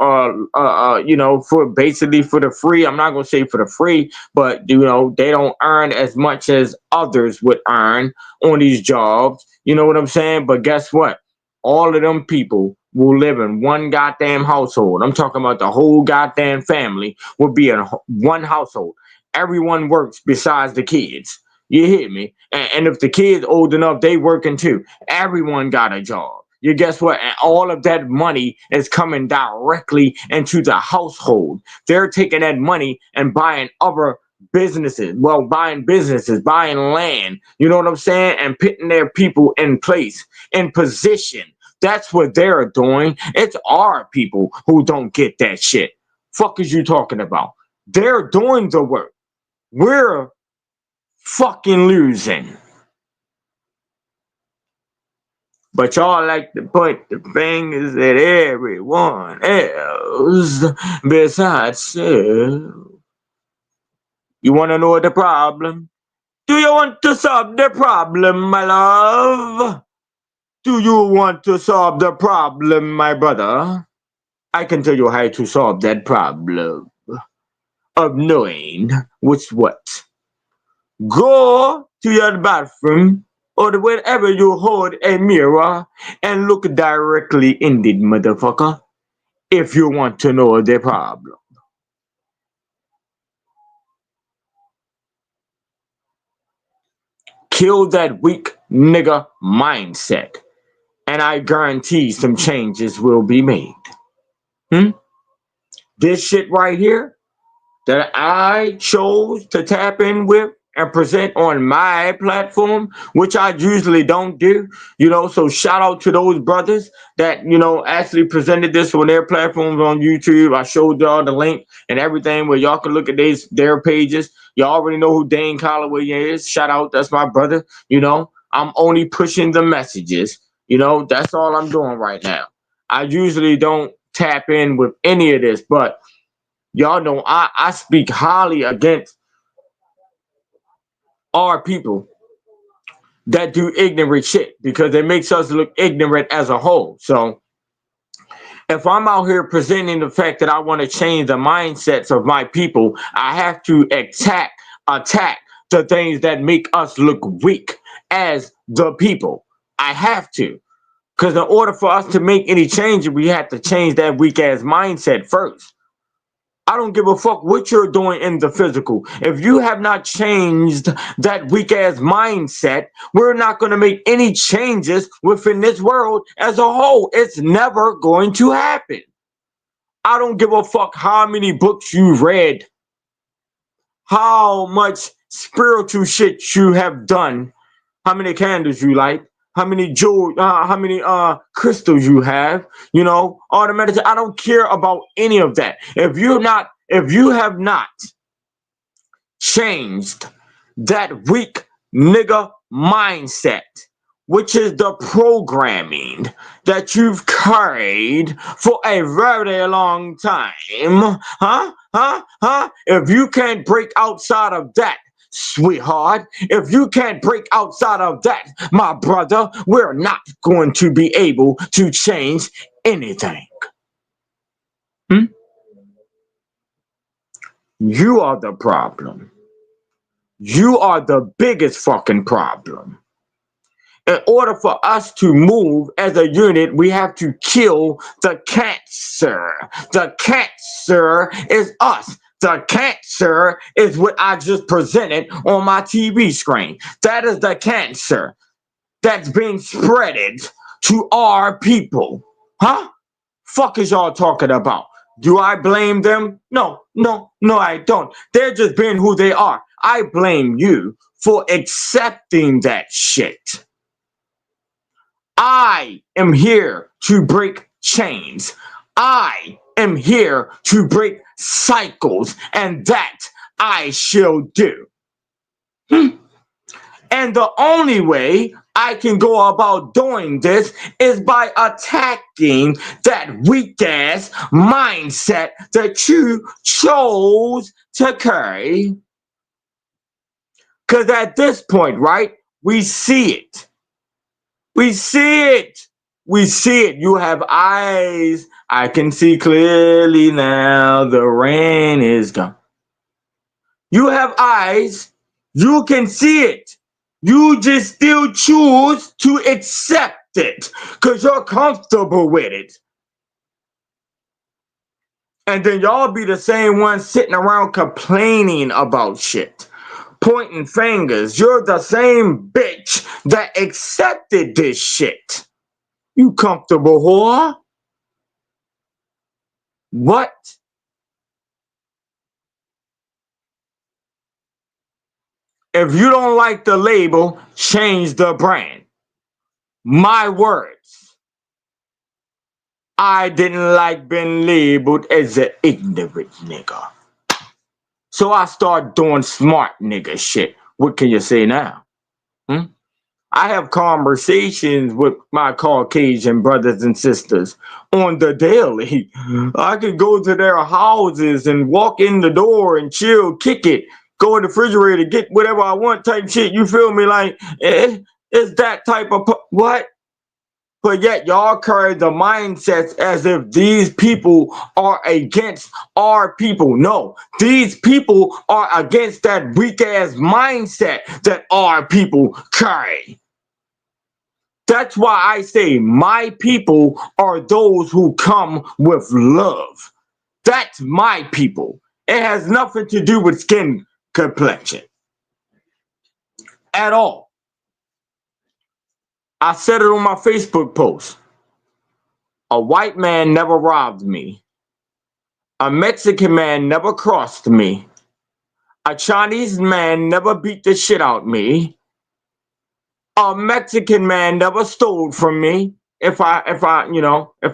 you know, for basically for the free. I'm not gonna say for the free, but you know, they don't earn as much as others would earn on these jobs. You know what I'm saying? But guess what? All of them people will live in one goddamn household. I'm talking about the whole goddamn family will be in one household. Everyone works besides the kids. You hear me? And if the kids old enough, they working too. Everyone got a job. You guess what? And all of that money is coming directly into the household. They're taking that money and buying other businesses. Well, buying businesses, buying land. You know what I'm saying? And putting their people in place, in position. That's what they're doing. It's our people who don't get that shit. Fuck is you talking about? They're doing the work. We're fucking losing. But y'all like to point the fingers at everyone else besides self. You want to know the problem? Do you want to solve the problem, my love? Do you want to solve the problem, my brother? I can tell you how to solve that problem of knowing what's what. Go to your bathroom or wherever you hold a mirror and look directly in it, motherfucker, if you want to know the problem. Kill that weak nigga mindset, and I guarantee some changes will be made. This shit right here that I chose to tap in with and present on my platform, which I usually don't do, you know, so shout out to those brothers that, you know, actually presented this on their platforms on YouTube. I showed y'all the link and everything where y'all can look at their pages. Y'all already know who Dane Calloway is. Shout out, that's my brother. You know, I'm only pushing the messages. You know, that's all I'm doing right now. I usually don't tap in with any of this, but y'all know I speak highly against our people that do ignorant shit because it makes us look ignorant as a whole. So if I'm out here presenting the fact that I want to change the mindsets of my people, I have to attack the things that make us look weak as the people. I have to. Because in order for us to make any change, we have to change that weak ass mindset first. I don't give a fuck what you're doing in the physical. If you have not changed that weak ass mindset, we're not going to make any changes within this world as a whole. It's never going to happen. I don't give a fuck how many books you've read, how much spiritual shit you have done, how many candles you light, how many crystals you have, you know, all the meditation. I don't care about any of that. If you have not changed that weak nigga mindset, which is the programming that you've carried for a very long time. If you can't break outside of that, sweetheart, if you can't break outside of that, my brother, we're not going to be able to change anything. You are the problem. You are the biggest fucking problem. In order for us to move as a unit, we have to kill the cancer. The cancer is us. The cancer is what I just presented on my TV screen. That is the cancer that's being spreaded to our people. Fuck is y'all talking about? Do I blame them? No, I don't. They're just being who they are. I blame you for accepting that shit. I am here to break chains. I am here to break cycles, and that I shall do. And the only way I can go about doing this is by attacking that weak-ass mindset that you chose to carry. Because at this point, right, we see it. We see it. We see it. You have eyes. I can see clearly now. The rain is gone. You have eyes. You can see it. You just still choose to accept it because you're comfortable with it. And then y'all be the same ones sitting around complaining about shit, pointing fingers. You're the same bitch that accepted this shit. You comfortable whore? What? If you don't like the label, change the brand. My words. I didn't like being labeled as an ignorant nigga. So I start doing smart nigga shit. What can you say now? I have conversations with my Caucasian brothers and sisters on the daily. I can go to their houses and walk in the door and chill, kick it, go in the refrigerator, get whatever I want type shit. You feel me? Like, it's that type of, what? But yet y'all carry the mindsets as if these people are against our people. No, these people are against that weak ass mindset that our people carry. That's why I say my people are those who come with love. That's my people. It has nothing to do with skin complexion at all. I said it on my Facebook post. A white man never robbed me. A Mexican man never crossed me. A Chinese man never beat the shit out of me. A Mexican man never stole from me. If I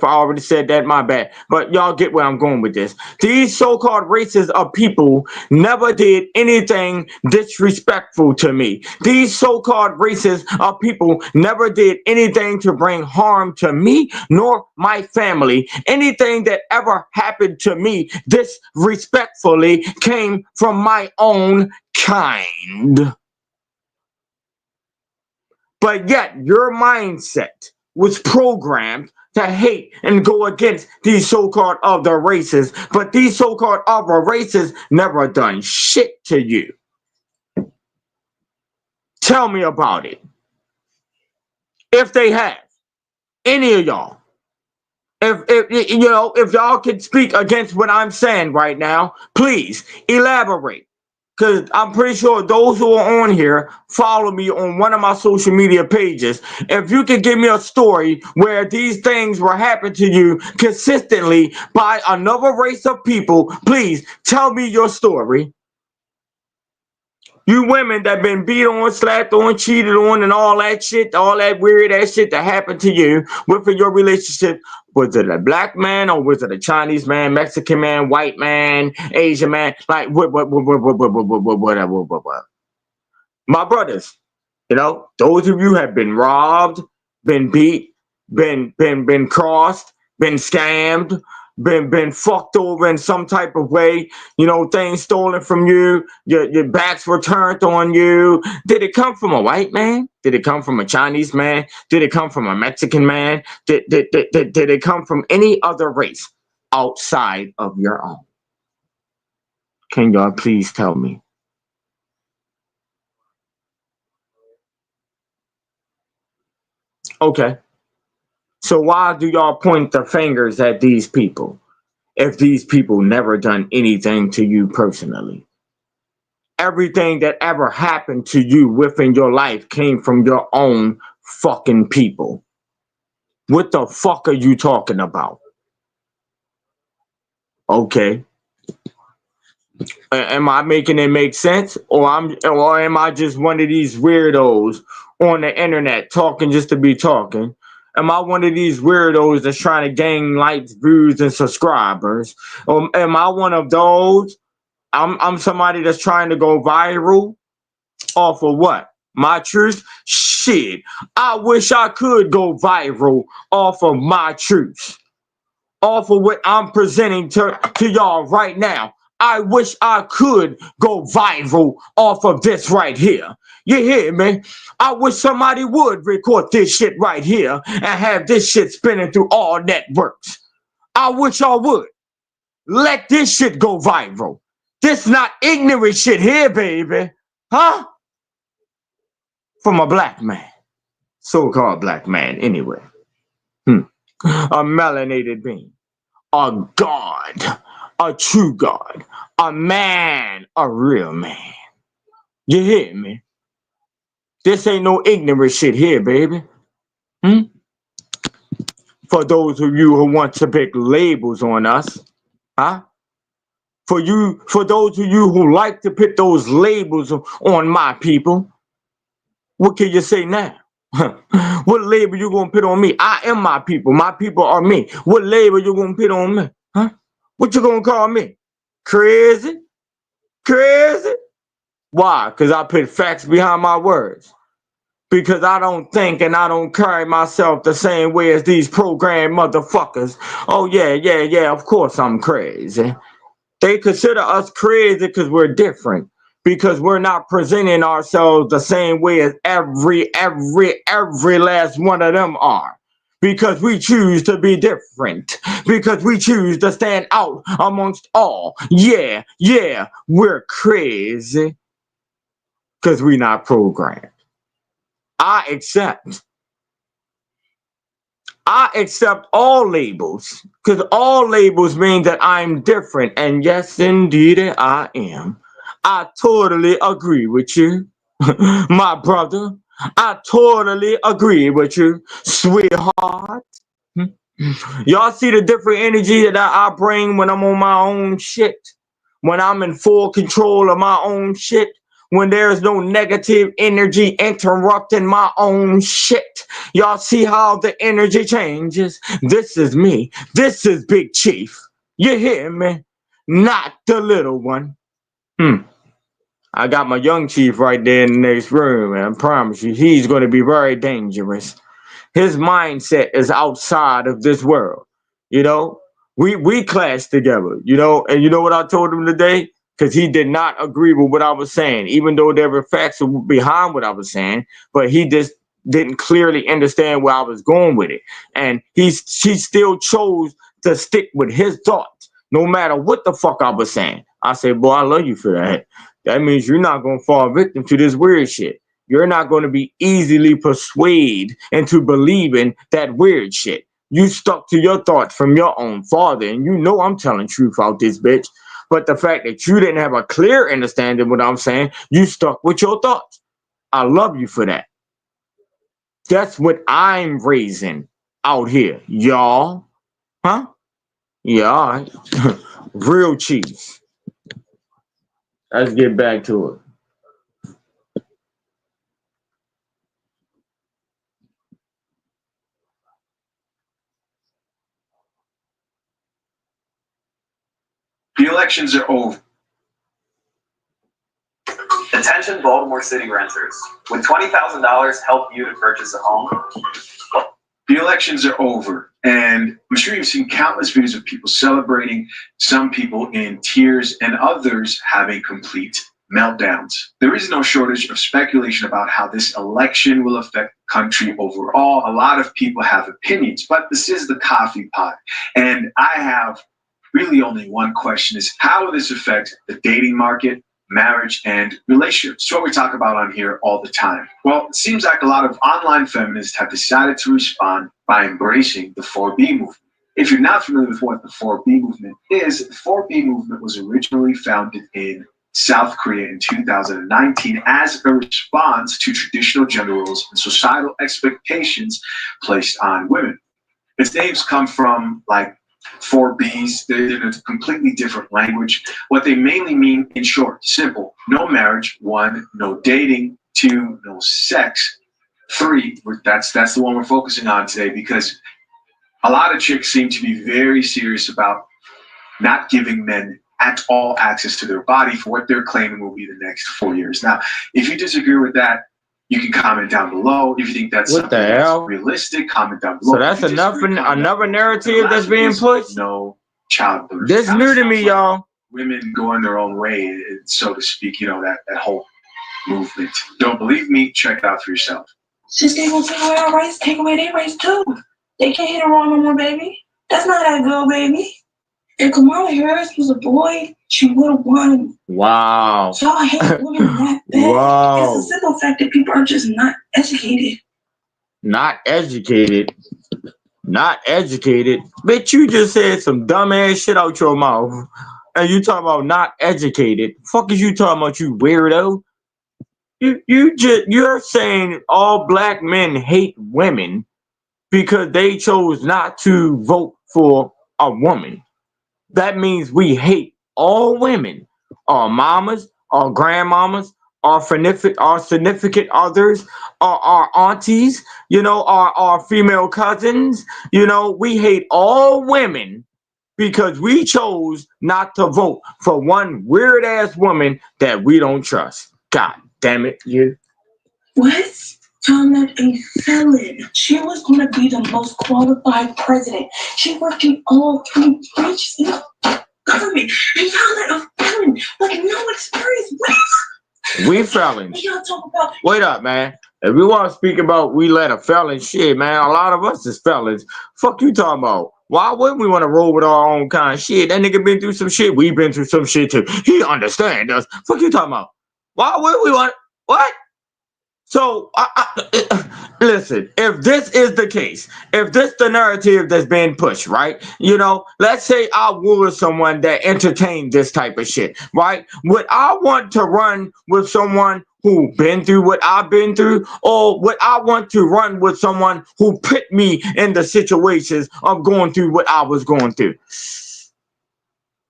already said that, my bad. But y'all get where I'm going with this. These so-called races of people never did anything disrespectful to me. These so-called races of people never did anything to bring harm to me nor my family. Anything that ever happened to me disrespectfully came from my own kind. But yet your mindset was programmed to hate and go against these so-called other races. But these so-called other races never done shit to you. Tell me about it. If they have, any of y'all. If y'all can speak against what I'm saying right now, please elaborate. Because I'm pretty sure those who are on here follow me on one of my social media pages. If you could give me a story where these things were happening to you consistently by another race of people, please tell me your story. You women that been beat on, slapped on, cheated on, and all that shit, all that weird ass shit that happened to you within your relationship. Was it a black man or was it a Chinese man, Mexican man, white man, Asian man? Like what? My brothers, You know, those of you have been robbed, been beat, been crossed, been scammed, been fucked over in some type of way, you know, things stolen from you, your backs were turned on you. Did it come from a white man? Did it come from a Chinese man? Did it come from a Mexican man? Did it come from any other race outside of your own? Can y'all please tell me? Okay. So why do y'all point the fingers at these people if these people never done anything to you personally? Everything that ever happened to you within your life came from your own fucking people. What the fuck are you talking about? Okay. Am I making it make sense? Or am I just one of these weirdos on the internet talking just to be talking? Am I one of these weirdos that's trying to gain likes, views, and subscribers? Or am I one of those? I'm somebody that's trying to go viral off of what? My truth? Shit. I wish I could go viral off of my truth. Off of what I'm presenting to y'all right now. I wish I could go viral off of this right here. You hear me? I wish somebody would record this shit right here and have this shit spinning through all networks. I wish I would. Let this shit go viral. This not ignorant shit here, baby. Huh? From a black man. So-called black man, anyway. A melanated being. A God. A true God. A man. A real man. You hear me? This ain't no ignorant shit here, baby. For those of you who want to pick labels on us. Huh? For those of you who like to put those labels on my people, what can you say now? What label you gonna put on me? I am my people. My people are me. What label you gonna put on me? Huh? What you gonna call me? Crazy? Crazy? Why? Because I put facts behind my words. Because I don't think and I don't carry myself the same way as these programmed motherfuckers. Oh yeah, of course I'm crazy. They consider us crazy because we're different. Because we're not presenting ourselves the same way as every last one of them are. Because we choose to be different. Because we choose to stand out amongst all. Yeah, we're crazy. Because we're not programmed. I accept all labels, because all labels mean that I'm different, and yes, indeed, I am. I totally agree with you, my brother. I totally agree with you, sweetheart. Y'all see the different energy that I bring when I'm on my own shit? When I'm in full control of my own shit? When there's no negative energy interrupting my own shit? Y'all see how the energy changes? This is me. This is Big Chief. You hear me? Not the little one. I got my young chief right there in the next room, and I promise you, he's going to be very dangerous. His mindset is outside of this world. You know, we clashed together, you know, and you know what I told him today? Because he did not agree with what I was saying, even though there were facts behind what I was saying, but he just didn't clearly understand where I was going with it. And he still chose to stick with his thoughts, no matter what the fuck I was saying. I said, boy, I love you for that. That means you're not going to fall victim to this weird shit. You're not going to be easily persuaded into believing that weird shit. You stuck to your thoughts from your own father, and you know I'm telling truth out this bitch. But the fact that you didn't have a clear understanding of what I'm saying, you stuck with your thoughts. I love you for that. That's what I'm raising out here, y'all. Huh? Yeah, all right. Real cheese. Let's get back to it. The elections are over. Attention Baltimore City renters. Would $20,000 help you to purchase a home? The elections are over, and I'm sure you've seen countless videos of people celebrating, some people in tears, and others having complete meltdowns. There is no shortage of speculation about how this election will affect the country overall. A lot of people have opinions, but this is the coffee pot, and I have really only one question: is how will this affect the dating market, marriage, and relationships? It's what we talk about on here all the time. Well, it seems like a lot of online feminists have decided to respond by embracing the 4B movement. If you're not familiar with what the 4B movement is, the 4B movement was originally founded in South Korea in 2019 as a response to traditional gender roles and societal expectations placed on women. Its names come from like 4Bs. They're in a completely different language. What they mainly mean, in short, simple: no marriage, 1, no dating, 2, no sex, 3, that's the one we're focusing on today, because a lot of chicks seem to be very serious about not giving men at all access to their body for what they're claiming will be the next 4 years. Now, if you disagree with that, you can comment down below. If you think that's what the hell? Realistic, comment down below. So that's another narrative that's being pushed? No childbirth. This new to me, y'all. Women going their own way, so to speak, you know, that whole movement. Don't believe me? Check it out for yourself. Since they gonna take away our rights, take away their rights too. They can't hit her wrong no more, baby. That's not that good, baby. If Kamala Harris was a boy, she would have won. Wow. So I hate women that bad. Wow. It's a simple fact that people are just not educated. Not educated. Not educated. Bitch, you just said some dumbass shit out your mouth. And you talking about not educated. Fuck is you talking about, you weirdo? You're saying all black men hate women because they chose not to vote for a woman. That means we hate all women, our mamas, our grandmamas, our significant others, our aunties, you know, our female cousins. You know, we hate all women because we chose not to vote for one weird ass woman that we don't trust. God damn it, you. What? Found a felon. She was going to be the most qualified president. She worked in all 3 branches in the government. And y'all let a felon, like no experience. What? We felons. Y'all talk about. Wait up, man. If we want to speak about we let a felon, shit, man, a lot of us is felons. Fuck you talking about? Why wouldn't we want to roll with our own kind of shit? That nigga been through some shit. We been through some shit too. He understand us. Fuck you talking about? Why would we want? What? So, listen, if this is the case, if this the narrative that's being pushed, right? You know, let's say I was someone that entertained this type of shit, right? Would I want to run with someone who been through what I've been through? Or would I want to run with someone who put me in the situations of going through what I was going through?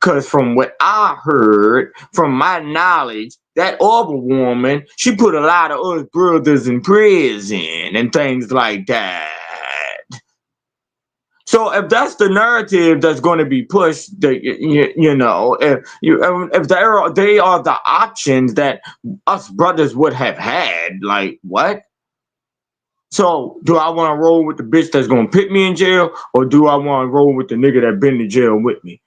Because from what I heard, from my knowledge, that other woman, she put a lot of us brothers in prison and things like that. So if that's the narrative that's going to be pushed, you know, if they are the options that us brothers would have had, like what? So do I want to roll with the bitch that's going to put me in jail, or do I want to roll with the nigga that been in jail with me?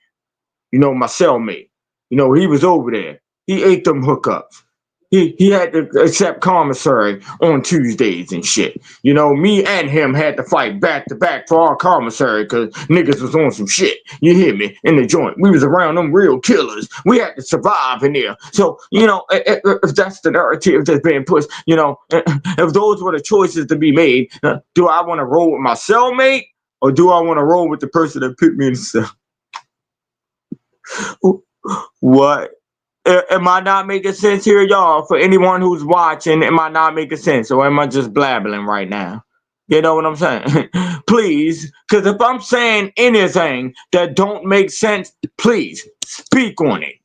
You know, my cellmate. You know, he was over there. He ate them hookups. He had to accept commissary on Tuesdays and shit. You know, me and him had to fight back to back for our commissary because niggas was on some shit. You hear me? In the joint. We was around them real killers. We had to survive in there. So, you know, if that's the narrative that's being pushed, you know, if those were the choices to be made, do I want to roll with my cellmate, or do I want to roll with the person that put me in the cell? What? Am I not making sense here, y'all? For anyone who's watching, am I not making sense, or am I just blabbling right now? You know what I'm saying? Please, because if I'm saying anything that don't make sense, please speak on it.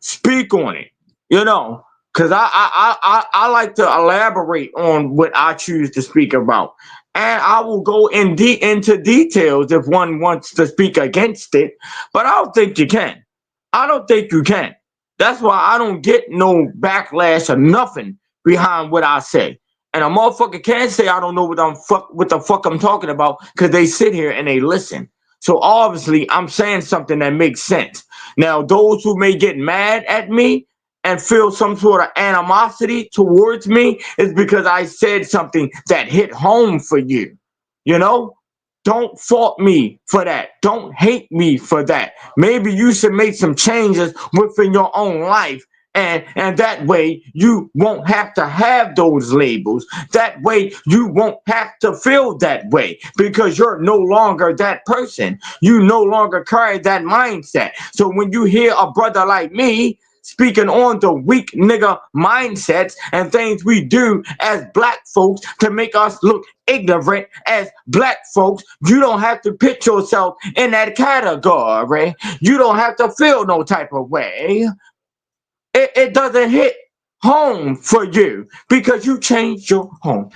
Speak on it. You know, because I like to elaborate on what I choose to speak about. And I will go into details if one wants to speak against it, but I don't think you can. I don't think you can. That's why I don't get no backlash or nothing behind what I say. And a motherfucker can't say I don't know what the fuck I'm talking about because they sit here and they listen. So obviously I'm saying something that makes sense. Now, those who may get mad at me and feel some sort of animosity towards me is because I said something that hit home for you. You know? Don't fault me for that. Don't hate me for that. Maybe you should make some changes within your own life. And that way you won't have to have those labels. That way you won't have to feel that way because you're no longer that person. You no longer carry that mindset. So when you hear a brother like me speaking on the weak nigga mindsets and things we do as black folks to make us look ignorant as black folks, you don't have to put yourself in that category. You don't have to feel no type of way. It doesn't hit home for you because you changed your home.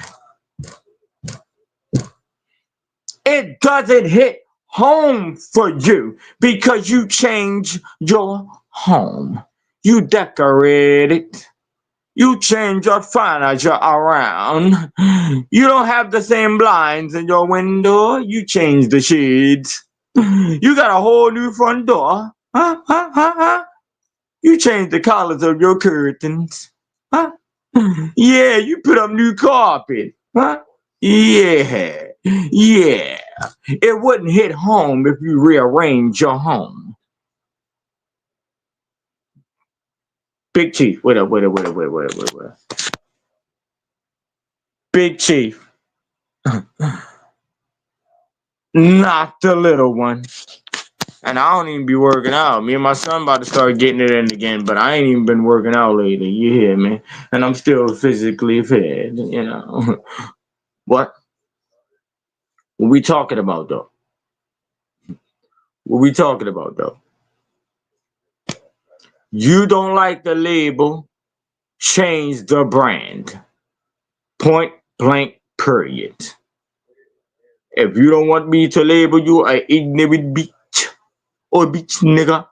It doesn't hit home for you because you changed your home. You decorate it. You change your furniture around. You don't have the same blinds in your window. You change the shades. You got a whole new front door. Huh? You change the colors of your curtains. Huh? Yeah, you put up new carpet. Huh? Yeah. It wouldn't hit home if you rearrange your home. Big Chief, wait up. Big Chief. Not the little one. And I don't even be working out. Me and my son about to start getting it in again, but I ain't even been working out lately. You hear me? And I'm still physically fit, you know. What? What we talking about though? You don't like the label, change the brand. Point blank, period. If you don't want me to label you a ignorant bitch or bitch nigga,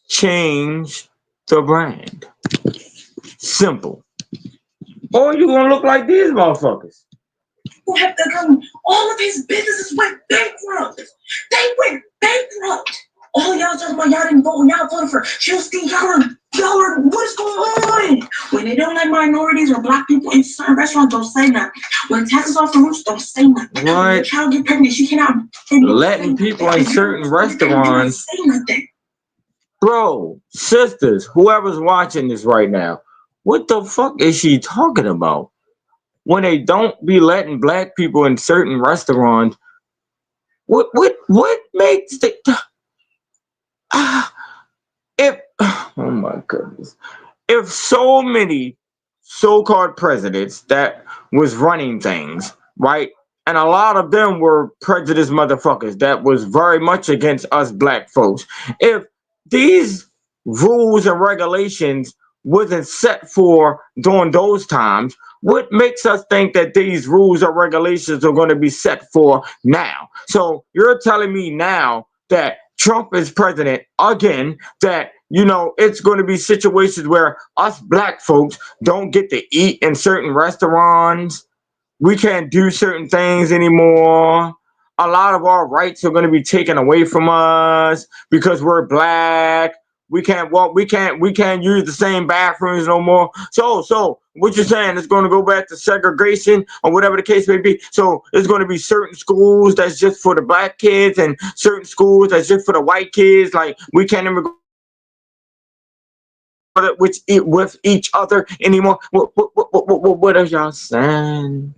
change the brand. Simple. Or you gonna look like these motherfuckers. Who have to come? All of his businesses went bankrupt. They went bankrupt. All y'all talking about y'all didn't vote and y'all voted for Chelsea. Y'all are, what is going on? When they don't like minorities or black people in certain restaurants, don't say nothing. When taxes off the roofs, don't say nothing. What? When your child get pregnant, she cannot. Letting people in certain restaurants. Say nothing. Bro, sisters, whoever's watching this right now, what the fuck is she talking about? When they don't be letting black people in certain restaurants, what makes the oh my goodness. If so many so-called presidents that was running things, right? And a lot of them were prejudiced motherfuckers that was very much against us black folks. If these rules and regulations wasn't set for during those times, what makes us think that these rules or regulations are going to be set for now? So you're telling me now that Trump is president again, that, you know, it's going to be situations where us black folks don't get to eat in certain restaurants. We can't do certain things anymore. A lot of our rights are going to be taken away from us because we're black. We can't walk. We can't use the same bathrooms no more. So what you're saying is going to go back to segregation or whatever the case may be. So it's going to be certain schools that's just for the black kids and certain schools that's just for the white kids. Like we can't even go with each other anymore. What are y'all saying?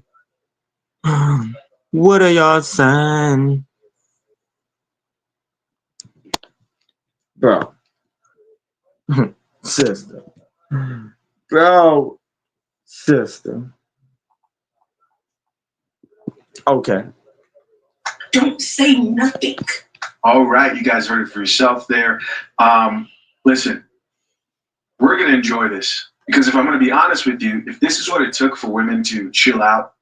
What are y'all saying? Bro. Sister. Bro. Sister. Okay. Don't say nothing. All right, you guys heard it for yourself there. Listen, we're going to enjoy this because if I'm going to be honest with you, if this is what it took for women to chill out,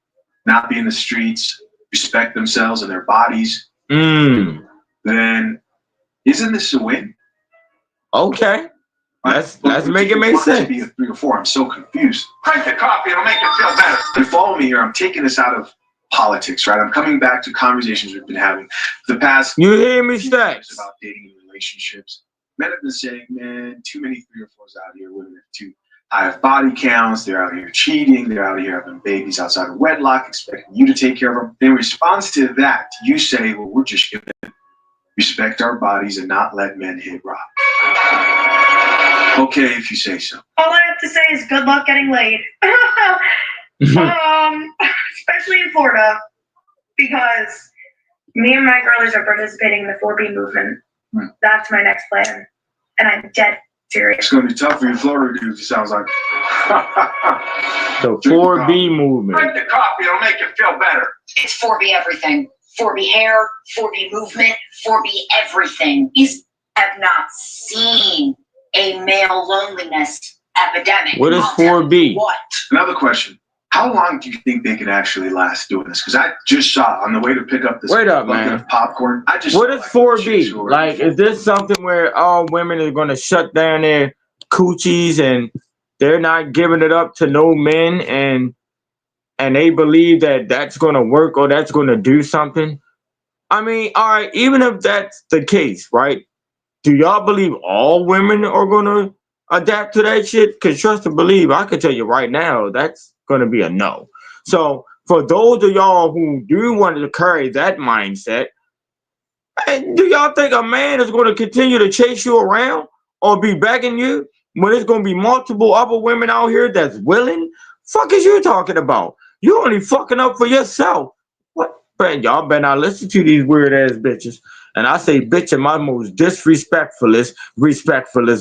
not be in the streets, respect themselves and their bodies, then isn't this a win? Okay. Let's make it make sense. Be a 3 or 4. I'm so confused. Drink the coffee. It'll make you feel better. And follow me here. I'm taking this out of politics, right? I'm coming back to conversations we've been having the past. You hear me, Stacks? About dating and relationships. Men have been saying, man, too many 3 or 4s out here. Women have too high of body counts. They're out here cheating. They're out here having babies outside of wedlock, expecting you to take care of them. In response to that, you say, well, we're just going to respect our bodies and not let men hit rock. Okay, if you say so. All I have to say is good luck getting laid. Especially in Florida, because me and my girlies are participating in the 4B movement. That's my next plan, and I'm dead serious. It's gonna be tough for you Florida dudes, it sounds like. The 4B movement. Drink the coffee, it'll make you feel better. It's 4B everything. 4B hair, 4B movement, 4B everything. These have not seen a male loneliness epidemic. What is 4B? What? Another question. How long do you think they can actually last doing this? Because I just saw on the way to pick up this bucket of popcorn. What is 4B? Like, is this something where all women are going to shut down their coochies and they're not giving it up to no men, and they believe that that's going to work or that's going to do something? I mean, all right, even if that's the case, right? Do y'all believe all women are going to adapt to that shit? Because trust and believe, I can tell you right now, that's going to be a no. So for those of y'all who do want to carry that mindset, do y'all think a man is going to continue to chase you around or be begging you when there's going to be multiple other women out here that's willing? Fuck is you talking about? You only fucking up for yourself. What? Man, y'all better not listen to these weird ass bitches. And I say bitch in my most disrespectfulest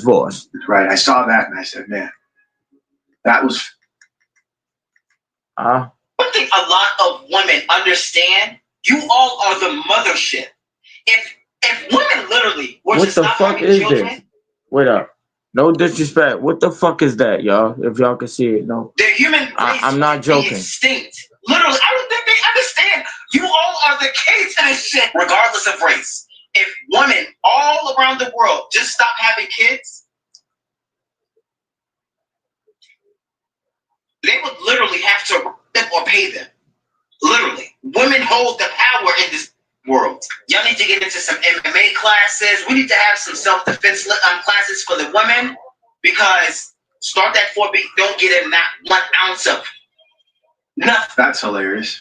voice. Right. I saw that and I said, man, that was. One thing a lot of women understand, you all are the mothership. If women literally were What to the stop fuck having is children, this? Wait up. No disrespect. What the fuck is that, y'all? If y'all can see it, no. their human race I'm not would be joking. extinct. Literally, I don't think they understand. You all are the key to this shit, regardless of race. If women all around the world just stop having kids, they would literally have to rent them or pay them. Literally. Women hold the power in this world. Y'all need to get into some MMA classes. We need to have some self-defense classes for the women, because start that 4B, don't get in not 1 ounce of nothing. That's hilarious.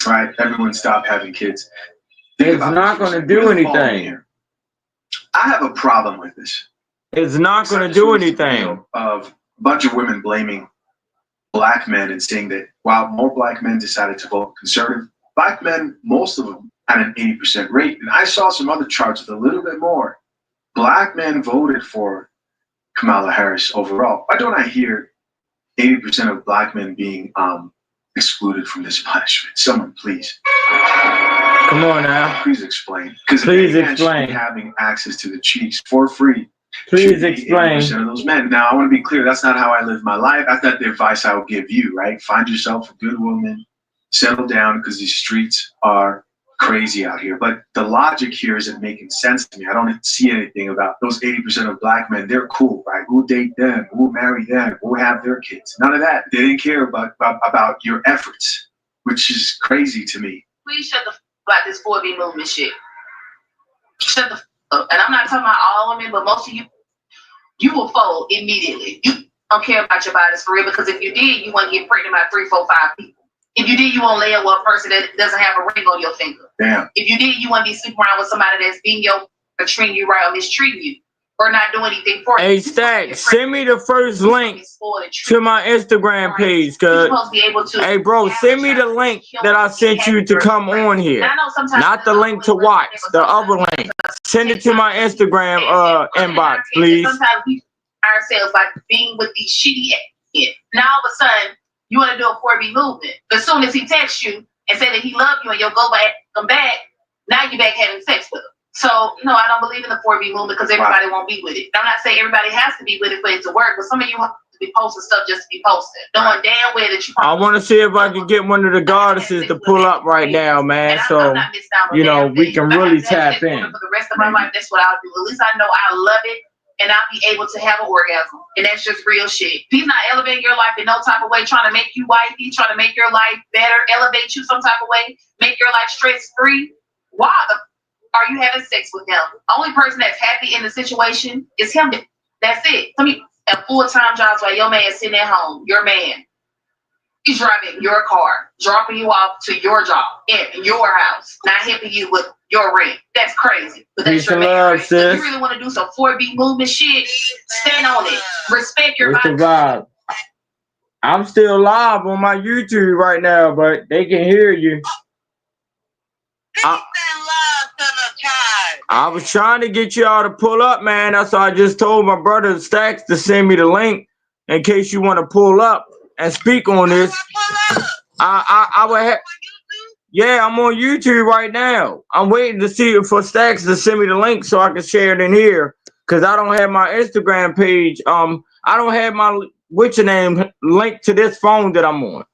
Right? Everyone stop having kids. It's not going to do anything. I have a problem with this. It's not going to do anything. Of a bunch of women blaming black men and saying that while more black men decided to vote conservative, black men, most of them, at an 80% rate. And I saw some other charts with a little bit more. Black men voted for Kamala Harris overall. Why don't I hear 80% of black men being excluded from this punishment? Someone, please. Come on now. Please explain. Because please explain. Having access to the cheeks for free. Please explain. 80% of those men. Now, I want to be clear. That's not how I live my life. That's not the advice I would give you, right? Find yourself a good woman. Settle down, because these streets are crazy out here. But the logic here isn't making sense to me. I don't see anything about those 80% of black men. They're cool, right? We'll date them. We'll marry them. We'll have their kids. None of that. They didn't care about your efforts, which is crazy to me. Please shut the f about this 4B movement shit. Shut the f up. And I'm not talking about all women, but most of you, you will fold immediately. You don't care about your bodies for real, because if you did, you want to get pregnant by 3, 4, 5 people. If you did, you won't lay up with a person that doesn't have a ring on your finger. Damn. If you did, you want to be sleeping around with somebody that's being your or treating you right or mistreating you or not doing anything for you. Hey, Stack, send me the first link to my Instagram page, cuz. Hey, bro, send me the link that I sent you to come on here. Not the link to watch, the other link. Send it to my Instagram inbox, please. Sometimes we ourselves like being with these shitty. Now all of a sudden, you want to do a 4B movement. As soon as he texts you and say that he loved you and you'll come back, now you're back having sex with him. So, no, I don't believe in the 4B movement, because everybody won't be with it. I'm not saying everybody has to be with it for it to work, but some of you have to be posting stuff just to be posted. Knowing damn well that you I want to see if I can get one of the goddesses to pull up right now, man. So, you know, we can really tap in. For the rest of my life, that's what I'll do. At least I know I love it. and I'll be able to have an orgasm. And that's just real shit. If he's not elevating your life in no type of way, trying to make you wifey, trying to make your life better, elevate you some type of way, make your life stress-free, why are you having sex with him? Only person that's happy in the situation is him. That's it. I mean, a full-time job while your man is sitting at home. Your man. He's driving your car, dropping you off to your job in your house, not helping you with your rent. That's crazy. But that's your man. Right? So if you really want to do some 4B movement shit, stand on it. Respect your body. Vibe? I'm still live on my YouTube right now, but they can hear you. I was trying to get y'all to pull up, man. That's why I just told my brother Stacks to send me the link in case you want to pull up and speak on this. I would have. Yeah, I'm on YouTube right now. I'm waiting to see for Stacks to send me the link so I can share it in here. Cause I don't have my Instagram page. I don't have my what's your name link to this phone that I'm on.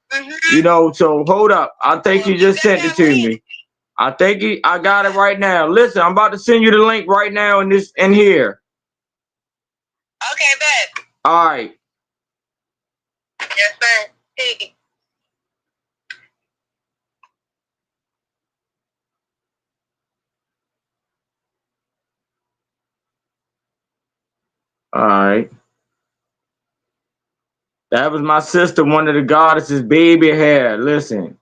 You know, so hold up. I think you just sent it to me. I got it right now. Listen, I'm about to send you the link right now in here. Okay, bet. All right. Yes, sir. Hey. All right. That was my sister, one of the goddesses' baby hair. Listen.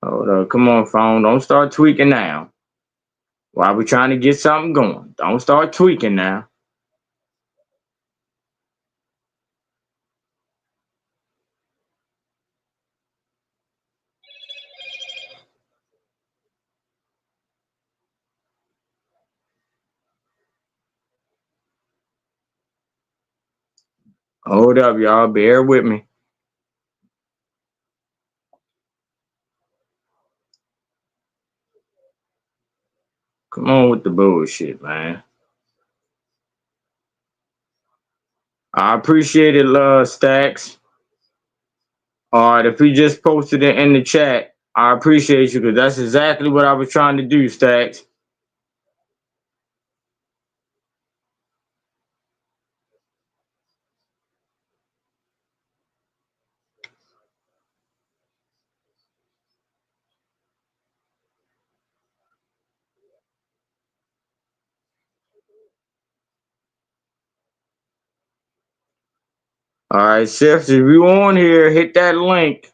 Hold up. Come on, phone. Don't start tweaking now. While we're trying to get something going. Don't start tweaking now. Hold up, y'all. Bear with me. Come on with the bullshit, man. I appreciate it, Stacks. All right, if we just posted it in the chat, I appreciate you because that's exactly what I was trying to do, Stacks. All right, Chef, if you on here, hit that link.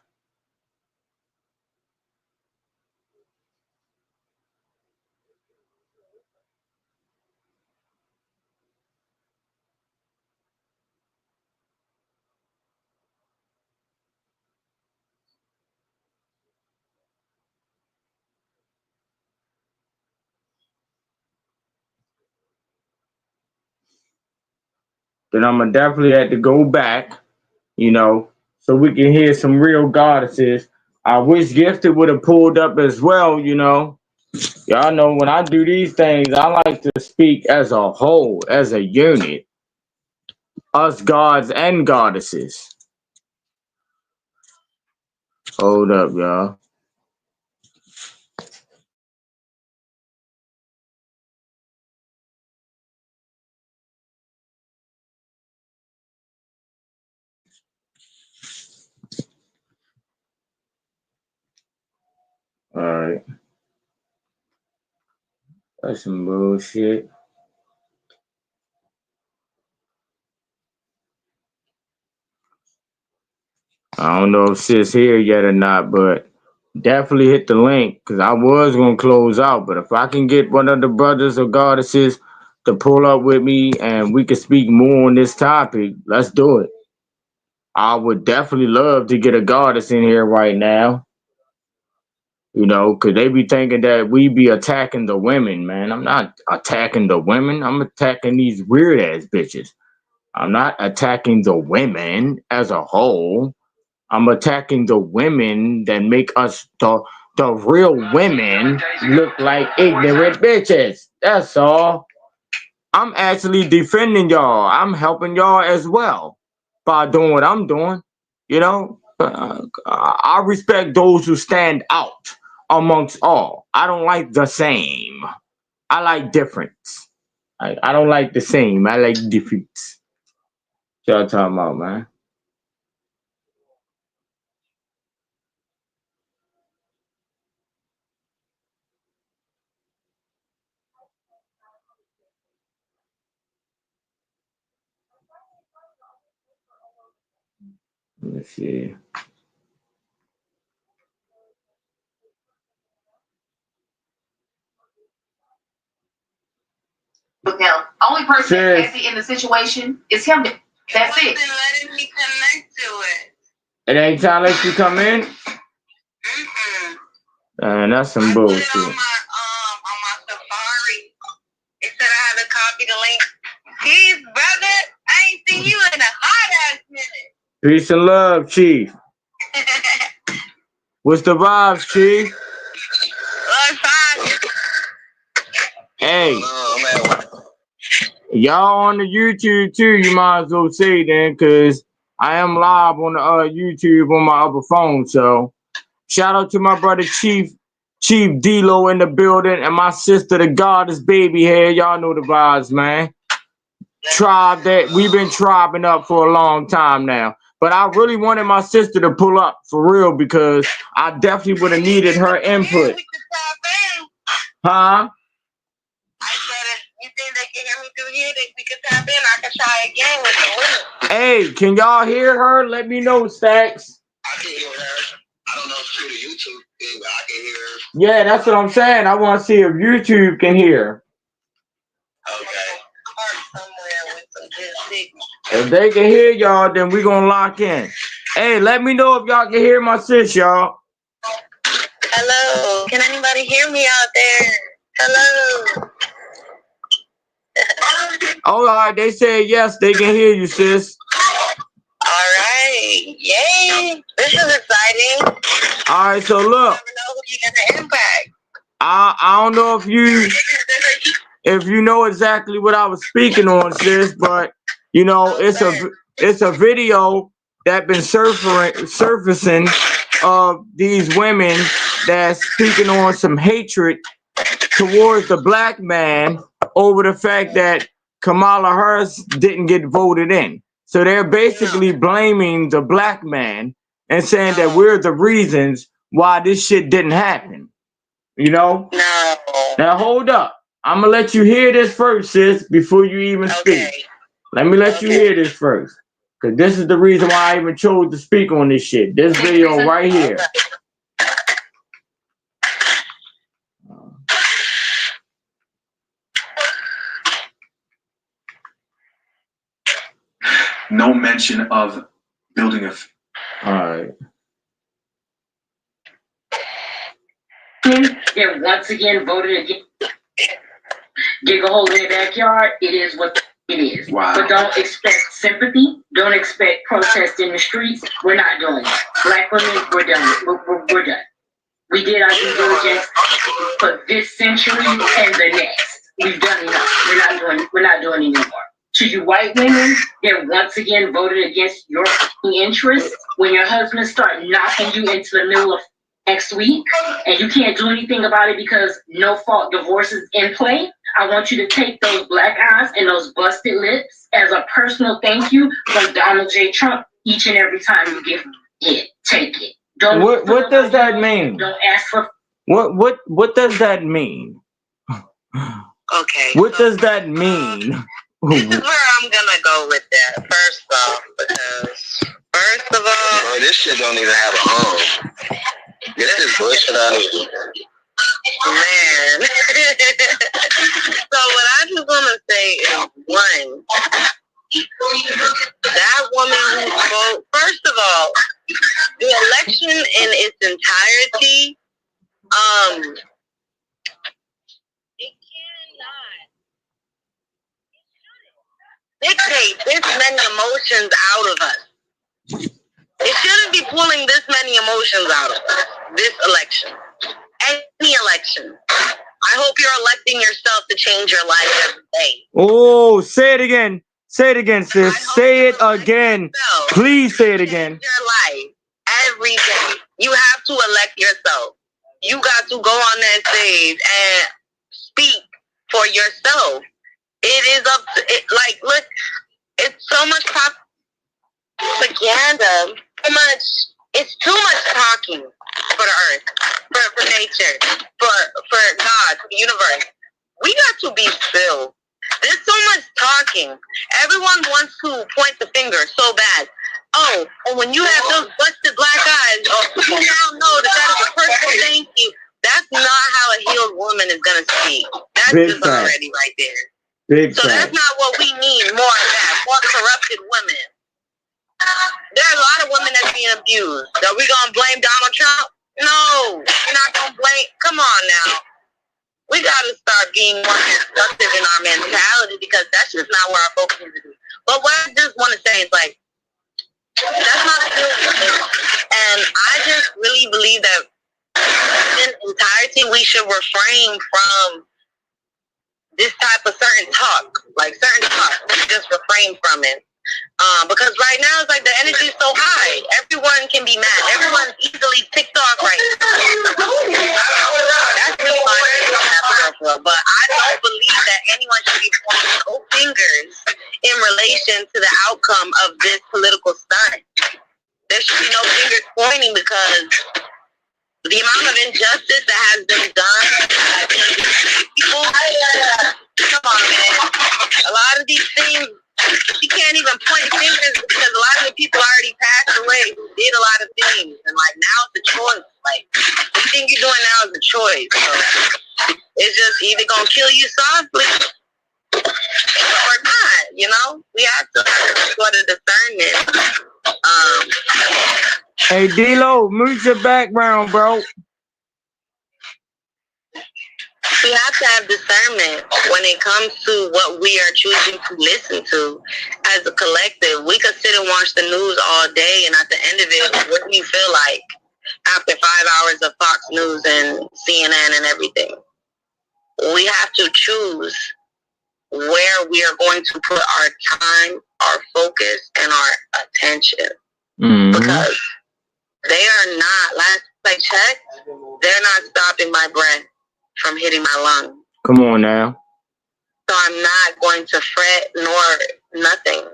Then I'm gonna definitely have to go back, you know, so we can hear some real goddesses. I wish Gifted would have pulled up as well, you know. Y'all know when I do these things, I like to speak as a whole, as a unit. Us gods and goddesses. Hold up, y'all. All right. That's some bullshit. I don't know if sis here yet or not, but definitely hit the link because I was going to close out. But if I can get one of the brothers or goddesses to pull up with me and we can speak more on this topic, let's do it. I would definitely love to get a goddess in here right now. You know, because they be thinking that we be attacking the women, man. I'm not attacking the women. I'm attacking these weird-ass bitches. I'm not attacking the women as a whole. I'm attacking the women that make us, the real women, look like ignorant bitches. That's all. I'm actually defending y'all. I'm helping y'all as well by doing what I'm doing. You know, I respect those who stand out amongst all. I don't like the same. I like difference. I don't like the same. I like defeats. What y'all talking about, man? Let's see. But now, only person that's happy in the situation is him. That's it. Letting me connect to it. It ain't time to let you come in? That's some bullshit. On my Safari. It said I had to copy the link. Peace, brother. I ain't seen you in a hot ass minute. Peace and love, Chief. What's the vibes, Chief? Hey. Y'all on the YouTube too, you might as well say then, because I am live on the YouTube on my other phone. So shout out to my brother Chief D-Lo in the building, and my sister, the goddess baby hair. Y'all know the vibes, man. Tribe that we've been tribing up for a long time now. But I really wanted my sister to pull up for real, because I definitely would have needed her input. Huh? You think they can hear me through here? We can tap in. I can try again with the link. Hey, can y'all hear her? Let me know, Stacks. I can hear her. I don't know if through the YouTube thing, but I can hear her. Yeah, that's what I'm saying. I want to see if YouTube can hear. Okay. Somewhere with some good signal. If they can hear y'all, then we're going to lock in. Hey, let me know if y'all can hear my sis, y'all. Hello. Can anybody hear me out there? Hello. All right, they said yes, they can hear you, sis. All right. Yay. This is exciting. All right, so look. You never know who you're going to impact. I don't know if you know exactly what I was speaking on, sis, but you know, it's a video that been surfacing of these women that's speaking on some hatred towards the black man over the fact that Kamala Harris didn't get voted in. So they're basically blaming the black man and saying that we're the reasons why this shit didn't happen. You know? No. Now hold up. I'm gonna let you hear this first, sis, before you even speak. Let me let you hear this first. Cause this is the reason why I even chose to speak on this shit. This video right here. No mention of building a. All right. They're once again voted against. Dig a hole in their backyard. It is what it is. Wow. But don't expect sympathy. Don't expect protest in the streets. We're not doing it. Black women, we're done. We're done. We did our due diligence for this century and the next. We've done enough. We're not doing anymore. To you white women, they're once again voted against your interests. When your husbands start knocking you into the middle of next week and you can't do anything about it because no fault divorce is in play, I want you to take those black eyes and those busted lips as a personal thank you from Donald J. Trump each and every time you give it. Take it. Don't. What does that mean? Don't ask for. What does that mean? Okay. What does that mean? This is where I'm gonna go with that. First off, because first of all, bro, this shit don't even have a home. This is bullshit out of here. Man. So what I just want to say is, one, that woman who spoke, first of all, the election in its entirety, it cannot dictate this many emotions out of us. It shouldn't be pulling this many emotions out of us, this election. Any election. I hope you're electing yourself to change your life every day. Oh, say it again. Say it again, sis. Say it again. Please say it again. Your life every day. You have to elect yourself. You got to go on that stage and speak for yourself. It is up to it. Like, look, it's so much propaganda. So much. It's too much talking for the earth, for nature, for God, for the universe. We got to be still. There's so much talking. Everyone wants to point the finger so bad. Oh, and when you have those busted black eyes, you now know that is a personal thank you. That's not how a healed woman is going to speak. That's just already right there. So that's not what we need, more of that, more corrupted women. There are a lot of women that's being abused. Are we going to blame Donald Trump? No, we're not going to blame. Come on now. We got to start being more constructive in our mentality because that's just not where our focus is to do. But what I just want to say is, like, that's not a good thing. And I just really believe that in entirety we should refrain from this type of certain talk. Like, certain talk, we should just refrain from it. Because right now it's like the energy is so high. Everyone can be mad. Everyone's easily ticked off right now. That's really my opinion. But I don't believe that anyone should be pointing no fingers in relation to the outcome of this political stunt. There should be no fingers pointing because the amount of injustice that has been done people, come on, man. A lot of these things, you can't even point fingers because a lot of the people already passed away who did a lot of things. And, like, now it's a choice. Like, anything you're doing now is a choice. So it's just either going to kill you softly or not, you know? We have to sort of discern this. Hey, D-Lo, move your background, bro. We have to have discernment when it comes to what we are choosing to listen to as a collective. We could sit and watch the news all day, and at the end of it, what do you feel like after 5 hours of Fox News and CNN and everything? We have to choose where we are going to put our time, our focus, and our attention. Because they are not, last I checked, they're not stopping my breath from hitting my lung. Come on now. So I'm not going to fret nor nothing.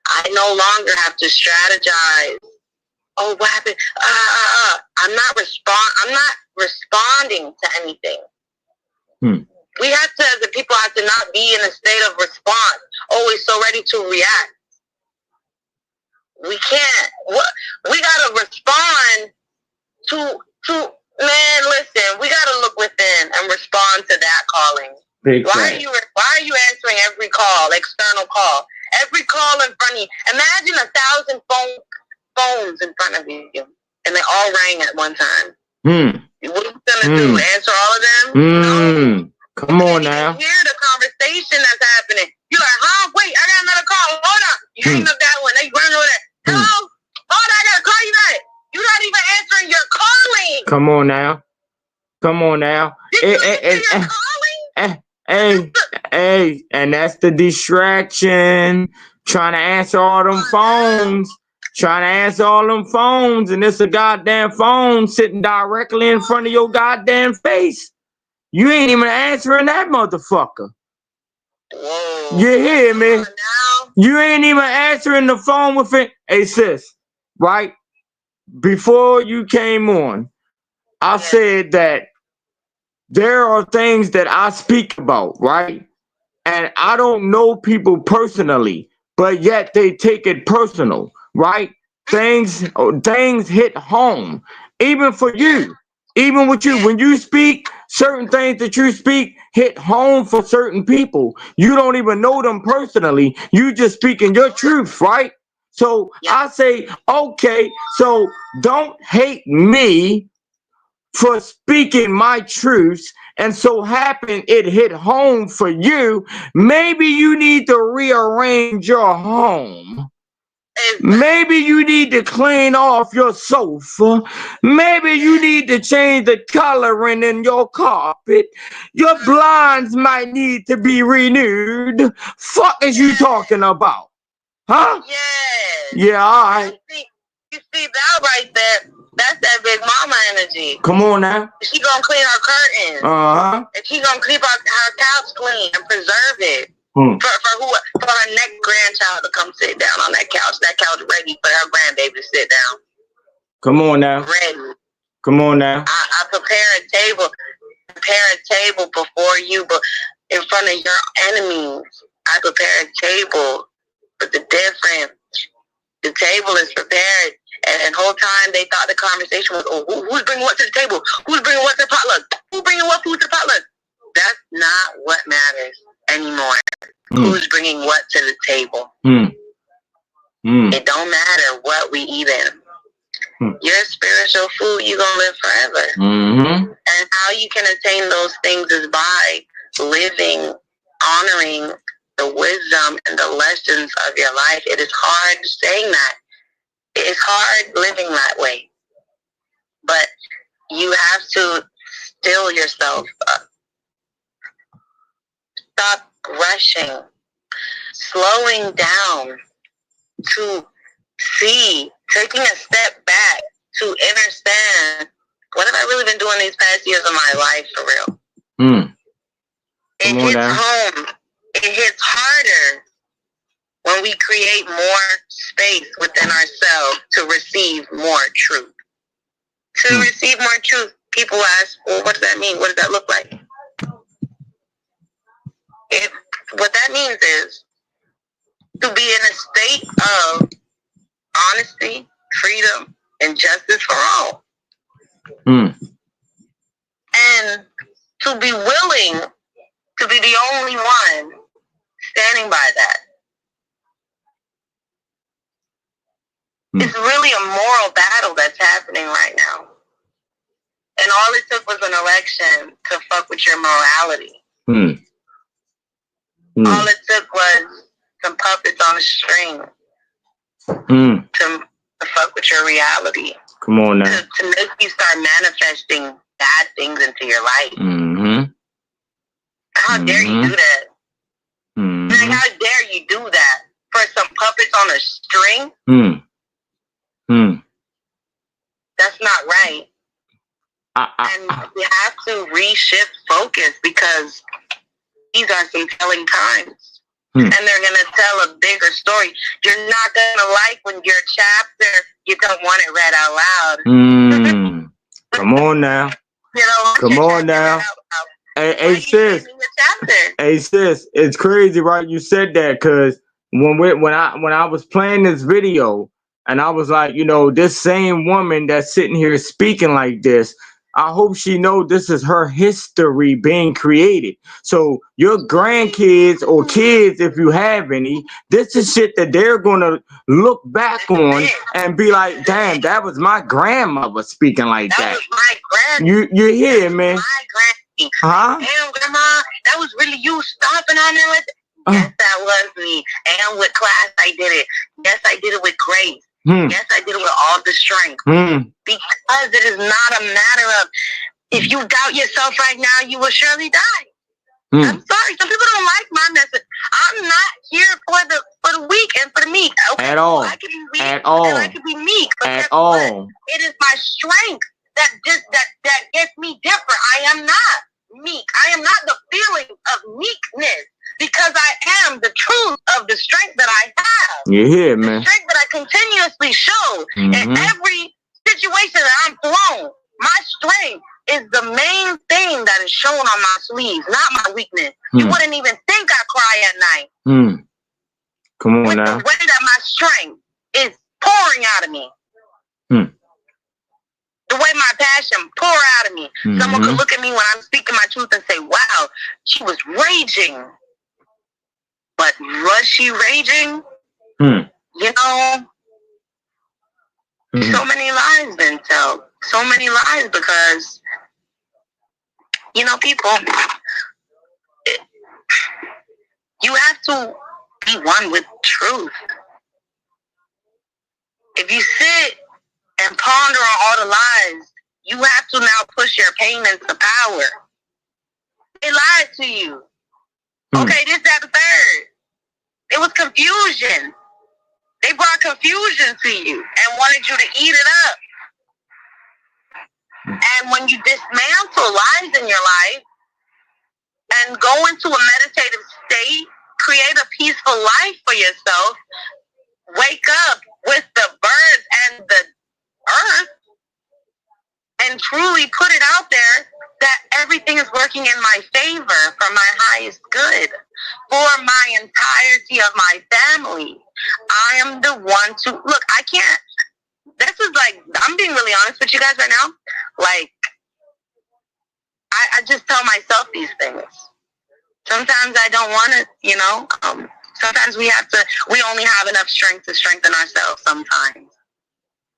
I no longer have to strategize. Oh, what happened? I'm not responding to anything. We have to, as a people, have to not be in a state of response, always so ready to react. We can't. We gotta respond to. Man, listen, we gotta look within and respond to that calling. Why are you answering every call, external call? Every call in front of you. Imagine 1,000 phones in front of you, and they all rang at one time. What are you gonna do? Answer all of them? No. Come on now. You hear the conversation that's happening. You're like, huh? Wait, I got another call. Hold on. You hang up that one. They run over there. Hello? Hold on, I gotta call you back. You're not even answering your calling. Come on now. Come on now. Hey, and that's the distraction. Trying to answer all them phones. And it's a goddamn phone sitting directly in front of your goddamn face. You ain't even answering that motherfucker. Whoa. You hear me? You ain't even answering the phone with it. Hey, sis, right? Before you came on, I said that there are things that I speak about, right? And I don't know people personally, but yet they take it personal, right? Things hit home, even for you, even with you. When you speak, certain things that you speak hit home for certain people. You don't even know them personally. You just speaking your truth, right? So I say, okay, so don't hate me for speaking my truths, and so happen it hit home for you. Maybe you need to rearrange your home. Maybe you need to clean off your sofa. Maybe you need to change the coloring in your carpet. Your blinds might need to be renewed. Fuck is you talking about? Huh? Yeah, all right. You see that right there? That's that big mama energy. Come on now. She gonna clean her curtains. Uh-huh. And she gonna keep her couch clean and preserve it. For her next grandchild to come sit down on that couch. That couch ready for her grandbaby to sit down. Come on now. Ready. Come on now. I prepare a table before you, but in front of your enemies. I prepare a table, but the difference, the table is prepared, and the whole time they thought the conversation was, oh, who's bringing what to the table? Who's bringing what to the potluck? Who's bringing what food to the potluck? That's not what matters anymore. Who's bringing what to the table? It don't matter what we eat in. Your spiritual food, you're going to live forever. And how you can attain those things is by living, honoring the wisdom and the lessons of your life. It is hard saying that. It's hard living that way. But you have to still yourself up. Stop rushing. Slowing down to see, taking a step back to understand, what have I really been doing these past years of my life for real? It hits home. It hits harder when we create more space within ourselves to receive more truth. To receive more truth, people ask, well, what does that mean? What does that look like? What that means is to be in a state of honesty, freedom, and justice for all. And to be willing to be the only one standing by that. It's really a moral battle that's happening right now. And all it took was an election to fuck with your morality. All it took was some puppets on a string to fuck with your reality. Come on now. To make you start manifesting bad things into your life. How dare you do that? Like, how dare you do that for some puppets on a string? That's not right. And we have to reshift focus, because these are some telling times. And they're going to tell a bigger story. You're not going to like when your chapter, you don't want it read out loud. Come on now. Come on now. Hey sis. Hey sis, it's crazy, right? You said that, because when I was playing this video, and I was like, you know, this same woman that's sitting here speaking like this, I hope she knows this is her history being created. So your grandkids or kids, if you have any, this is shit that they're going to look back on and be like, damn, that was my grandmother speaking like that. Was my grandma. You hear, man? My granny. Huh? Damn, grandma, that was really you stomping on there like that? Yes, that was me. And with class, I did it. Yes, I did it with grace. Yes, I did it with all the strength. Because it is not a matter of, if you doubt yourself right now, you will surely die. I'm sorry. Some people don't like my message. I'm not here for the weak and for the meek. Okay, at all. I can be weak at all. and I can be meek. But at all. What? It is my strength that gets me different. I am not meek. I am not the feeling of meekness, because I am the truth of the strength that I have. You hear, man? The strength that I continuously show in every situation that I'm thrown. My strength is the main thing that is shown on my sleeves, not my weakness. You wouldn't even think I cry at night. Come on with now. The way that my strength is pouring out of me. The way my passion pour out of me. Someone could look at me when I'm speaking my truth and say, wow, she was raging. But was she raging? You know, so many lies been told. So many lies, because, you know, people, you have to be one with truth. If you sit and ponder on all the lies, you have to now push your pain into power. They lied to you. Okay, this, that, the third. It was confusion. They brought confusion to you and wanted you to eat it up. And when you dismantle lies in your life and go into a meditative state, create a peaceful life for yourself, wake up with the birds and the earth and truly put it out there that everything is working in my favor for my highest good, for my entirety of my family. I am the one to, look, I can't, this is like, I'm being really honest with you guys right now. Like, I just tell myself these things. Sometimes I don't want to, you know, sometimes we only have enough strength to strengthen ourselves sometimes.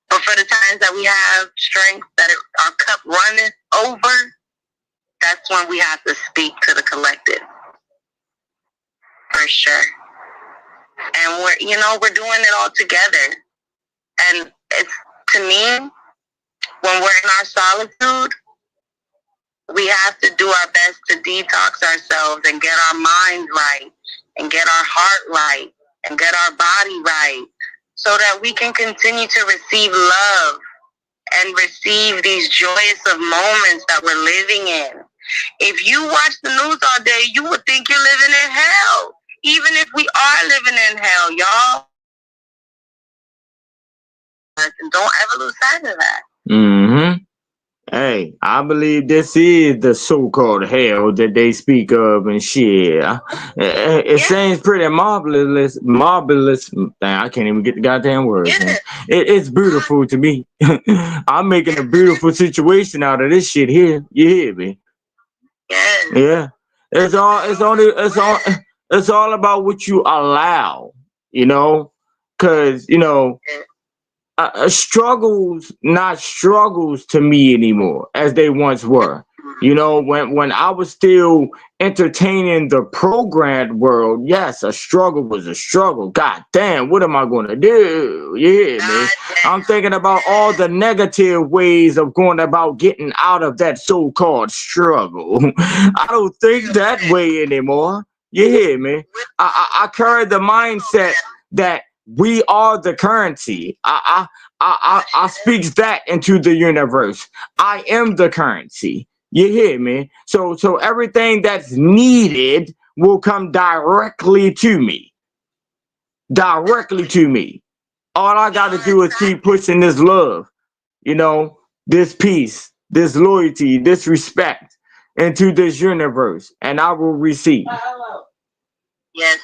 But for the times that we have strength, that our cup runneth over, that's when we have to speak to the collective. For sure. And we're doing it all together. And it's, to me, when we're in our solitude, we have to do our best to detox ourselves and get our mind right and get our heart right and get our body right so that we can continue to receive love and receive these joyous of moments that we're living in. If you watch the news all day, you would think you're living in hell. Even if we are living in hell, y'all. And don't ever lose sight of that. Mm-hmm. Hey, I believe this is the so-called hell that they speak of and shit. It seems pretty marvelous. I can't even get the goddamn words. Man. It's beautiful to me. I'm making a beautiful situation out of this shit here. You hear me? Yeah. It's all about what you allow, you know, because, you know, struggles not struggles to me anymore as they once were. You know, when I was still entertaining the programmed world, yes, a struggle was a struggle. God damn, what am I gonna do? You hear me? I'm thinking about all the negative ways of going about getting out of that so-called struggle. I don't think that way anymore. You hear me? I carry the mindset that we are the currency. I speaks that into the universe. I am the currency. You hear me? So everything that's needed will come directly to me. Directly to me. All I got to do is keep pushing this love, you know, this peace, this loyalty, this respect into this universe, and I will receive. Yes.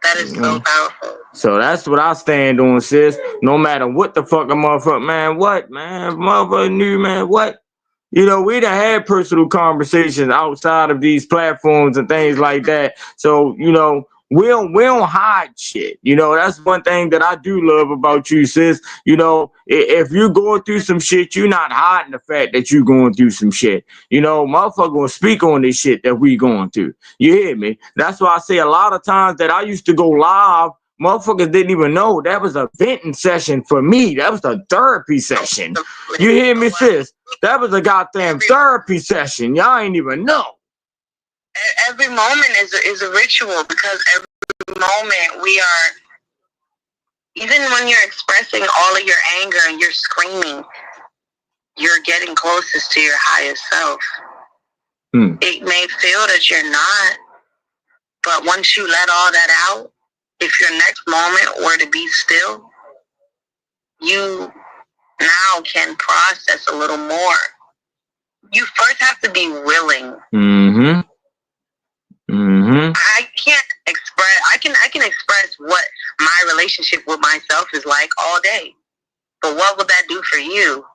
That is so powerful. So that's what I stand on, sis. No matter what the fuck a motherfucker, man, what, man, motherfucker knew, man, what? You know, we done had personal conversations outside of these platforms and things like that. So, you know, we don't hide shit. You know, that's one thing that I do love about you, sis. You know, if you're going through some shit, you're not hiding the fact that you're going through some shit. You know, motherfucker gonna speak on this shit that we going through. You hear me? That's why I say a lot of times that I used to go live, motherfuckers didn't even know that was a venting session for me. That was a therapy session. You hear me, sis? That was a goddamn therapy session. Y'all ain't even know. Every moment is a ritual, because every moment we are, even when you're expressing all of your anger and you're screaming, you're getting closest to your highest self. It may feel that you're not, but once you let all that out, if your next moment were to be still, you now can process a little more. You first have to be willing. I can express what my relationship with myself is like all day, but what would that do for you?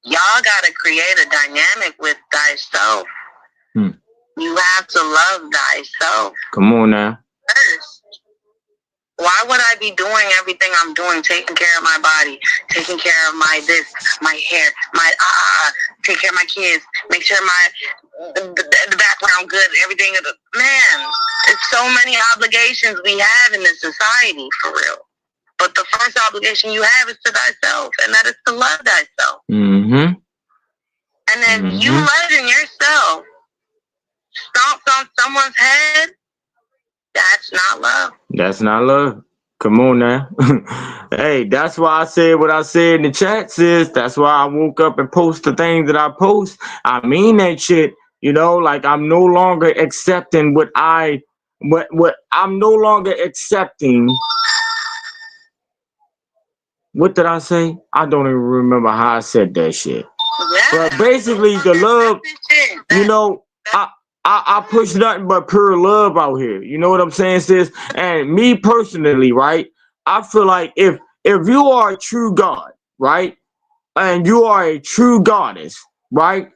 Y'all gotta create a dynamic with thyself. You have to love thyself. Come on now. First. Why would I be doing everything I'm doing, taking care of my body, taking care of my this, my hair, my take care of my kids, make sure the background good, everything. Man, it's so many obligations we have in this society, for real. But the first obligation you have is to thyself, and that is to love thyself. And if you loving yourself stomps on someone's head, that's not love. That's not love. Come on now. Hey, that's why I said what I said in the chat, sis. That's why I woke up and post the things that I post. I mean that shit. You know, like I'm no longer accepting what I'm no longer accepting. What did I say? I don't even remember how I said that shit. But basically, the love, you know, I push nothing but pure love out here. You know what I'm saying, sis? And me personally, right? I feel like if you are a true God, right, and you are a true goddess, right?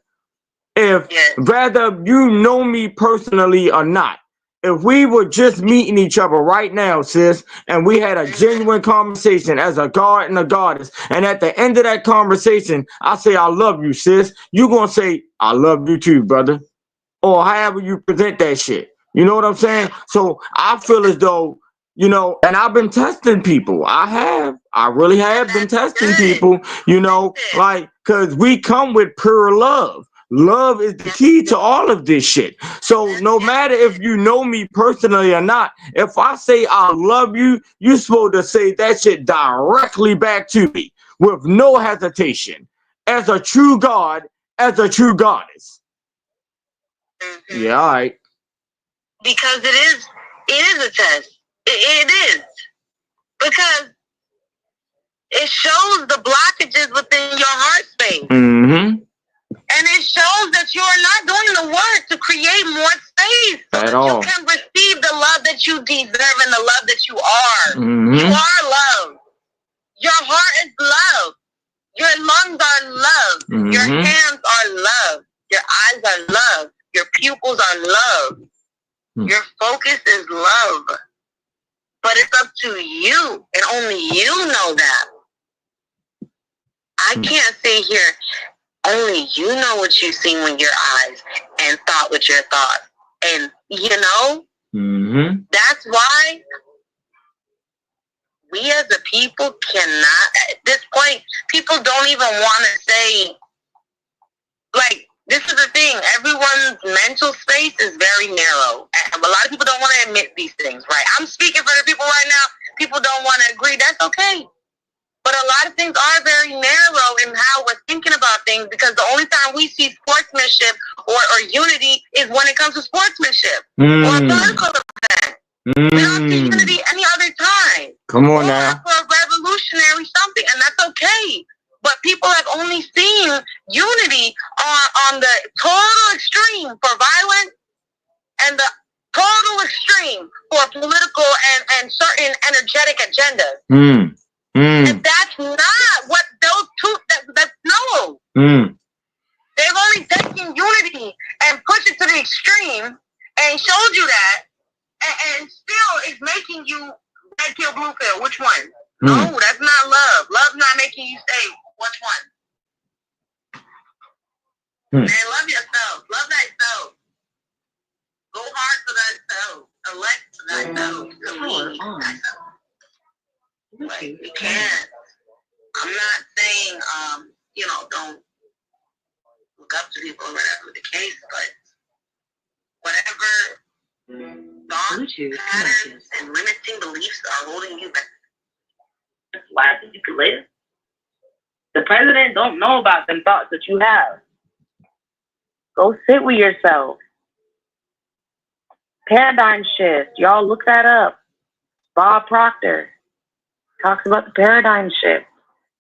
If whether you know me personally or not, if we were just meeting each other right now, sis, and we had a genuine conversation as a god and a goddess, and at the end of that conversation, I say, I love you, sis, you gonna say, I love you too, brother. Or however you present that shit. You know what I'm saying? So I feel as though, you know, and I've been testing people. I really have been testing people, you know, like, cause we come with pure love. Love is the key to all of this shit. So no matter if you know me personally or not, if I say I love you, you're supposed to say that shit directly back to me with no hesitation. As a true God, as a true goddess. Yeah, all right. Because it is a test. It is. Because it shows the blockages within your heart space. Mm-hmm. And it shows that you are not doing the work to create more space so that you can receive the love that you deserve and the love that you are. Mm-hmm. You are love. Your heart is love. Your lungs are love. Mm-hmm. Your hands are love. Your eyes are love. Your pupils are love. Mm-hmm. Your focus is love. But it's up to you, and only you know that. I can't sit here. Only you know what you've seen with your eyes and thought with your thoughts. And, you know, that's why we as a people cannot, at this point, people don't even want to say, like, this is the thing, everyone's mental space is very narrow. And a lot of people don't want to admit these things, right? I'm speaking for the people right now. People don't want to agree. That's okay. But a lot of things are very narrow in how we're thinking about things, because the only time we see sportsmanship or unity is when it comes to sportsmanship or a political event. We don't see unity any other time. Come on now. For a revolutionary something, and that's okay. But people have only seen unity on the total extreme for violence and the total extreme for political and certain energetic agendas. And that's not what those two, that's no. They've only taken unity and pushed it to the extreme and showed you that, and still is making you red pill, blue pill. Which one? No, that's not love. Love's not making you say which one. Man, love yourself. Love thyself. Go hard for thyself. Elect thyself. Believe thyself. Like, you can't. I'm not saying, you know, don't look up to people or whatever the case, but whatever thoughts, patterns, and limiting beliefs are holding you back. That's why you can live. The president don't know about them thoughts that you have. Go sit with yourself. Paradigm shift. Y'all look that up. Bob Proctor talks about the paradigm shift.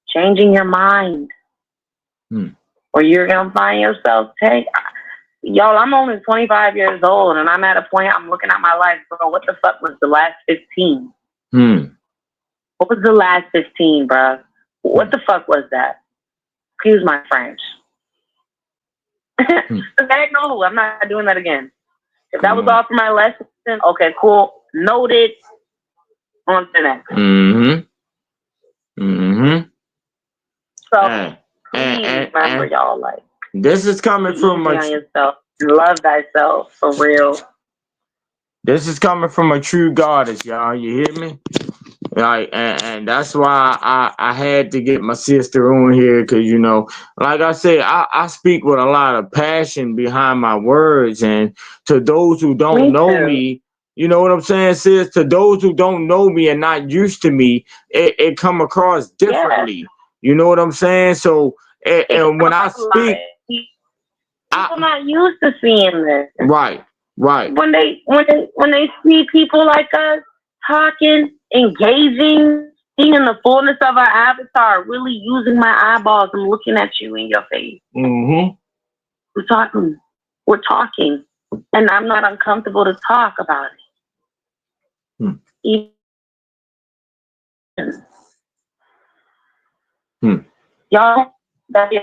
Changing your mind. Or you're going to find yourself y'all, I'm only 25 years old, and I'm at a point, I'm looking at my life, bro, what the fuck was the last 15? What was the last 15, bro? What the fuck was that? Excuse my French. No, I'm not doing that again. If that was all for my lesson, okay, cool. Noted. On to the next. So, please remember, y'all, like, this is coming from yourself. Love thyself, for real. This is coming from a true goddess, y'all. You hear me? Like, and that's why I had to get my sister on here, because, you know, like I say, I speak with a lot of passion behind my words. And to those who don't know me, you know what I'm saying, sis? To those who don't know me and not used to me, it come across differently. You know what I'm saying? So, and when I speak, People not used to seeing this. Right. When they see people like us talking, engaging, seeing the fullness of our avatar, really using my eyeballs and looking at you in your face. Mm-hmm. We're talking. And I'm not uncomfortable to talk about it. Y'all, that you're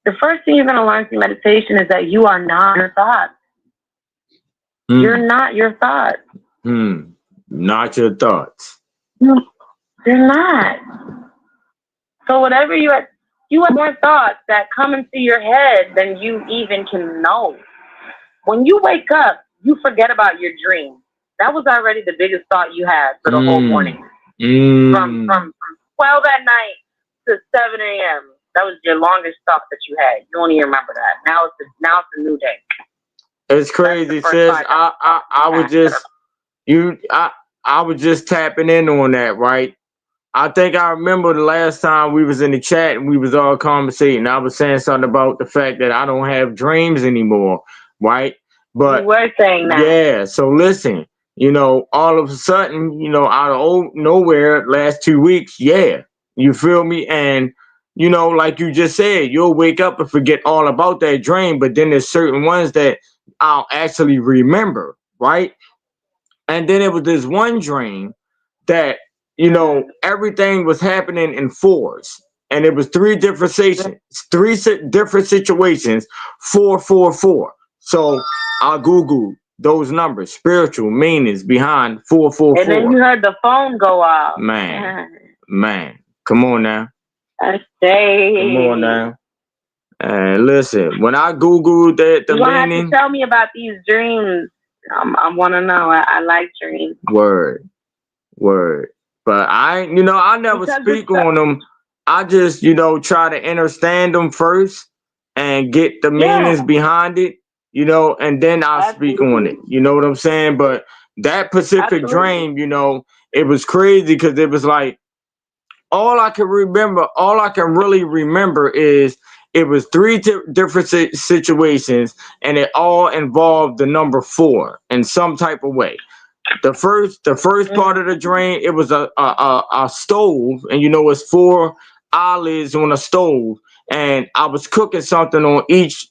the first thing you're gonna learn through meditation is that you are not your thoughts. You're not your thoughts. Not your thoughts. No, you're not. So whatever you have more thoughts that come into your head than you even can know. When you wake up, you forget about your dream. That was already the biggest thought you had for the whole morning. From 12 at night to 7 a.m. That was your longest thought that you had. You don't even remember that. Now it's a new day. It's crazy, sis. I was just tapping in on that, right? I think I remember the last time we was in the chat and we was all conversating. I was saying something about the fact that I don't have dreams anymore, right? But you were saying that. Yeah. So listen, all of a sudden, out of nowhere, last 2 weeks, you feel me? And like you just said, you'll wake up and forget all about that dream, but then there's certain ones that I'll actually remember, right? And then it was this one dream that everything was happening in fours, and it was three different situations, 444. So I googled those numbers, spiritual meanings behind 444. And then you heard the phone go off. Man, come on now. I say. Come on now. And listen, when I googled that, the meaning. You have to tell me about these dreams. I want to know. I like dreams. Word. But I never speak on them. I just, try to understand them first and get the meanings behind it, and then I'll speak on it. You know what I'm saying? But that Pacific dream, it was crazy because it was like, all I can really remember is it was three different situations, and it all involved the number 4 in some type of way. The first part of the dream, it was a stove, and it's 4 eyelids on a stove, and I was cooking something on each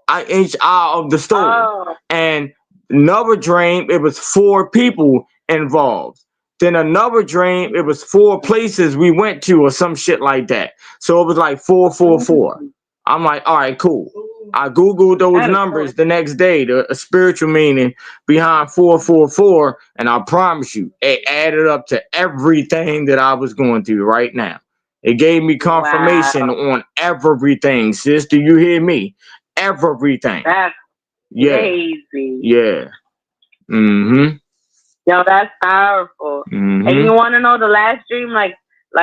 eye of the stove. And another dream, it was 4 people involved. Then another dream, it was 4 places we went to or some shit like that. So it was like 444. I'm like, all right, cool. I googled those numbers the next day, the spiritual meaning behind 444, and I promise you, it added up to everything that I was going through right now. It gave me confirmation on everything, sis. Do you hear me? Everything. That's crazy. Yeah. Yo, that's powerful. And you want to know the last dream? Like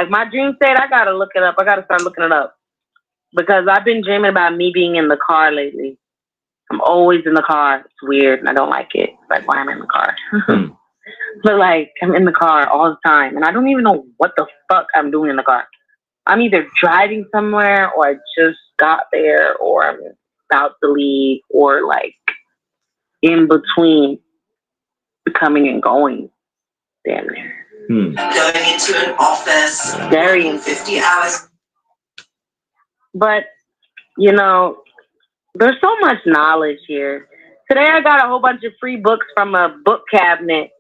my dream state, I got to look it up. I got to start looking it up. Because I've been dreaming about me being in the car lately. I'm always in the car. It's weird, and I don't like it. It's like, why am I in the car? But like, I'm in the car all the time, and I don't even know what the fuck I'm doing in the car. I'm either driving somewhere, or I just got there, or I'm about to leave, or like in between coming and going. Damn near. Going into an office. Very 50 hours. But, there's so much knowledge here. Today I got a whole bunch of free books from a book cabinet.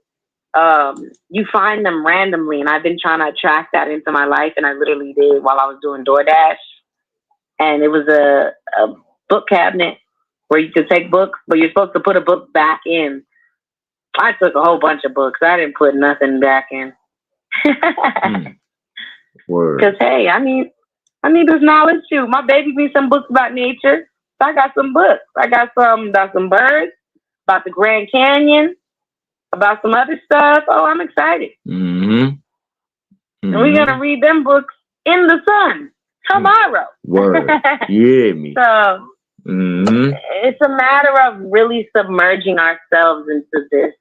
You find them randomly, and I've been trying to attract that into my life, and I literally did while I was doing DoorDash. And it was a book cabinet where you could take books, but you're supposed to put a book back in. I took a whole bunch of books. I didn't put nothing back in. Because, hey, I need this knowledge too. My baby needs some books about nature. So I got some books. I got some about some birds, about the Grand Canyon, about some other stuff. Oh, I'm excited. And we're going to read them books in the sun tomorrow. Word. You hear me? So it's a matter of really submerging ourselves into this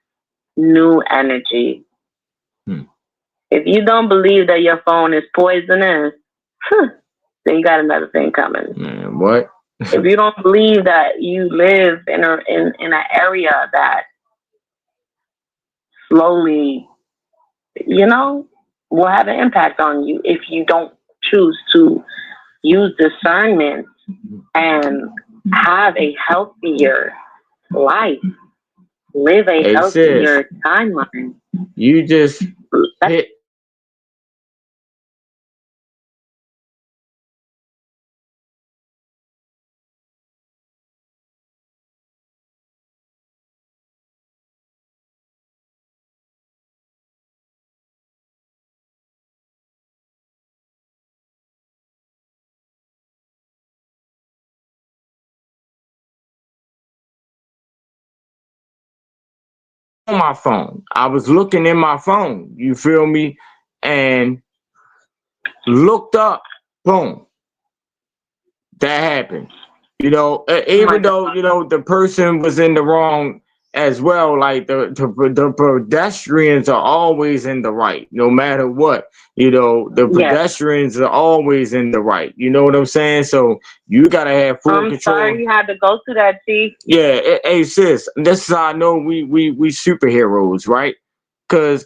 new energy. If you don't believe that your phone is poisonous, then you got another thing coming. Man, what? If you don't believe that you live in an area that slowly, you know, will have an impact on you if you don't choose to use discernment and have a healthier life, live a healthier timeline. You just hit. On my phone. I was looking in my phone, you feel me? And looked up, boom. That happened. You know, even though, you know, the person was in the wrong as well, like the pedestrians are always in the right, no matter what. You know, the pedestrians are always in the right. You know what I'm saying? So you gotta have full control. Sorry you had to go through that, Chief. Yeah, hey sis, this is how I know we superheroes, right? Cause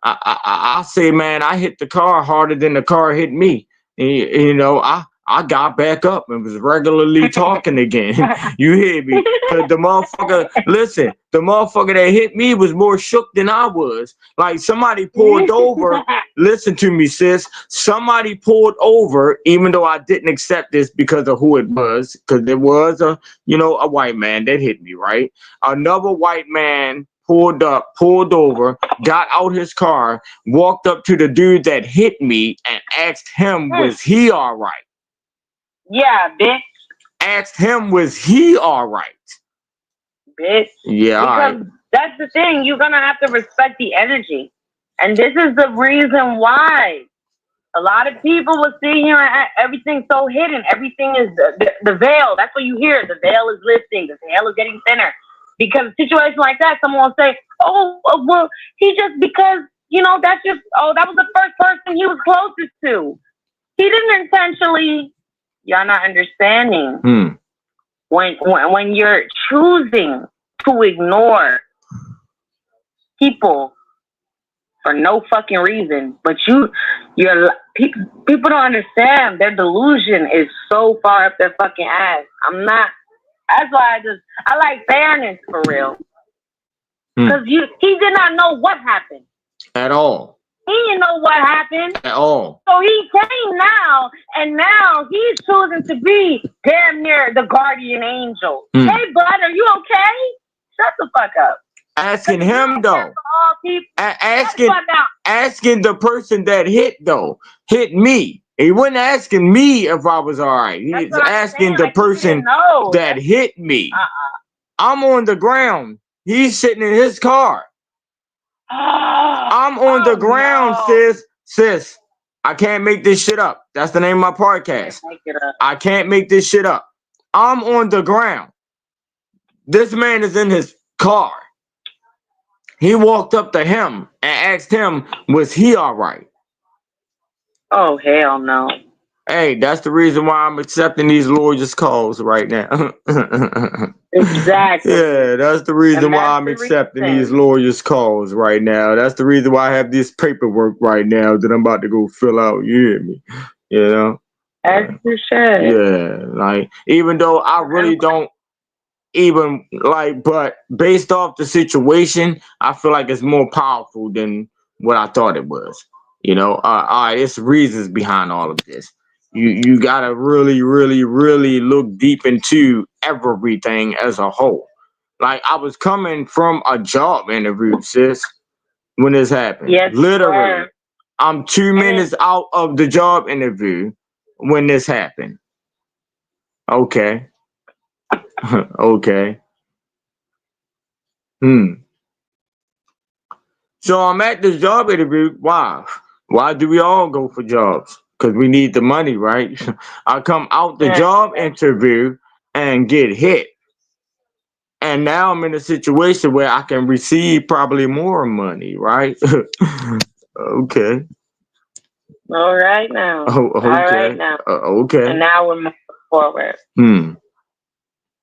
I say, man, I hit the car harder than the car hit me. And, you know, I got back up and was regularly talking again. You hear me? The motherfucker, listen, the motherfucker that hit me was more shook than I was. Like somebody pulled over. Listen to me, sis. Somebody pulled over, even though I didn't accept this because of who it was, because there was a white man that hit me, right? Another white man pulled over, got out his car, walked up to the dude that hit me and asked him, was he all right? Yeah, bitch. Asked him, was he all right? Bitch. Yeah, all right. Because that's the thing. You're going to have to respect the energy. And this is the reason why a lot of people will see here and everything's so hidden. Everything is the veil. That's what you hear. The veil is lifting. The veil is getting thinner. Because a situation like that, someone will say, oh, well, he just, because, you know, that's just, oh, that was the first person he was closest to. He didn't intentionally, y'all not understanding. When you're choosing to ignore people for no fucking reason, but people don't understand, their delusion is so far up their fucking ass. That's why I like fairness for real. Because he did not know what happened. At all. He didn't know what happened. At all. So he came now, and now he's choosing to be damn near the guardian angel. Hey, bud, are you okay? Shut the fuck up. Asking him, though. Asking the person that hit me. He wasn't asking me if I was all right. He was asking the person that hit me. I'm on the ground. He's sitting in his car. I'm on the ground, sis. I can't make this shit up. That's the name of my podcast. I can't make this shit up. I'm on the ground. This man is in his car. He walked up to him and asked him, was he all right? Oh, hell no. Hey, that's the reason why I'm accepting these lawyers' calls right now. Exactly. Yeah, that's the reason why I'm accepting these lawyers' calls right now. That's the reason why I have this paperwork right now that I'm about to go fill out. You hear me? You know? As you should. Yeah, like, even though I really don't even like, but based off the situation, I feel like it's more powerful than what I thought it was. You know, all right, it's reasons behind all of this. You gotta really, really, really look deep into everything as a whole. Like, I was coming from a job interview, sis, when this happened. Yes, literally. I'm 2 minutes out of the job interview when this happened. Okay. Okay. So I'm at this job interview. Why? Why do we all go for jobs? Because we need the money, right? I come out the job interview and get hit. And now I'm in a situation where I can receive probably more money, right? Okay. All right now. Oh, okay. All right now. Okay. And now we're moving forward. Hmm.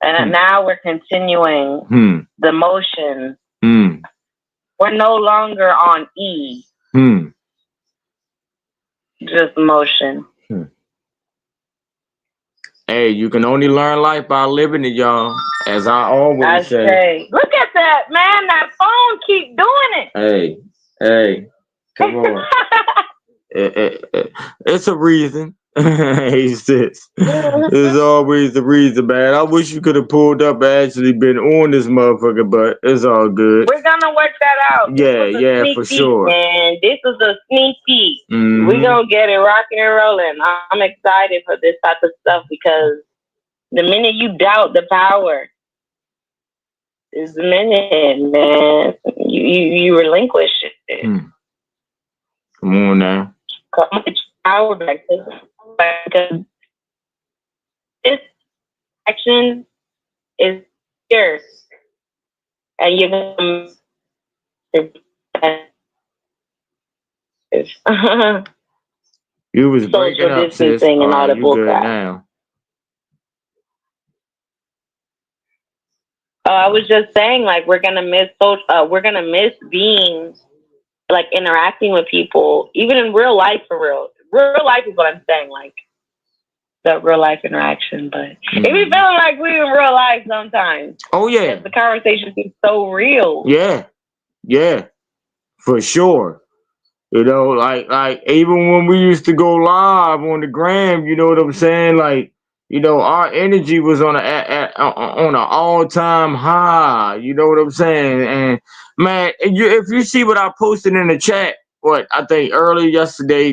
And now we're continuing the motion. We're no longer on E. Just motion. Hey, you can only learn life by living it, y'all. As I always say. Look at that, man. That phone keep doing it. Hey, come on. It's a reason. He says, there's always a reason, man. I wish you could have pulled up and actually been on this motherfucker, but it's all good. We're gonna work that out. Yeah, for sure. Man, this is a sneak peek. We're gonna get it rocking and rolling. I'm excited for this type of stuff because the minute you doubt the power is the minute, man, you relinquish it. Come on now. Come with power back because this action is yours, and you're gonna. You was breaking social up, sis. distancing and all the You good bullcrap. now. I was just saying, like, we're gonna miss being, like, interacting with people, even in real life. For real life is what I'm saying, like the real life interaction. But it be feeling like we in real life sometimes. Oh yeah, the conversation seems so real. Yeah, for sure. You know, like even when we used to go live on the gram, you know what I'm saying? Like, you know, our energy was on an all-time high. You know what I'm saying? And man, if you see what I posted in the chat, what I think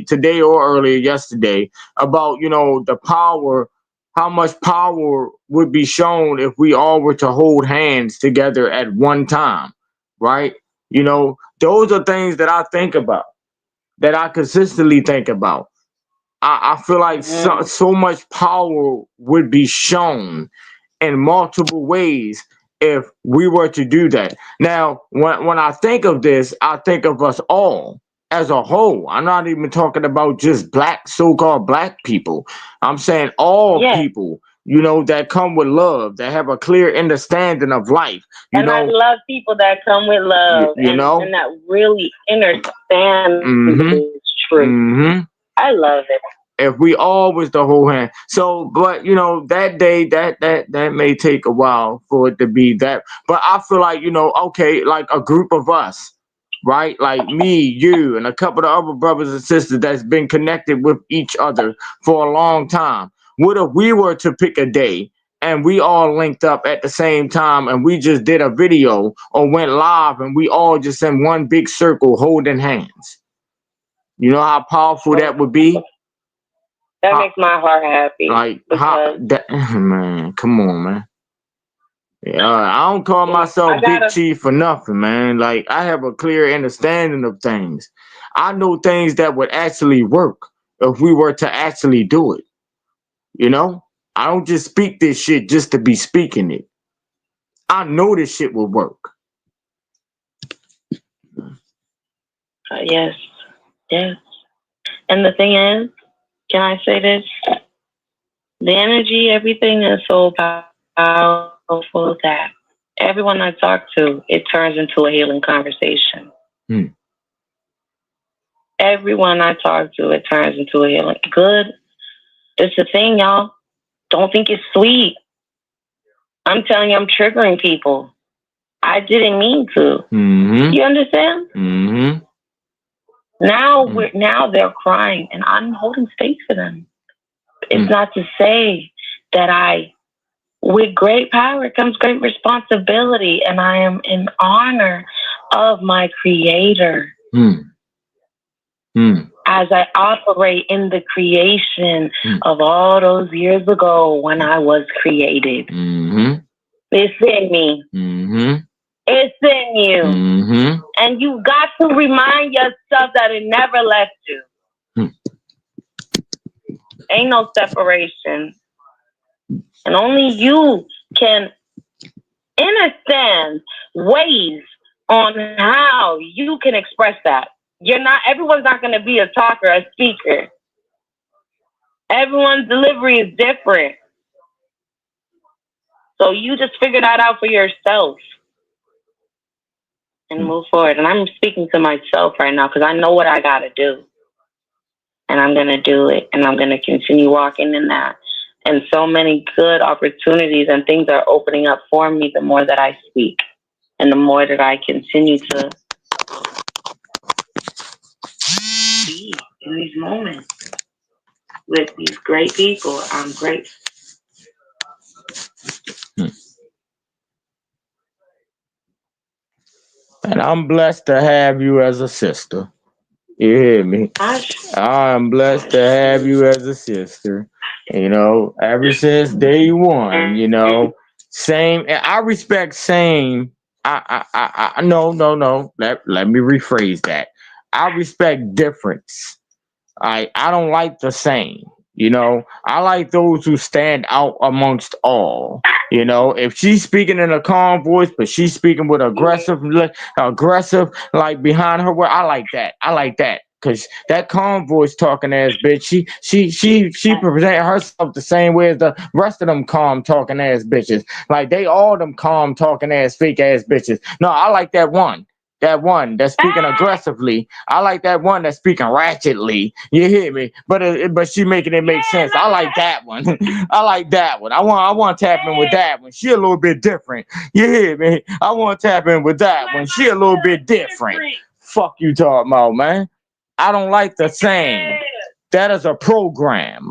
today or earlier yesterday, about, you know, the power, how much power would be shown if we all were to hold hands together at one time, right? You know, those are things that I think about, that I consistently think about. I feel like so much power would be shown in multiple ways if we were to do that. Now, when I think of this, I think of us all as a whole. I'm not even talking about just so-called black people. I'm saying all people, you know, that come with love, that have a clear understanding of life. You know, I love people that come with love, and that really understand the truth. I love it. If we all was the whole hand. So, but you know, that day, that may take a while for it to be that. But I feel like, you know, okay, like a group of us, right? Like me, you, and a couple of other brothers and sisters that's been connected with each other for a long time. What if we were to pick a day and we all linked up at the same time and we just did a video or went live and we all just in one big circle holding hands? You know how powerful that would be? That makes my heart happy. Like, man, come on, man. Yeah, I don't call myself Big Chief for nothing, man. Like, I have a clear understanding of things. I know things that would actually work if we were to actually do it. You know? I don't just speak this shit just to be speaking it. I know this shit will work. Yes. And the thing is, can I say this? The energy, everything is so powerful that everyone I talk to, it turns into a healing conversation. Everyone I talk to, it turns into a healing. Good. It's the thing, y'all. Don't think it's sweet. I'm telling you, I'm triggering people. I didn't mean to. You understand? Now they're crying, and I'm holding space for them. It's not to say that with great power comes great responsibility, and I am in honor of my creator. As I operate in the creation of all those years ago when I was created. It's in me. It's in you. And you got to remind yourself that it never left you. Ain't no separation. And only you can understand ways on how you can express that. Everyone's not going to be a talker, a speaker. Everyone's delivery is different. So you just figure that out for yourself and move forward. And I'm speaking to myself right now because I know what I got to do. And I'm going to do it. And I'm going to continue walking in that. And so many good opportunities and things are opening up for me the more that I speak. And the more that I continue to be in these moments with these great people. I'm grateful. And I'm blessed to have you as a sister. You hear me? I'm blessed to have you as a sister. You know, ever since day one, you know, same. I respect same. No. Let me rephrase that. I respect difference. I don't like the same. You know, I like those who stand out amongst all. You know, if she's speaking in a calm voice, but she's speaking with aggressive, like behind her word, I like that. I like that. Cause that calm voice talking ass bitch, she present herself the same way as the rest of them calm talking ass bitches. Like they all them calm talking ass fake ass bitches. No, I like that one. That one that's speaking aggressively. I like that one that's speaking ratchetly. You hear me? But she making it make sense. I like that one. I like that one. I want to tap in with that one. She a little bit different. You hear me? I want to tap in with that one. She a little bit different. Fuck you talking about, man. I don't like the same. That is a program.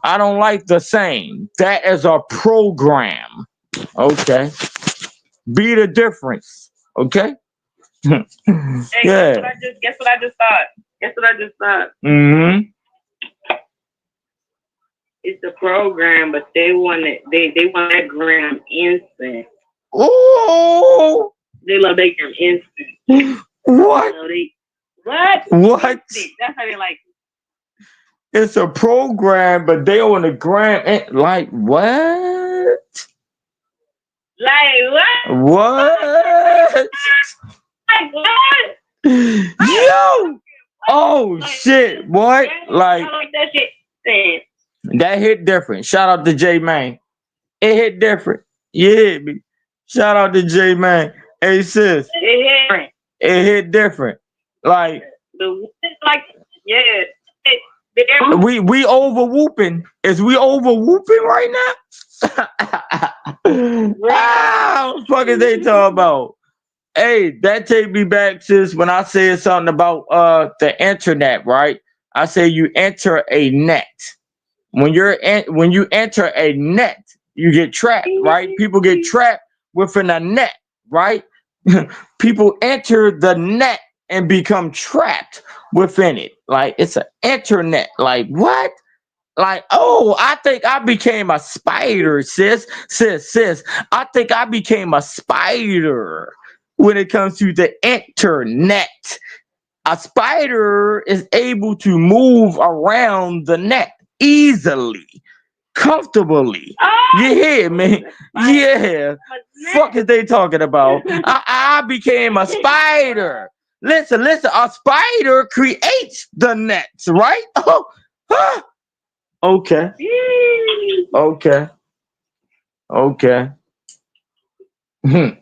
I don't like the same. That is a program. Okay. Be the difference. Okay. Hey, Yeah. Guess what I just thought? Mm-hmm. It's a program, but they want it. They want that gram instant. Oh. They love that gram instant. What? What? What? That's how they like it. It's a program, but they on the gram. Like what? Like what? What? Like what? Yo! Oh shit! What? Like I like that shit. that hit different. Shout out to J Man. It hit different. You hit me. Shout out to J Man. Hey sis. It hit different. It hit different. Like yeah. We over whooping. Is we over whooping right now? Ah, what the fuck is they talking about? Hey, that take me back, sis, when I said something about the internet, right? I say you enter a net. When you enter a net, you get trapped, right? People get trapped within a net, right? People enter the net and become trapped within it. Like it's an internet. Like what? Like, oh, I think I became a spider, sis. I think I became a spider when it comes to the internet. A spider is able to move around the net easily, comfortably. You hear me? Yeah. Fuck is they talking about? I became a spider. Listen, a spider creates the nets, right? Oh, huh. Okay. I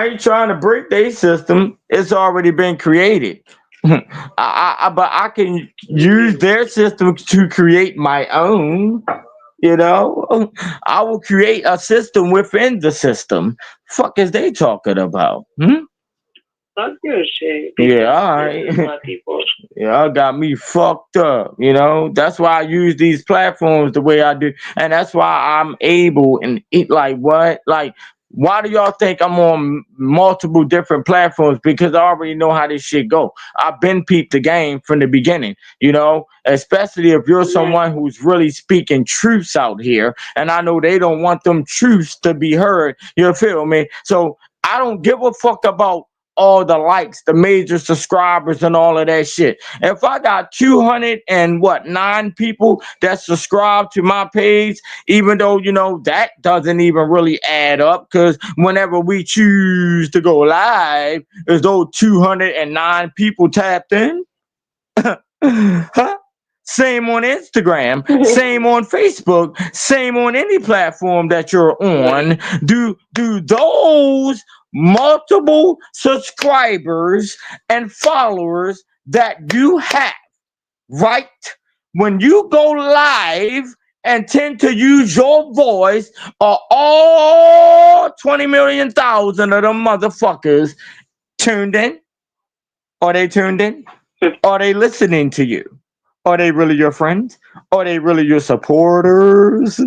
ain't trying to break their system. It's already been created. But I can use their system to create my own. You know, I will create a system within the system. Fuck is they talking about? Fuck your shit. Yeah, all right. Y'all got me fucked up. You know, that's why I use these platforms the way I do, and that's why I'm able and eat like what? Like, why do y'all think I'm on multiple different platforms? Because I already know how this shit go. I've been peeped the game from the beginning. You know, especially if you're someone who's really speaking truths out here, and I know they don't want them truths to be heard. You feel me? So I don't give a fuck about all the likes, the major subscribers, and all of that shit. If I got 209 people that subscribe to my page, even though, you know, that doesn't even really add up, because whenever we choose to go live, is those 209 people tapped in? Huh? Same on Instagram, same on Facebook, same on any platform that you're on. Do those multiple subscribers and followers that you have, right, when you go live and tend to use your voice, are all 20 million thousand of them motherfuckers tuned in? Are they tuned in? Are they listening to you? Are they really your friends? Are they really your supporters?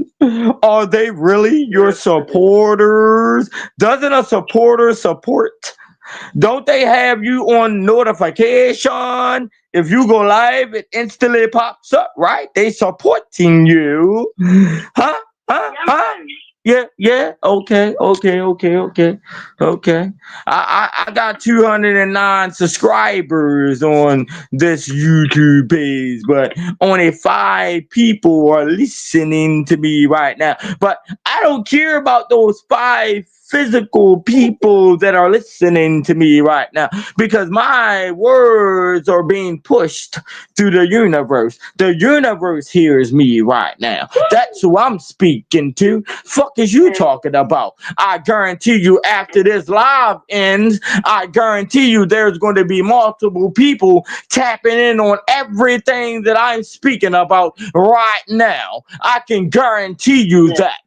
Are they really your supporters? Doesn't a supporter support? Don't they have you on notification? If you go live, it instantly pops up, right? They supporting you. Huh? Yeah. Okay. I got 209 subscribers on this YouTube page, but only 5 people are listening to me right now. But I don't care about those 5 physical people that are listening to me right now, because my words are being pushed through the universe. The universe hears me right now. That's who I'm speaking to. Fuck is you talking about? I guarantee you, after this live ends, I guarantee you there's going to be multiple people tapping in on everything that I'm speaking about right now. I can guarantee you that.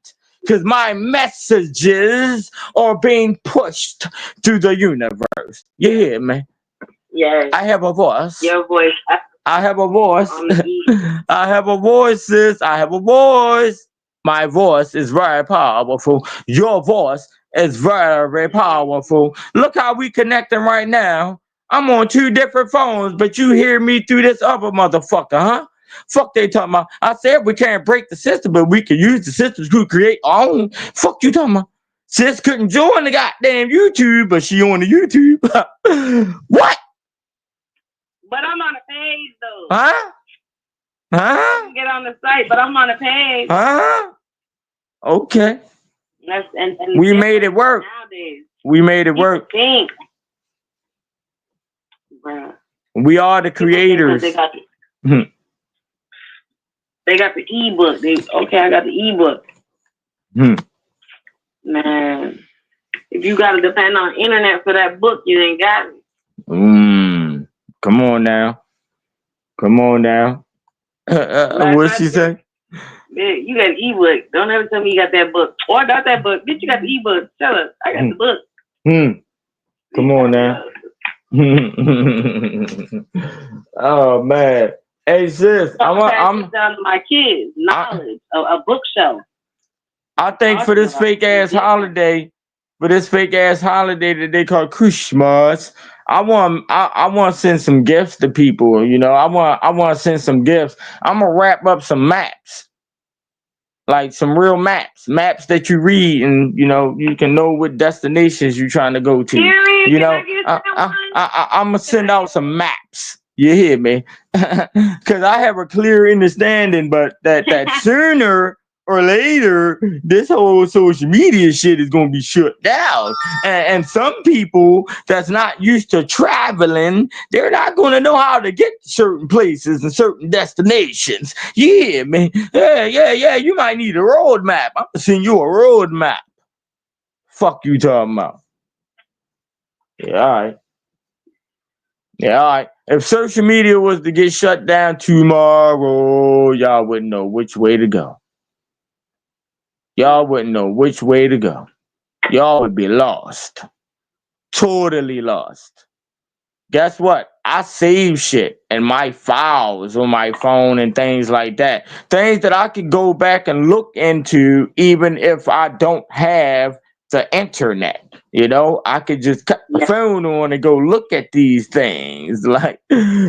Because my messages are being pushed through the universe. You hear me? Yes. I have a voice. Your voice. I have a voice. I have a voice, sis. I have a voice. My voice is very powerful. Your voice is very, very powerful. Look how we connecting right now. I'm on 2 different phones, but you hear me through this other motherfucker, huh? Fuck they talking about. I said we can't break the system, but we can use the system to create our own. Fuck you talking about. Sis couldn't join the goddamn YouTube, but she on the YouTube. What? But I'm on a page though. Huh? I can get on the site, but I'm on a page. Okay. And We made it work. Nowadays. We made it work. Think. Bruh. We are the creators. They got the ebook. I got the ebook. Man, if you gotta depend on internet for that book, you ain't got it. Come on now. What she say? Man, you got an ebook. Don't ever tell me you got that book. Or not that book. Bitch, you got the ebook. Shut up. I got the book. Come on now. Oh man. Hey sis, I'm down to my kids. Knowledge. A bookshelf. I think for this fake ass holiday that they call Christmas, I want to send some gifts to people. You know, I want to send some gifts. I'm gonna wrap up some maps, like some real maps that you read, and you know you can know what destinations you're trying to go to. You know, I'm gonna send out some maps. You hear me? Because I have a clear understanding, but that sooner or later, this whole social media shit is going to be shut down. And some people that's not used to traveling, they're not going to know how to get to certain places and certain destinations. You hear me? Yeah. You might need a road map. I'm going to send you a road map. Fuck you talking about. Yeah, all right. If social media was to get shut down tomorrow, y'all wouldn't know which way to go. Y'all wouldn't know which way to go. Y'all would be lost. Totally lost. Guess what? I save shit in my files on my phone and things like that. Things that I could go back and look into even if I don't have the internet. You know, I could just cut the phone on and go look at these things. Like,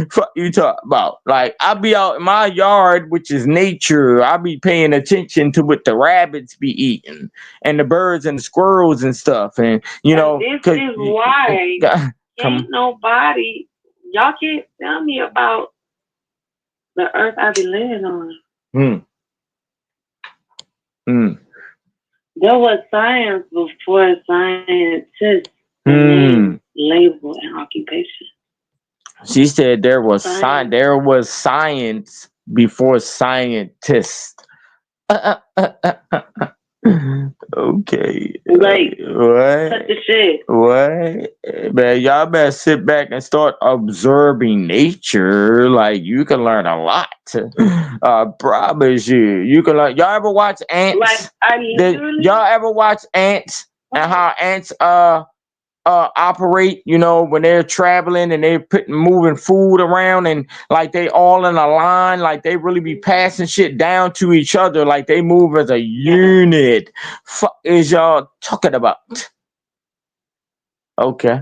fuck you talk about. Like, I'll be out in my yard, which is nature. I'll be paying attention to what the rabbits be eating and the birds and the squirrels and stuff. And, you know, this is why Ain't nobody. Y'all can't tell me about the earth I be living on. There was science before scientists label and occupation. She said there was science before scientists. Okay. Like, what? Cut the shit. What? Man, y'all better sit back and start observing nature. Like, you can learn a lot. I promise you. You can learn. Y'all ever watch ants? Like, Y'all ever watch ants and how ants operate, you know, when they're traveling and they're moving food around and like they all in a line, like they really be passing shit down to each other, like they move as a unit. Fuck is y'all talking about? Okay.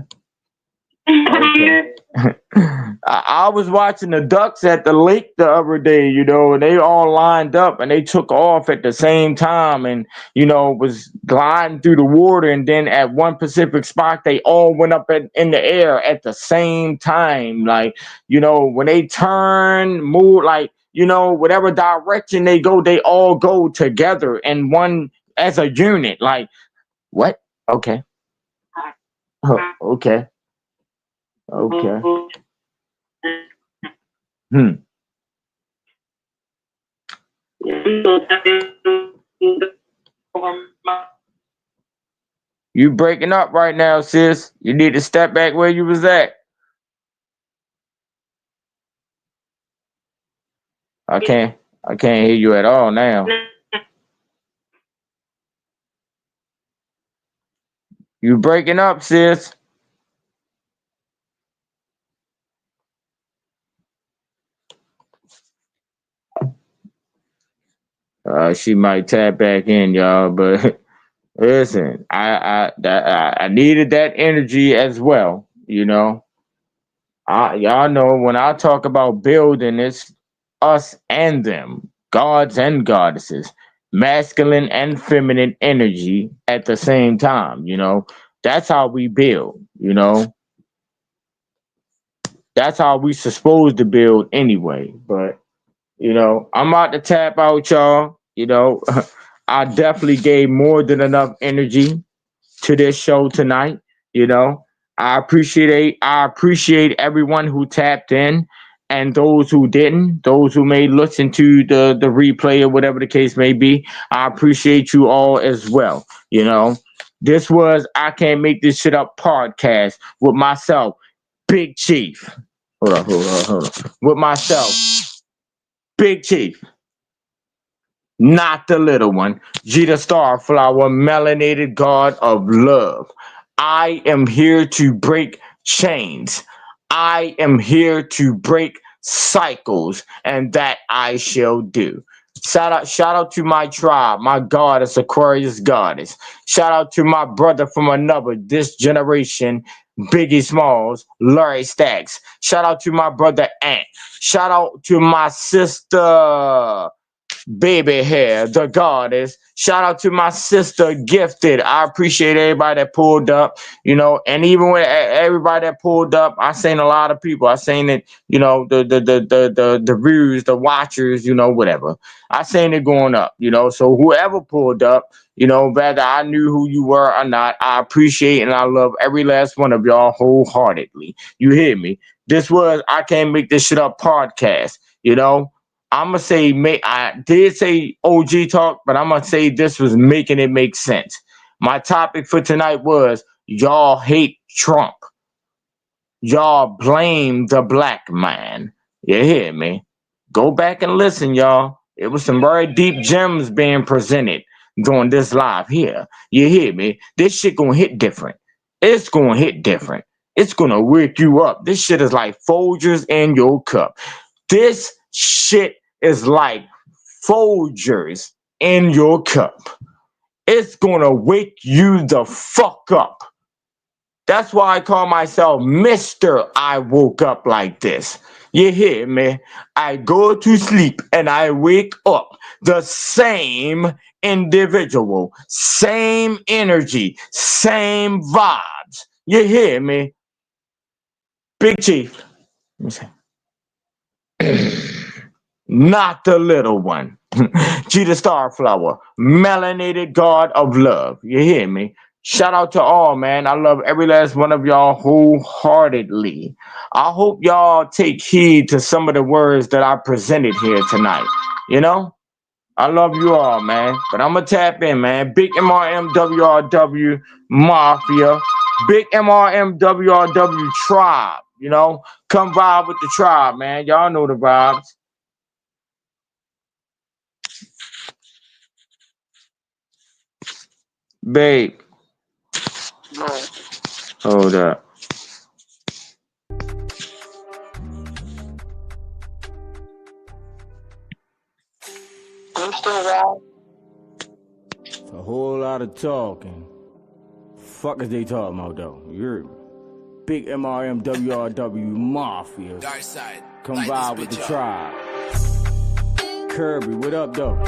I was watching the ducks at the lake the other day, you know, and they all lined up and they took off at the same time and, you know, was gliding through the water. And then at one specific spot, they all went up in the air at the same time. Like, you know, when they turn, move, like, you know, whatever direction they go, they all go together and one as a unit. Like, what? Okay. Oh, okay. Okay. You breaking up right now, sis. You need to step back where you was at. I can't hear you at all now. You breaking up, sis. She might tap back in, y'all, but listen, I needed that energy as well, you know. Y'all know when I talk about building, it's us and them, gods and goddesses, masculine and feminine energy at the same time, you know. That's how we build, you know. That's how we supposed to build anyway. But you know, I'm about to tap out, y'all. You know, I definitely gave more than enough energy to this show tonight. You know, I appreciate everyone who tapped in and those who didn't, those who may listen to the replay or whatever the case may be. I appreciate you all as well. You know, this was I Can't Make This Shit Up podcast with myself, Big Chief. Hold on. With myself, Big Chief. Not the little one. G the Starflower, melanated god of love. I am here to break chains. I am here to break cycles, and that I shall do. Shout out to my tribe, my goddess, Aquarius goddess. Shout out to my brother from another, this generation, Biggie Smalls, Larry Stacks. Shout out to my brother Ant. Shout out to my sister Baby Hair, the goddess. Shout out to my sister Gifted. I appreciate everybody that pulled up, you know, and even with everybody that pulled up, I seen a lot of people. I seen it, you know, the views, the watchers, you know, whatever. I seen it going up, you know. So whoever pulled up, you know, whether I knew who you were or not, I appreciate and I love every last one of y'all wholeheartedly. You hear me? This was I Can't Make This Shit Up podcast, you know. I'm going to say, I did say OG talk, but I'm going to say this was making it make sense. My topic for tonight was y'all hate Trump. Y'all blame the black man. You hear me? Go back and listen, y'all. It was some very deep gems being presented during this live here. You hear me? This shit going to hit different. It's going to hit different. It's going to wake you up. This shit is like Folgers in your cup. This shit is like Folgers in your cup. It's gonna wake you the fuck up. That's why I call myself Mr. I woke up like this. You hear me? I go to sleep and I wake up the same individual, same energy, same vibes. You hear me? Big Chief. Not the little one. G the Starflower, melanated god of love. You hear me? Shout out to all, man. I love every last one of y'all wholeheartedly. I hope y'all take heed to some of the words that I presented here tonight. You know? I love you all, man. But I'm going to tap in, man. Big MRMWRW Mafia. Big MRMWRW Tribe. You know? Come vibe with the tribe, man. Y'all know the vibes. Babe. Hold up. It's a whole lot of talking. Fuck is they talking about though? You're big MRMWRW Mafia. Come vibe with the tribe. Kirby, what up though?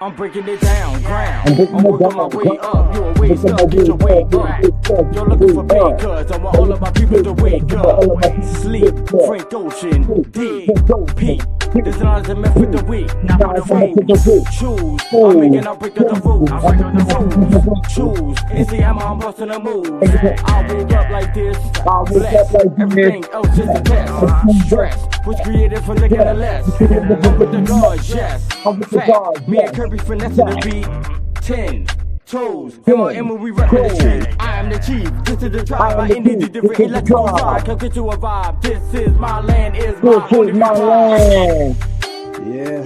I'm breaking it down, ground. I'm working my way up, you a way stuck, get your way back. You're looking for big cuz, I want all of my people to wake up. Sleep, Frank Ocean, D, P. This line is a myth with the weak, not with the rules. Choose, I'm making a break of the rules. I'm breaking the rules. Choose, NCM, I'm busting the moves. I wake up like this, blessed. Everything else is a test. Stress was created for looking at less. I'm with the guards, yes. Fact, me and Kirby finessing the beat. 10 toes, M.R.M. when we rep the street. I am the chief, this is the tribe. I ended the different electrical side. Come get you a vibe. This is my land, is my land. Yeah.